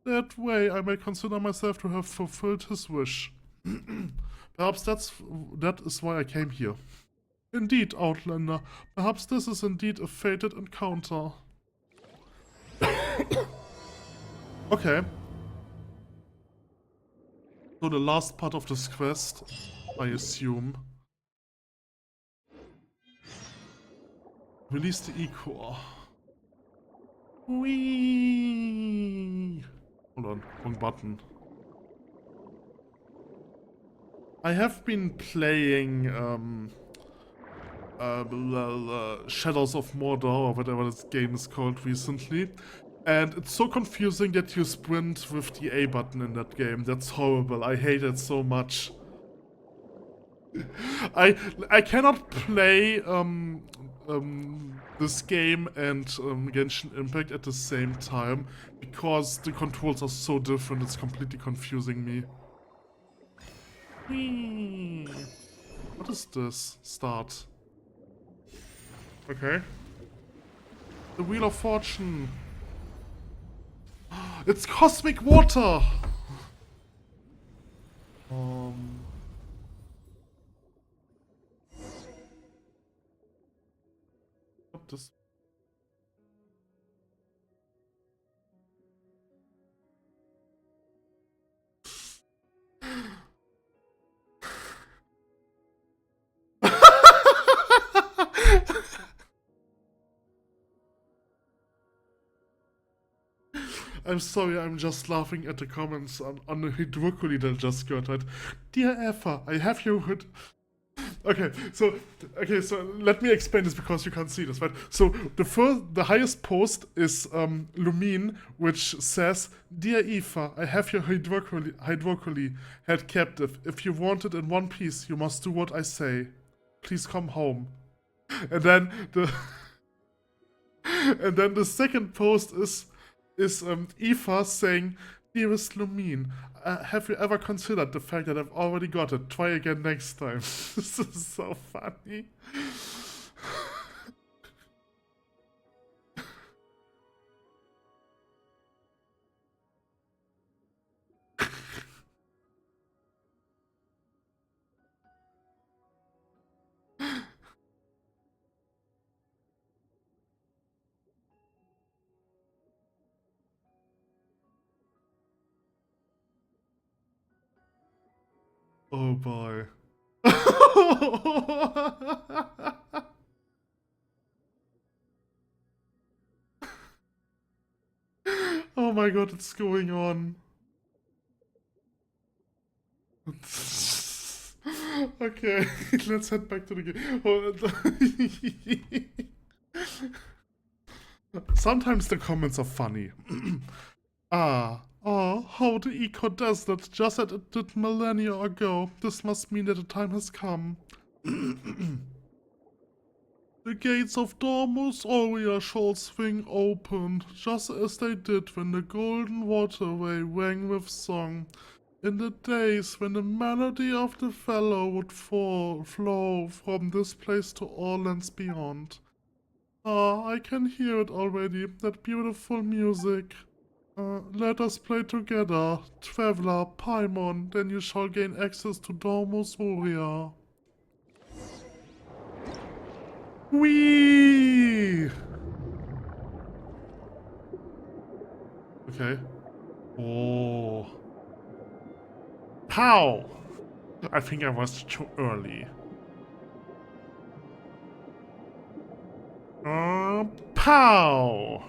That way, I may consider myself to have fulfilled his wish. Perhaps that is why I came here. Indeed, Outlander. Perhaps this is indeed a fated encounter. Okay. So the last part of this quest, I assume. Release the E-Core. Whee! Hold on, wrong button. I have been playing Shadows of Mordor, or whatever this game is called, recently. And it's so confusing that you sprint with the A button in that game. That's horrible. I hate it so much. I cannot play this game and Genshin Impact at the same time because the controls are so different. It's completely confusing me. What is this? Start. Okay. The Wheel of Fortune. It's cosmic water! What this? I'm sorry, I'm just laughing at the comments on the Hidrokuli that just got right. Dear Effa, I have you heard. Okay, so let me explain this because you can't see this, right? So the highest post is Lumine, which says, Dear Aoife, I have your Hidrokuli held captive. If you want it in one piece, you must do what I say. Please come home. And then the second post is is Aoife saying, "Dearest Lumine, have you ever considered the fact that I've already got it? Try again next time." This is so funny. Oh boy. Oh my god, it's going on. Okay, let's head back to the game. Sometimes the comments are funny. How the eco does that just as it did millennia ago. This must mean that the time has come. The gates of Dormus Aurea shall swing open, just as they did when the golden waterway rang with song. In the days when the melody of the fellow would flow from this place to all lands beyond. I can hear it already, that beautiful music. Let us play together, traveler, Paimon, then you shall gain access to Dormus Aurea. Whee! Okay. Oh. Pow! I think I was too early. Pow! Pow!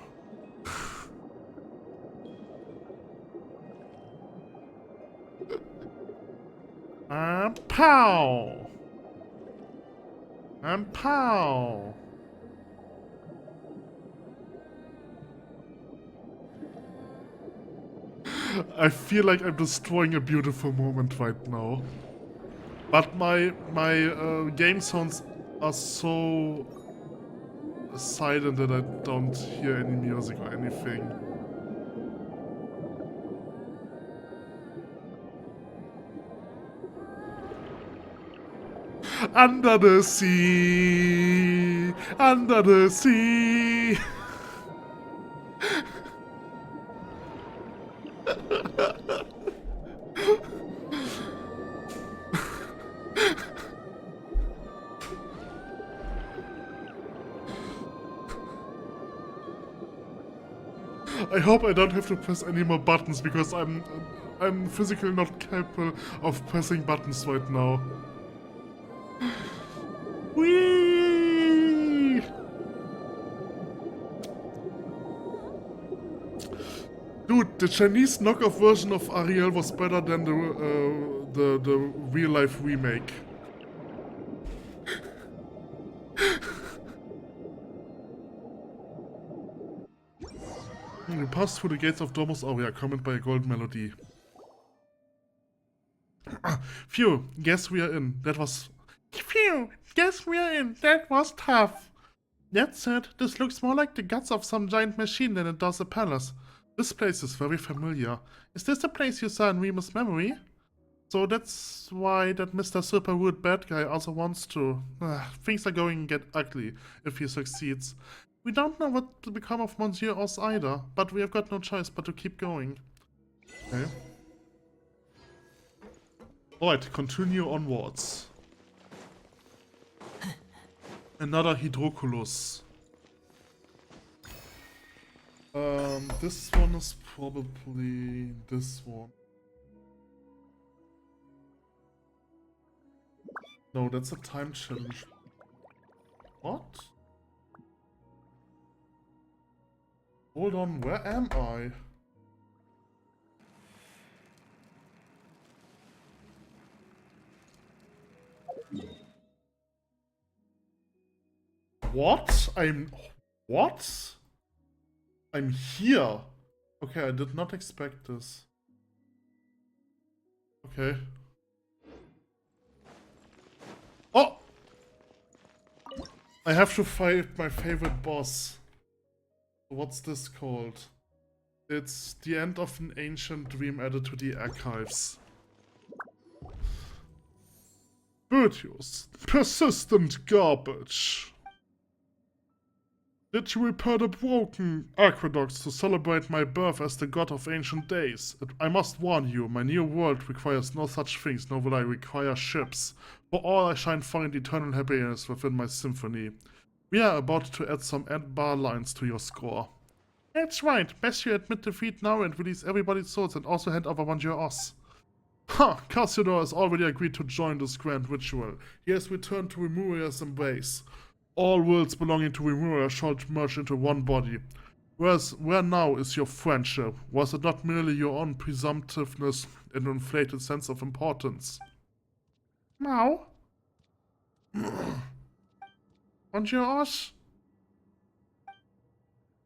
Pow! I feel like I'm destroying a beautiful moment right now. But my game sounds are so silent that I don't hear any music or anything. Under the sea, under the sea. I hope I don't have to press any more buttons because I'm physically not capable of pressing buttons right now. Whee! Dude, the Chinese knockoff version of Ariel was better than the real life remake. We passed through the gates of Dormus Aurea, comment by a gold melody. Phew, guess we are in. That was... Phew, guess we are in. That was tough. That said, this looks more like the guts of some giant machine than it does a palace. This place is very familiar. Is this the place you saw in Remus' memory? So that's why that Mr. Super Rude bad guy also wants to. Things are going to get ugly if he succeeds. We don't know what to become of Monsieur Oz either, but we have got no choice but to keep going. Okay. Alright, continue onwards. Another Hydroculus. This one is probably this one. No, that's a time challenge. What? Hold on, where am I? What? What? I'm here. Okay, I did not expect this. Okay. Oh! I have to fight my favorite boss. What's this called? It's the end of an ancient dream added to the archives. Virtuous. Persistent garbage. Did you repair the broken aqueducts to celebrate my birth as the god of ancient days? I must warn you, my new world requires no such things, nor will I require ships. For all I shall find eternal happiness within my symphony. We are about to add some bar lines to your score. That's right, best you admit defeat now and release everybody's souls and also hand over one your os. Ha! Kitsundere has already agreed to join this grand ritual. He has returned to Rimuria's embrace. All worlds belonging to Rimuria shall merge into one body. Where now is your friendship? Was it not merely your own presumptiveness and an inflated sense of importance? No. And yours?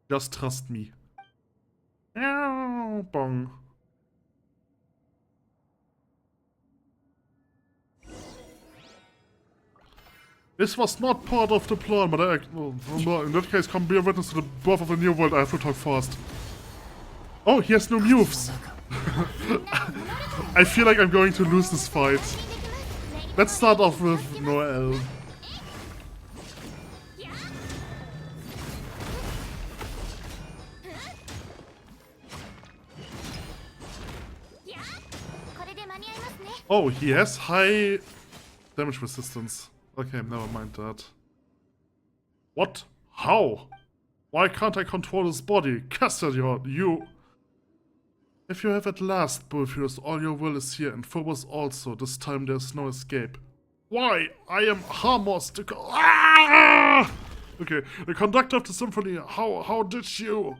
Just trust me. Oh, bong. This was not part of the plan, but in that case, come be a witness to the birth of a new world. I have to talk fast. Oh, he has no moves. I feel like I'm going to lose this fight. Let's start off with Noel. Oh, he has high damage resistance. Okay, never mind that. What? How? Why can't I control his body? Kitsundere, you... If you have at last fulfilled all your will is here, and Phobos also, this time there's no escape. Why? I am harmless to go... Ah! Okay, the conductor of the symphony, how did you...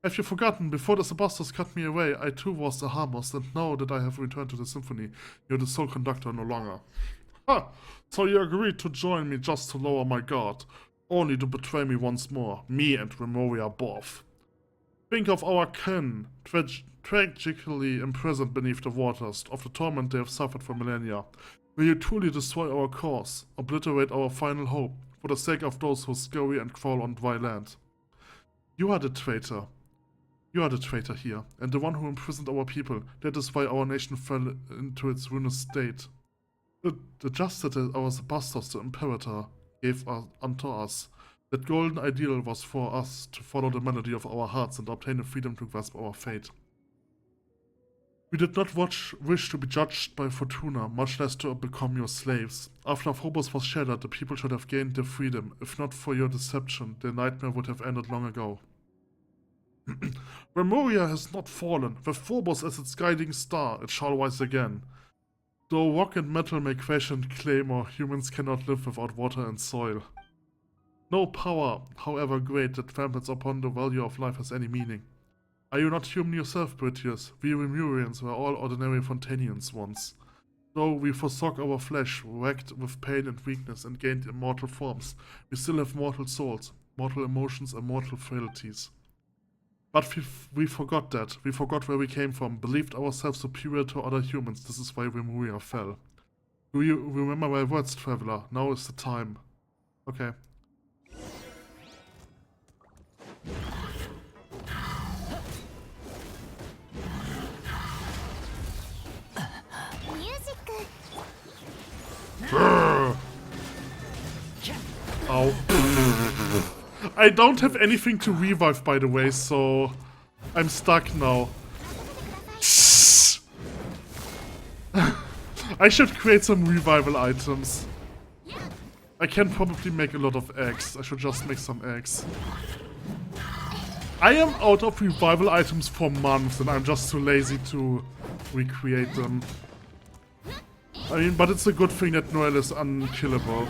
Have you forgotten, before the Sebastos cut me away, I too was a harmless, and now that I have returned to the symphony, you're the sole conductor no longer. Ha! So you agreed to join me just to lower my guard, only to betray me once more, me and Remoria both. Think of our kin, tragically imprisoned beneath the waters, of the torment they have suffered for millennia. Will you truly destroy our cause, obliterate our final hope, for the sake of those who scurry and crawl on dry land? You are the traitor. You are the traitor here, and the one who imprisoned our people. That is why our nation fell into its ruinous state. The justice that our Sebastos, the Imperator, gave unto us. That golden ideal was for us to follow the melody of our hearts and obtain the freedom to grasp our fate. We did not wish to be judged by Fortuna, much less to become your slaves. After Phobos was shattered, the people should have gained their freedom. If not for your deception, their nightmare would have ended long ago. Remoria has not fallen. With Phobos as its guiding star, it shall rise again. Though rock and metal may crash and clamour, humans cannot live without water and soil. No power, however great, that tramples upon the value of life has any meaning. Are you not human yourself, Britius? We Remurians were all ordinary Fontanians once. Though we forsook our flesh, wrecked with pain and weakness, and gained immortal forms, we still have mortal souls, mortal emotions, and mortal frailties. But we forgot that. We forgot where we came from, believed ourselves superior to other humans. This is why Remuria fell. Do you remember my words, traveler? Now is the time. Okay. Ow. I don't have anything to revive, by the way, so I'm stuck now. I should create some revival items. I can probably make a lot of eggs. I should just make some eggs. I am out of revival items for months and I'm just too lazy to recreate them. I mean, but it's a good thing that Noel is unkillable.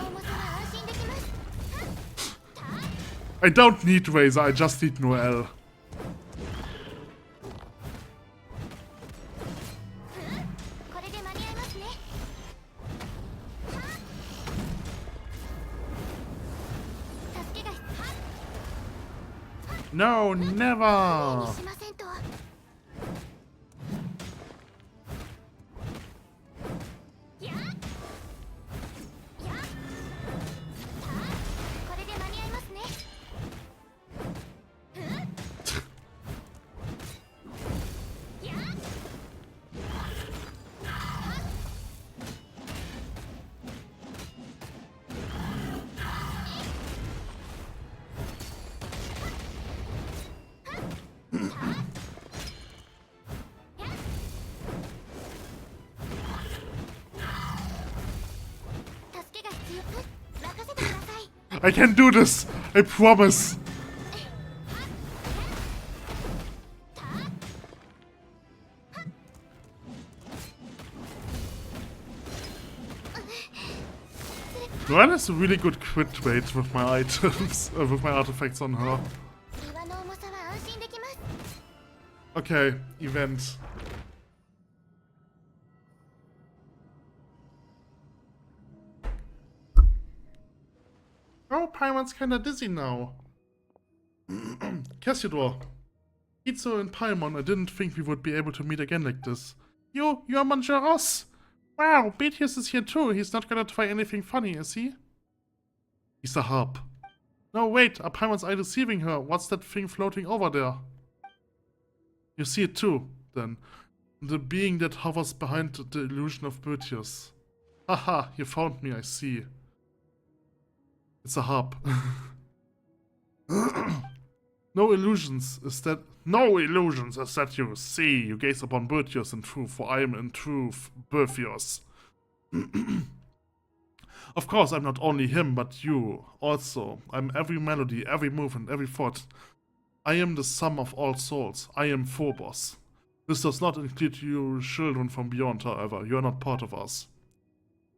I don't need Razor, I just need Noel. No, never! I can do this! I promise! Ren has a really good crit rate with my items, with my artifacts on her. Okay, event. Oh, Paimon's kinda dizzy now. Kitsundere. Kitsu and Paimon, I didn't think we would be able to meet again like this. You're Manjaros! Wow, Betius is here too. He's not gonna try anything funny, is he? He's a harp. No, wait, are Paimon's eye deceiving her? What's that thing floating over there? You see it too, then. The being that hovers behind the illusion of Betius. Haha, you found me, I see. It's a harp. No illusions is that you see. You gaze upon Betius in truth, for I am in truth Betius. Of course, I'm not only him, but you also. I'm every melody, every movement, every thought. I am the sum of all souls. I am Phobos. This does not include you children from beyond, however. You are not part of us.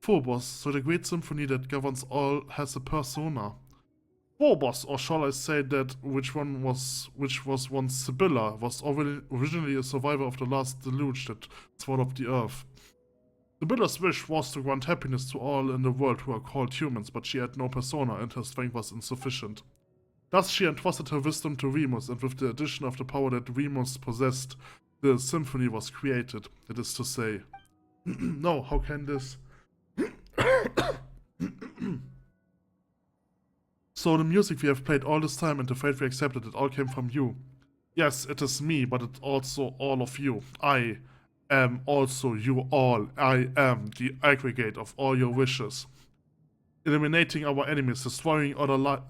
Phobos, so the great symphony that governs all, has a persona. Phobos, or shall I say that which was once Sibylla, was originally a survivor of the last deluge that swallowed the earth. Sibylla's wish was to grant happiness to all in the world who are called humans, but she had no persona and her strength was insufficient. Thus she entrusted her wisdom to Remus, and with the addition of the power that Remus possessed, the symphony was created, that is to say. No, how can this? So the music we have played all this time and the fate we accepted, it all came from you. Yes, it is me, but it's also all of you. I am also you all. I am the aggregate of all your wishes. Eliminating our enemies, destroying other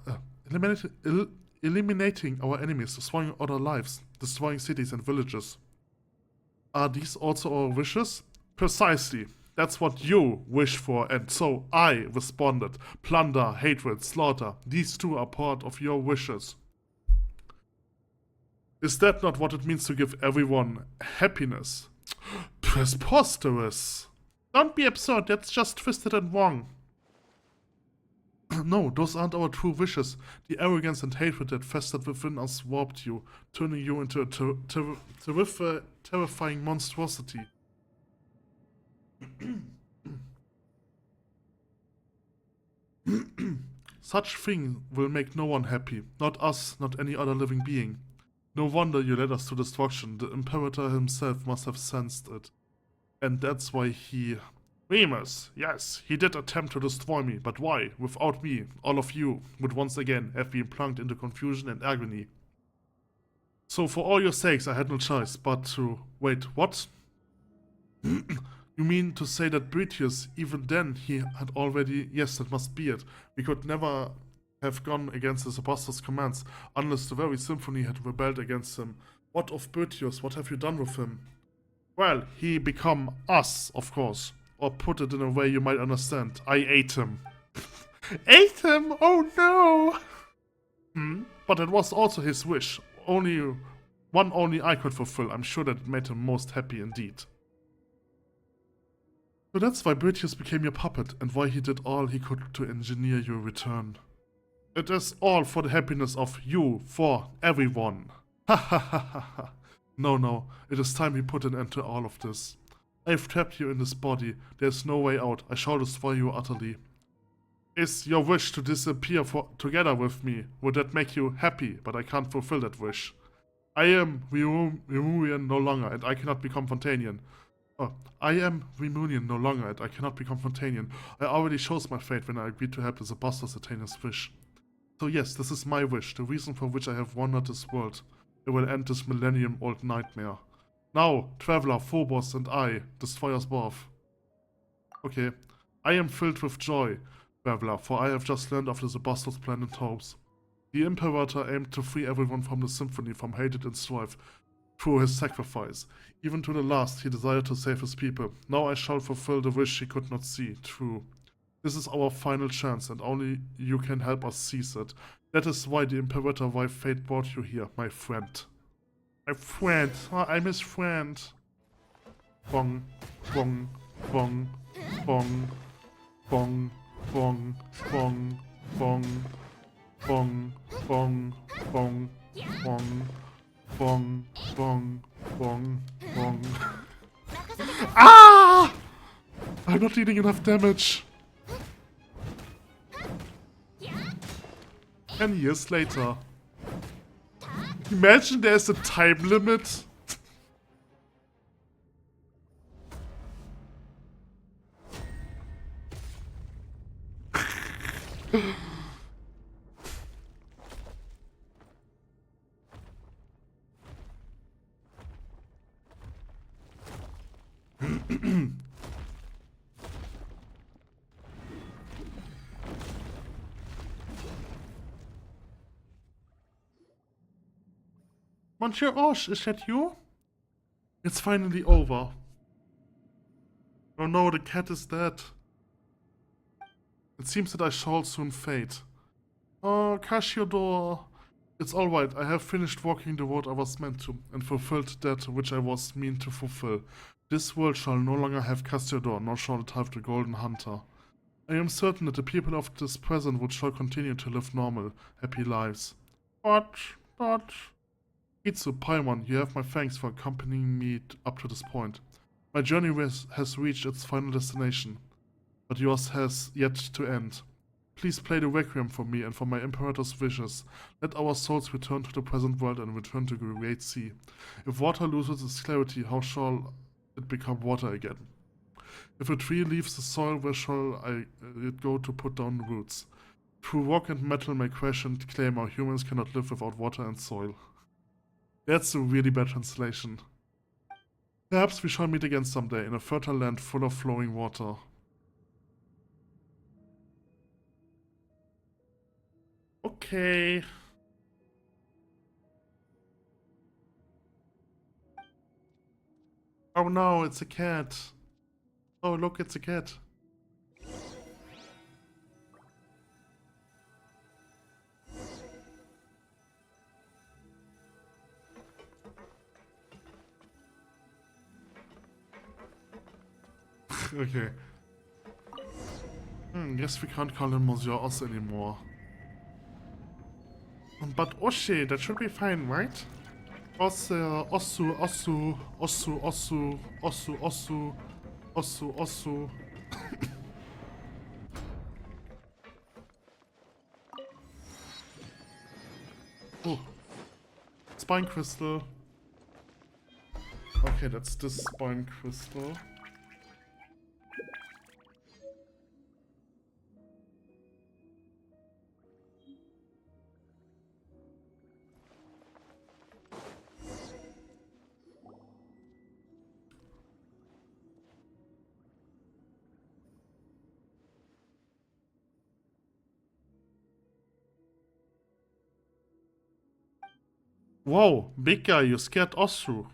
eliminating our enemies, destroying other lives, destroying cities and villages. Are these also our wishes? Precisely. That's what you wish for, and so I responded. Plunder, hatred, slaughter. These two are part of your wishes. Is that not what it means to give everyone happiness? Preposterous. Don't be absurd, that's just twisted and wrong. No, those aren't our true wishes. The arrogance and hatred that festered within us warped you, turning you into a terrifying monstrosity. Such thing will make no one happy. Not us, not any other living being. No wonder you led us to destruction. The Imperator himself must have sensed it. And that's why he... Remus, yes, he did attempt to destroy me, but why? Without me, all of you would once again have been plunged into confusion and agony. So for all your sakes, I had no choice but to... Wait, what? You mean to say that Betius, even then, he had already... Yes, that must be it. We could never have gone against his apostles' commands, unless the very symphony had rebelled against him. What of Betius? What have you done with him? Well, he become us, of course. Or put it in a way you might understand. I ate him. Ate him? Oh no! But it was also his wish. Only I could fulfill. I'm sure that it made him most happy indeed. So that's why Betius became your puppet, and why he did all he could to engineer your return. It is all for the happiness of you, for everyone. Ha ha ha ha ha. No, it is time we put an end to all of this. I have trapped you in this body. There is no way out. I shall destroy you utterly. Is your wish to disappear together with me? Would that make you happy? But I can't fulfill that wish. I am Remunion no longer, and I cannot become Fontanian. Oh, I am Remunion no longer, and I cannot become Fontanian. I already chose my fate when I agreed to help the Apostles attain his wish. So yes, this is my wish, the reason for which I have wandered this world. It will end this millennium-old nightmare. Now, Traveler, Phobos, and I, destroy us both. Okay. I am filled with joy, Traveler, for I have just learned of the Apostles' plan and hopes. The Imperator aimed to free everyone from the symphony, from hatred and strife, through his sacrifice. Even to the last, he desired to save his people. Now I shall fulfill the wish he could not see. True. This is our final chance, and only you can help us seize it. That is why the Imperator, why fate brought you here, my friend. My friend. Oh, I'm his friend. Bong, bong, bong, bong, bong, bong, bong, bong, bong, bong, bong, bong, bong, bong, bong, bong. Ah! I'm not dealing enough damage. 10 years later. Imagine there's a time limit. Monsieur Osh, is that you? It's finally over. Oh no, the cat is dead. It seems that I shall soon fade. Oh, Cashiodor. It's alright, I have finished walking the road I was meant to, and fulfilled that which I was meant to fulfill. This world shall no longer have Cashiodor, nor shall it have the Golden Hunter. I am certain that the people of this present would shall continue to live normal, happy lives. But... Kitsu, Paimon, you have my thanks for accompanying me up to this point. My journey has reached its final destination, but yours has yet to end. Please play the Requiem for me and for my Imperator's wishes. Let our souls return to the present world and return to the Great Sea. If water loses its clarity, how shall it become water again? If a tree leaves the soil, where shall it go to put down roots? Through rock and metal may crash and claim our humans cannot live without water and soil. That's a really bad translation. Perhaps we shall meet again someday in a fertile land full of flowing water. Okay. Oh no, it's a cat. Oh look, it's a cat. Okay. Guess we can't call him Monsieur Oss anymore. But Oshi, that should be fine, right? Ossu, Ossu, Ossu, Ossu, Ossu, Ossu, Ossu, Ossu, Ossu. Oh. Spine crystal. Okay, that's this spine crystal. Whoa, big guy, you scared Ossu.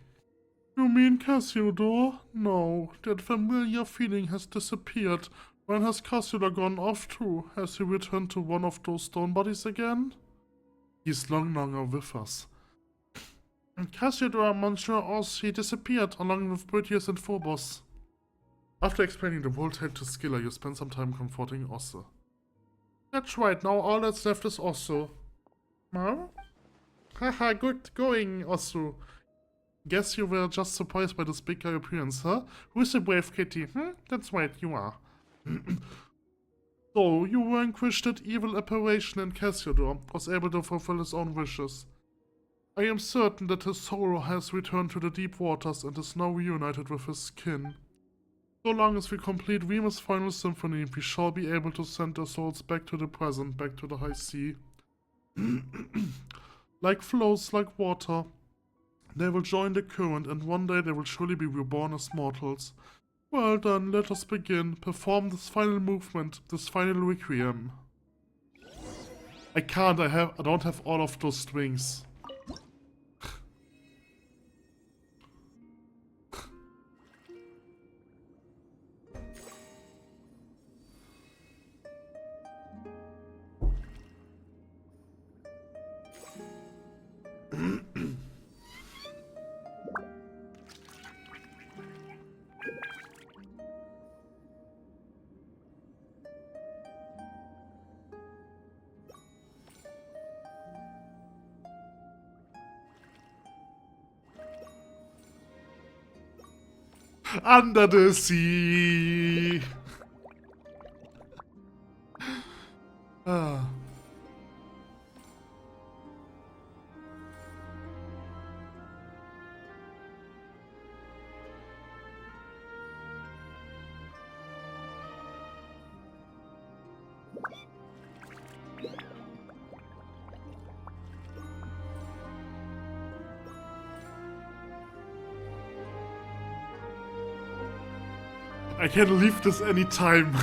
You mean Cassiopeia? No, that familiar feeling has disappeared. When has Cassiopeia gone off to? Has he returned to one of those stone bodies again? He's no longer with us. And Cassiopeia, Monsieur Oz, he disappeared along with Britius and Phobos. After explaining the whole tale to Skilla, you spend some time comforting Osse. That's right, now all that's left is Osso. Huh? Haha, good going, Osu. Guess you were just surprised by this big guy appearance, huh? Who's the brave kitty? That's right, you are. So, you vanquished that evil apparition and Cassiodor was able to fulfill his own wishes. I am certain that his soul has returned to the deep waters and is now reunited with his kin. So long as we complete Remus' final symphony, we shall be able to send their souls back to the present, back to the high sea. Like flows, like water. They will join the current, and one day they will surely be reborn as mortals. Well done, let us begin. Perform this final movement, this final requiem. I can't, I don't have all of those strings. Under the sea. Ah. I can leave this anytime.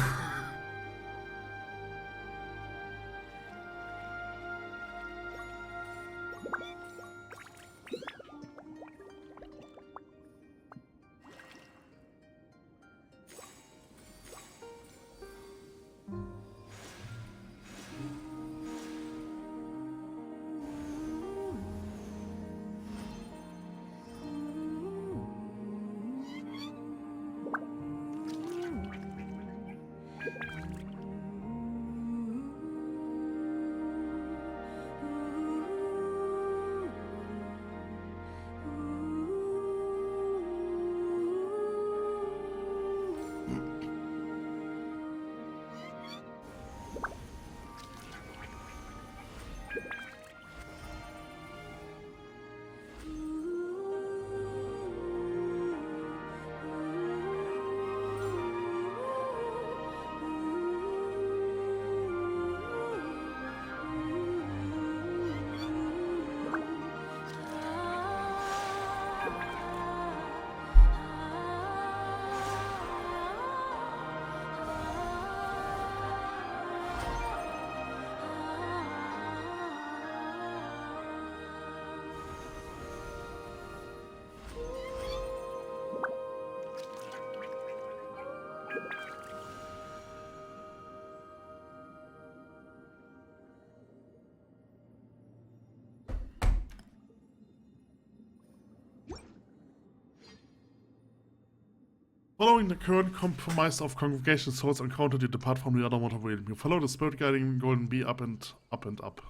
Following the current compromise of congregation souls encountered, you depart from the other water realm. You follow the spirit guiding golden bee up and up and up.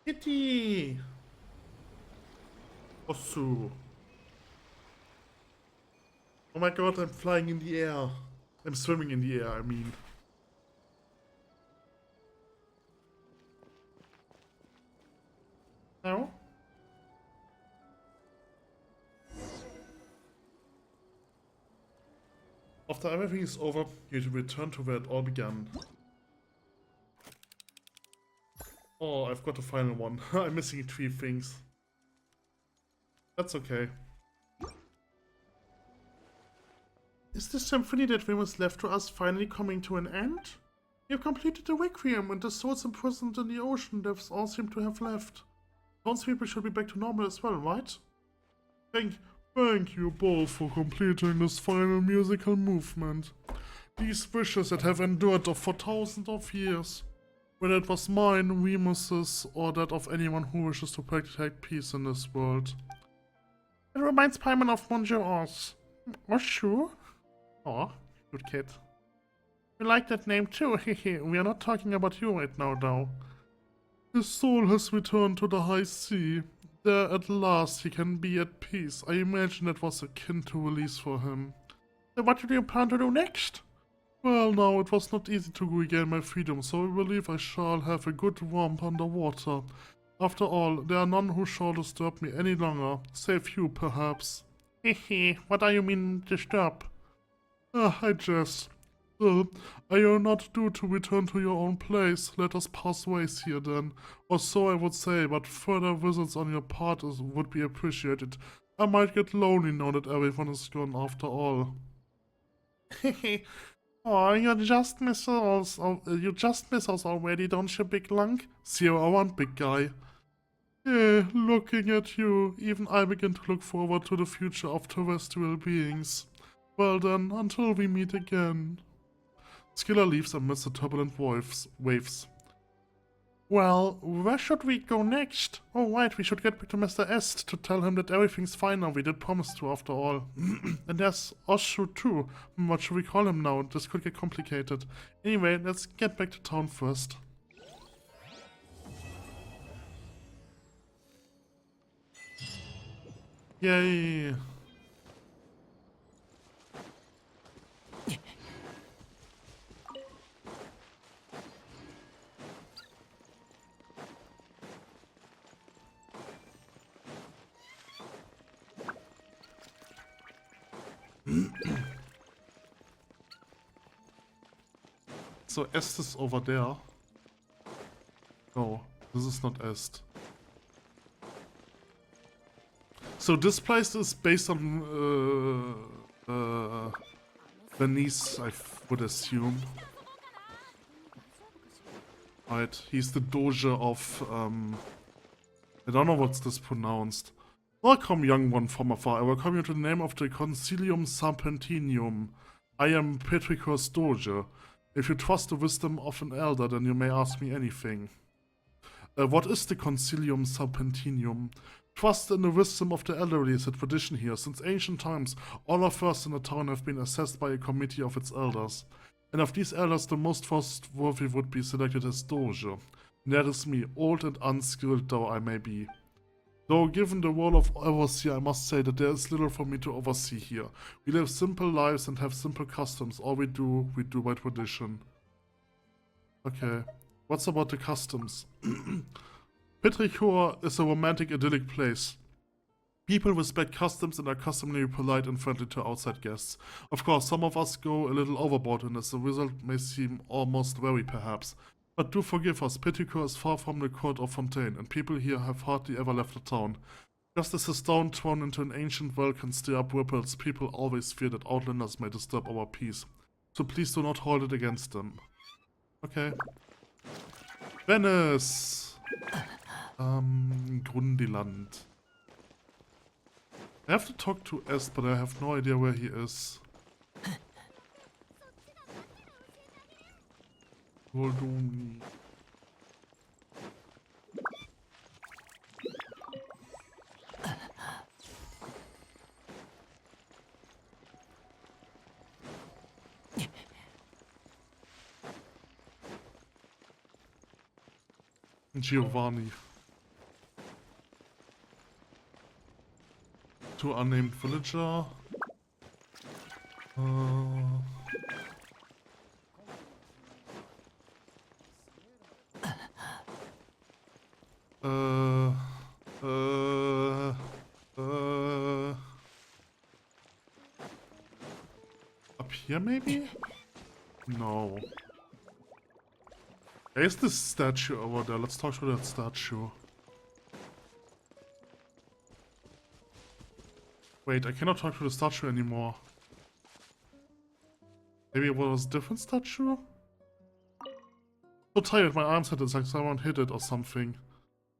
Kitty! Osu. Oh my god, I'm flying in the air. I'm swimming in the air, I mean. Now? After everything is over, you return to where it all began. Oh, I've got the final one. I'm missing 3 things. That's okay. Is the symphony that was left to us finally coming to an end? We have completed the requiem, and the souls imprisoned in the ocean depths all seem to have left. Townspeople should be back to normal as well, right? Thank you both for completing this final musical movement. These wishes that have endured for thousands of years. Whether it was mine, Remus's, or that of anyone who wishes to protect peace in this world. It reminds Paimon of Monsieur Oz. Oh, sure. Oh, good kid. You like that name too, hehe. We are not talking about you right now, though. His soul has returned to the high sea. There at last he can be at peace. I imagine that was akin to release for him. So what do you plan to do next? Well, now, it was not easy to regain my freedom, so I believe I shall have a good romp underwater. After all, there are none who shall disturb me any longer, save you, perhaps. Hehe, what do you mean, disturb? I jest. Still, are you not due to return to your own place? Let us pass ways here then. Or so I would say, but further visits on your part would be appreciated. I might get lonely now that everyone is gone after all. Hehe. Oh, you just miss us already, don't you, big lunk? 0-1, big guy. Looking at you, even I begin to look forward to the future of terrestrial beings. Well then, until we meet again. Skiller leaves amidst the turbulent waves. Well, where should we go next? Oh right, we should get back to Mr. Est to tell him that everything's fine now, we did promise to after all. And there's Oshu too. What should we call him now? This could get complicated. Anyway, let's get back to town first. Yay! So Est is over there. No, this is not Est. So this place is based on Venice, I would assume. Right, he's the Doge of I don't know what's this pronounced. Welcome, young one from afar. I welcome you to the name of the Concilium Serpentinium. I am Petricus Doge. If you trust the wisdom of an elder, then you may ask me anything. What is the Concilium Serpentinium? Trust in the wisdom of the elderly is a tradition here. Since ancient times, all affairs in the town have been assessed by a committee of its elders. And of these elders, the most trustworthy would be selected as Doge. And that is me, old and unskilled though I may be. Though given the role of overseer, I must say that there is little for me to oversee here. We live simple lives and have simple customs. All we do by tradition. Okay. What's about the customs? Petrichor is a romantic, idyllic place. People respect customs and are customarily polite and friendly to outside guests. Of course, some of us go a little overboard, and as a result may seem almost very perhaps. But do forgive us, Petrichor is far from the court of Fontaine, and people here have hardly ever left the town. Just as a stone thrown into an ancient well can stir up ripples, people always fear that outlanders may disturb our peace. So please do not hold it against them. Okay. Venice! Grundiland. I have to talk to Est, but I have no idea where he is. Goldoni. Giovanni. To unnamed villager. Up here maybe? No. There's this statue over there. Let's talk to that statue. Wait, I cannot talk to the statue anymore. Maybe it was a different statue? So tired, my arms hurt, it's like someone hit it or something.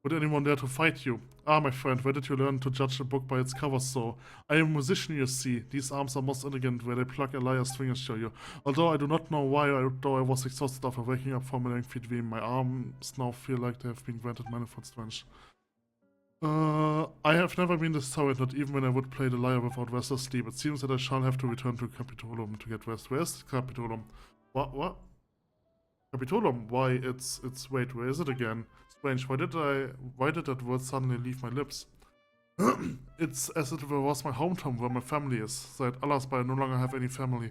Would anyone dare to fight you? Ah, my friend, where did you learn to judge a book by its cover so? I am a musician, you see. These arms are most elegant, where they pluck a lyre's strings to you. Although I do not know why, though I was exhausted after waking up from a lengthy dream, my arms now feel like they have been granted manifold strength. I have never been this tired, not even when I would play the lyre without rest or sleep. It seems that I shall have to return to Capitolum to get rest. Where is Capitolum? What? Capitolum? Why, wait, where is it again? Strange, why did that word suddenly leave my lips? It's as if it was my hometown where my family is. Said, alas, but I no longer have any family.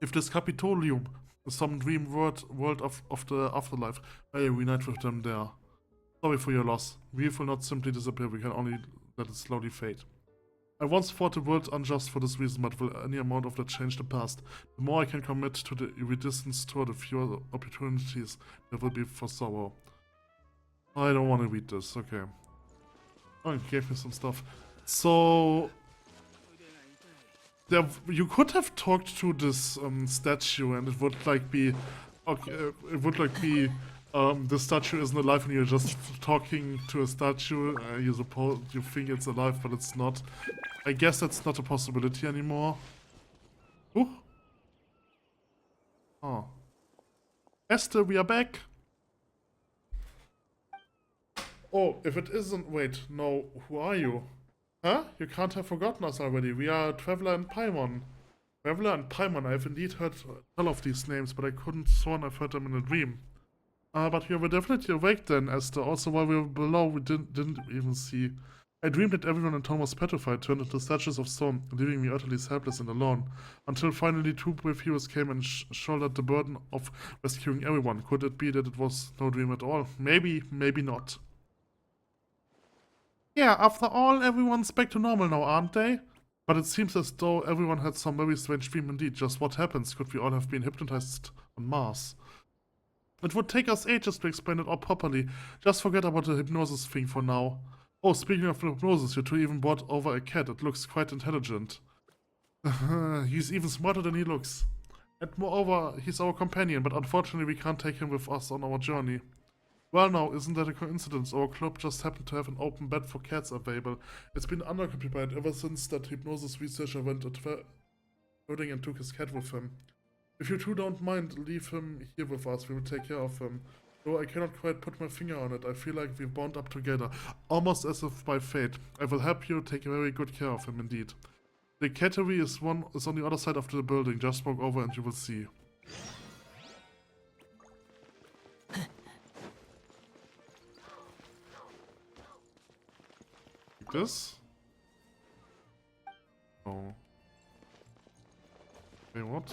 If this Capitolium is some dream world of the afterlife, I reunite with them there. Sorry for your loss. Grief will not simply disappear, we can only let it slowly fade. I once thought the world unjust for this reason, but will any amount of that change the past? The more I can commit to the iridescent store, the fewer opportunities there will be for sorrow. I don't want to read this, okay. Oh, he gave me some stuff. So... you could have talked to this statue and it would like be... Okay, it would like be... The statue isn't alive and you're just talking to a statue. You think it's alive, but it's not. I guess that's not a possibility anymore. Ooh. Oh. Esther, we are back. Oh, if it isn't... Wait, no. Who are you? Huh? You can't have forgotten us already. We are Traveler and Paimon. Traveler and Paimon. I've indeed heard tell of these names, but I couldn't sworn I've heard them in a dream. But we were definitely awake then, Esther. Also, while we were below, we didn't even see. I dreamed that everyone in town was petrified, turned into statues of stone, leaving me utterly helpless and alone. Until finally 2 brave heroes came and shouldered the burden of rescuing everyone. Could it be that it was no dream at all? Maybe, maybe not. Yeah, after all, everyone's back to normal now, aren't they? But it seems as though everyone had some very strange dream indeed. Just what happens? Could we all have been hypnotized on Mars? It would take us ages to explain it all properly. Just forget about the hypnosis thing for now. Oh, speaking of hypnosis, you two even brought over a cat. It looks quite intelligent. He's even smarter than he looks. And moreover, he's our companion, but unfortunately we can't take him with us on our journey. Well now, isn't that a coincidence? Our club just happened to have an open bed for cats available. It's been unoccupied ever since that hypnosis researcher went traveling and took his cat with him. If you two don't mind, leave him here with us. We will take care of him. Though I cannot quite put my finger on it, I feel like we've bound up together, almost as if by fate. I will help you take very good care of him indeed. The cattery is on the other side of the building. Just walk over and you will see. Like this? Oh. Wait, what?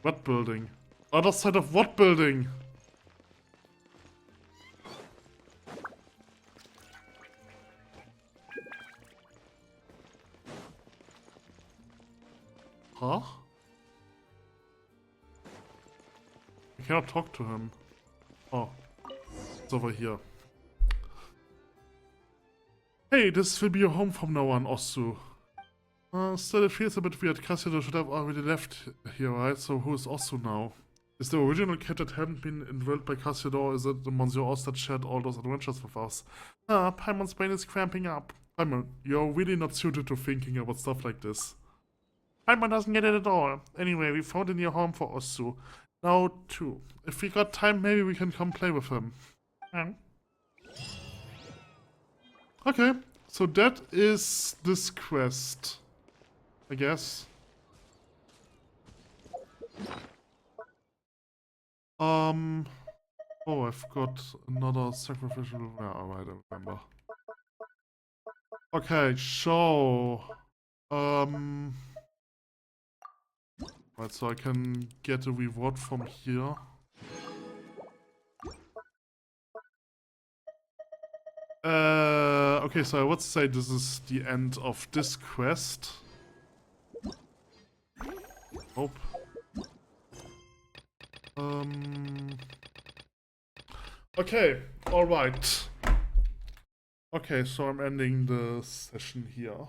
What building? Other side of what building? Huh? I cannot talk to him. Oh. It's over here. Hey, this will be your home from now on, Osu. Still, it feels a bit weird. Cassido should have already left here, right? So who is Osu now? Is the original cat that hadn't been enrolled by Cassido, or is it the Monsieur Oz that shared all those adventures with us? Paimon's brain is cramping up. Paimon, you're really not suited to thinking about stuff like this. Paimon doesn't get it at all. Anyway, we found a new home for Osu. Now, too. If we got time, maybe we can come play with him. Okay, so that is this quest, I guess. Oh, I've got another sacrificial. Yeah, alright, I remember. Okay, so right, so I can get a reward from here. Okay, so I would say this is the end of this quest. Hope. Okay, alright. Okay, so I'm ending the session here.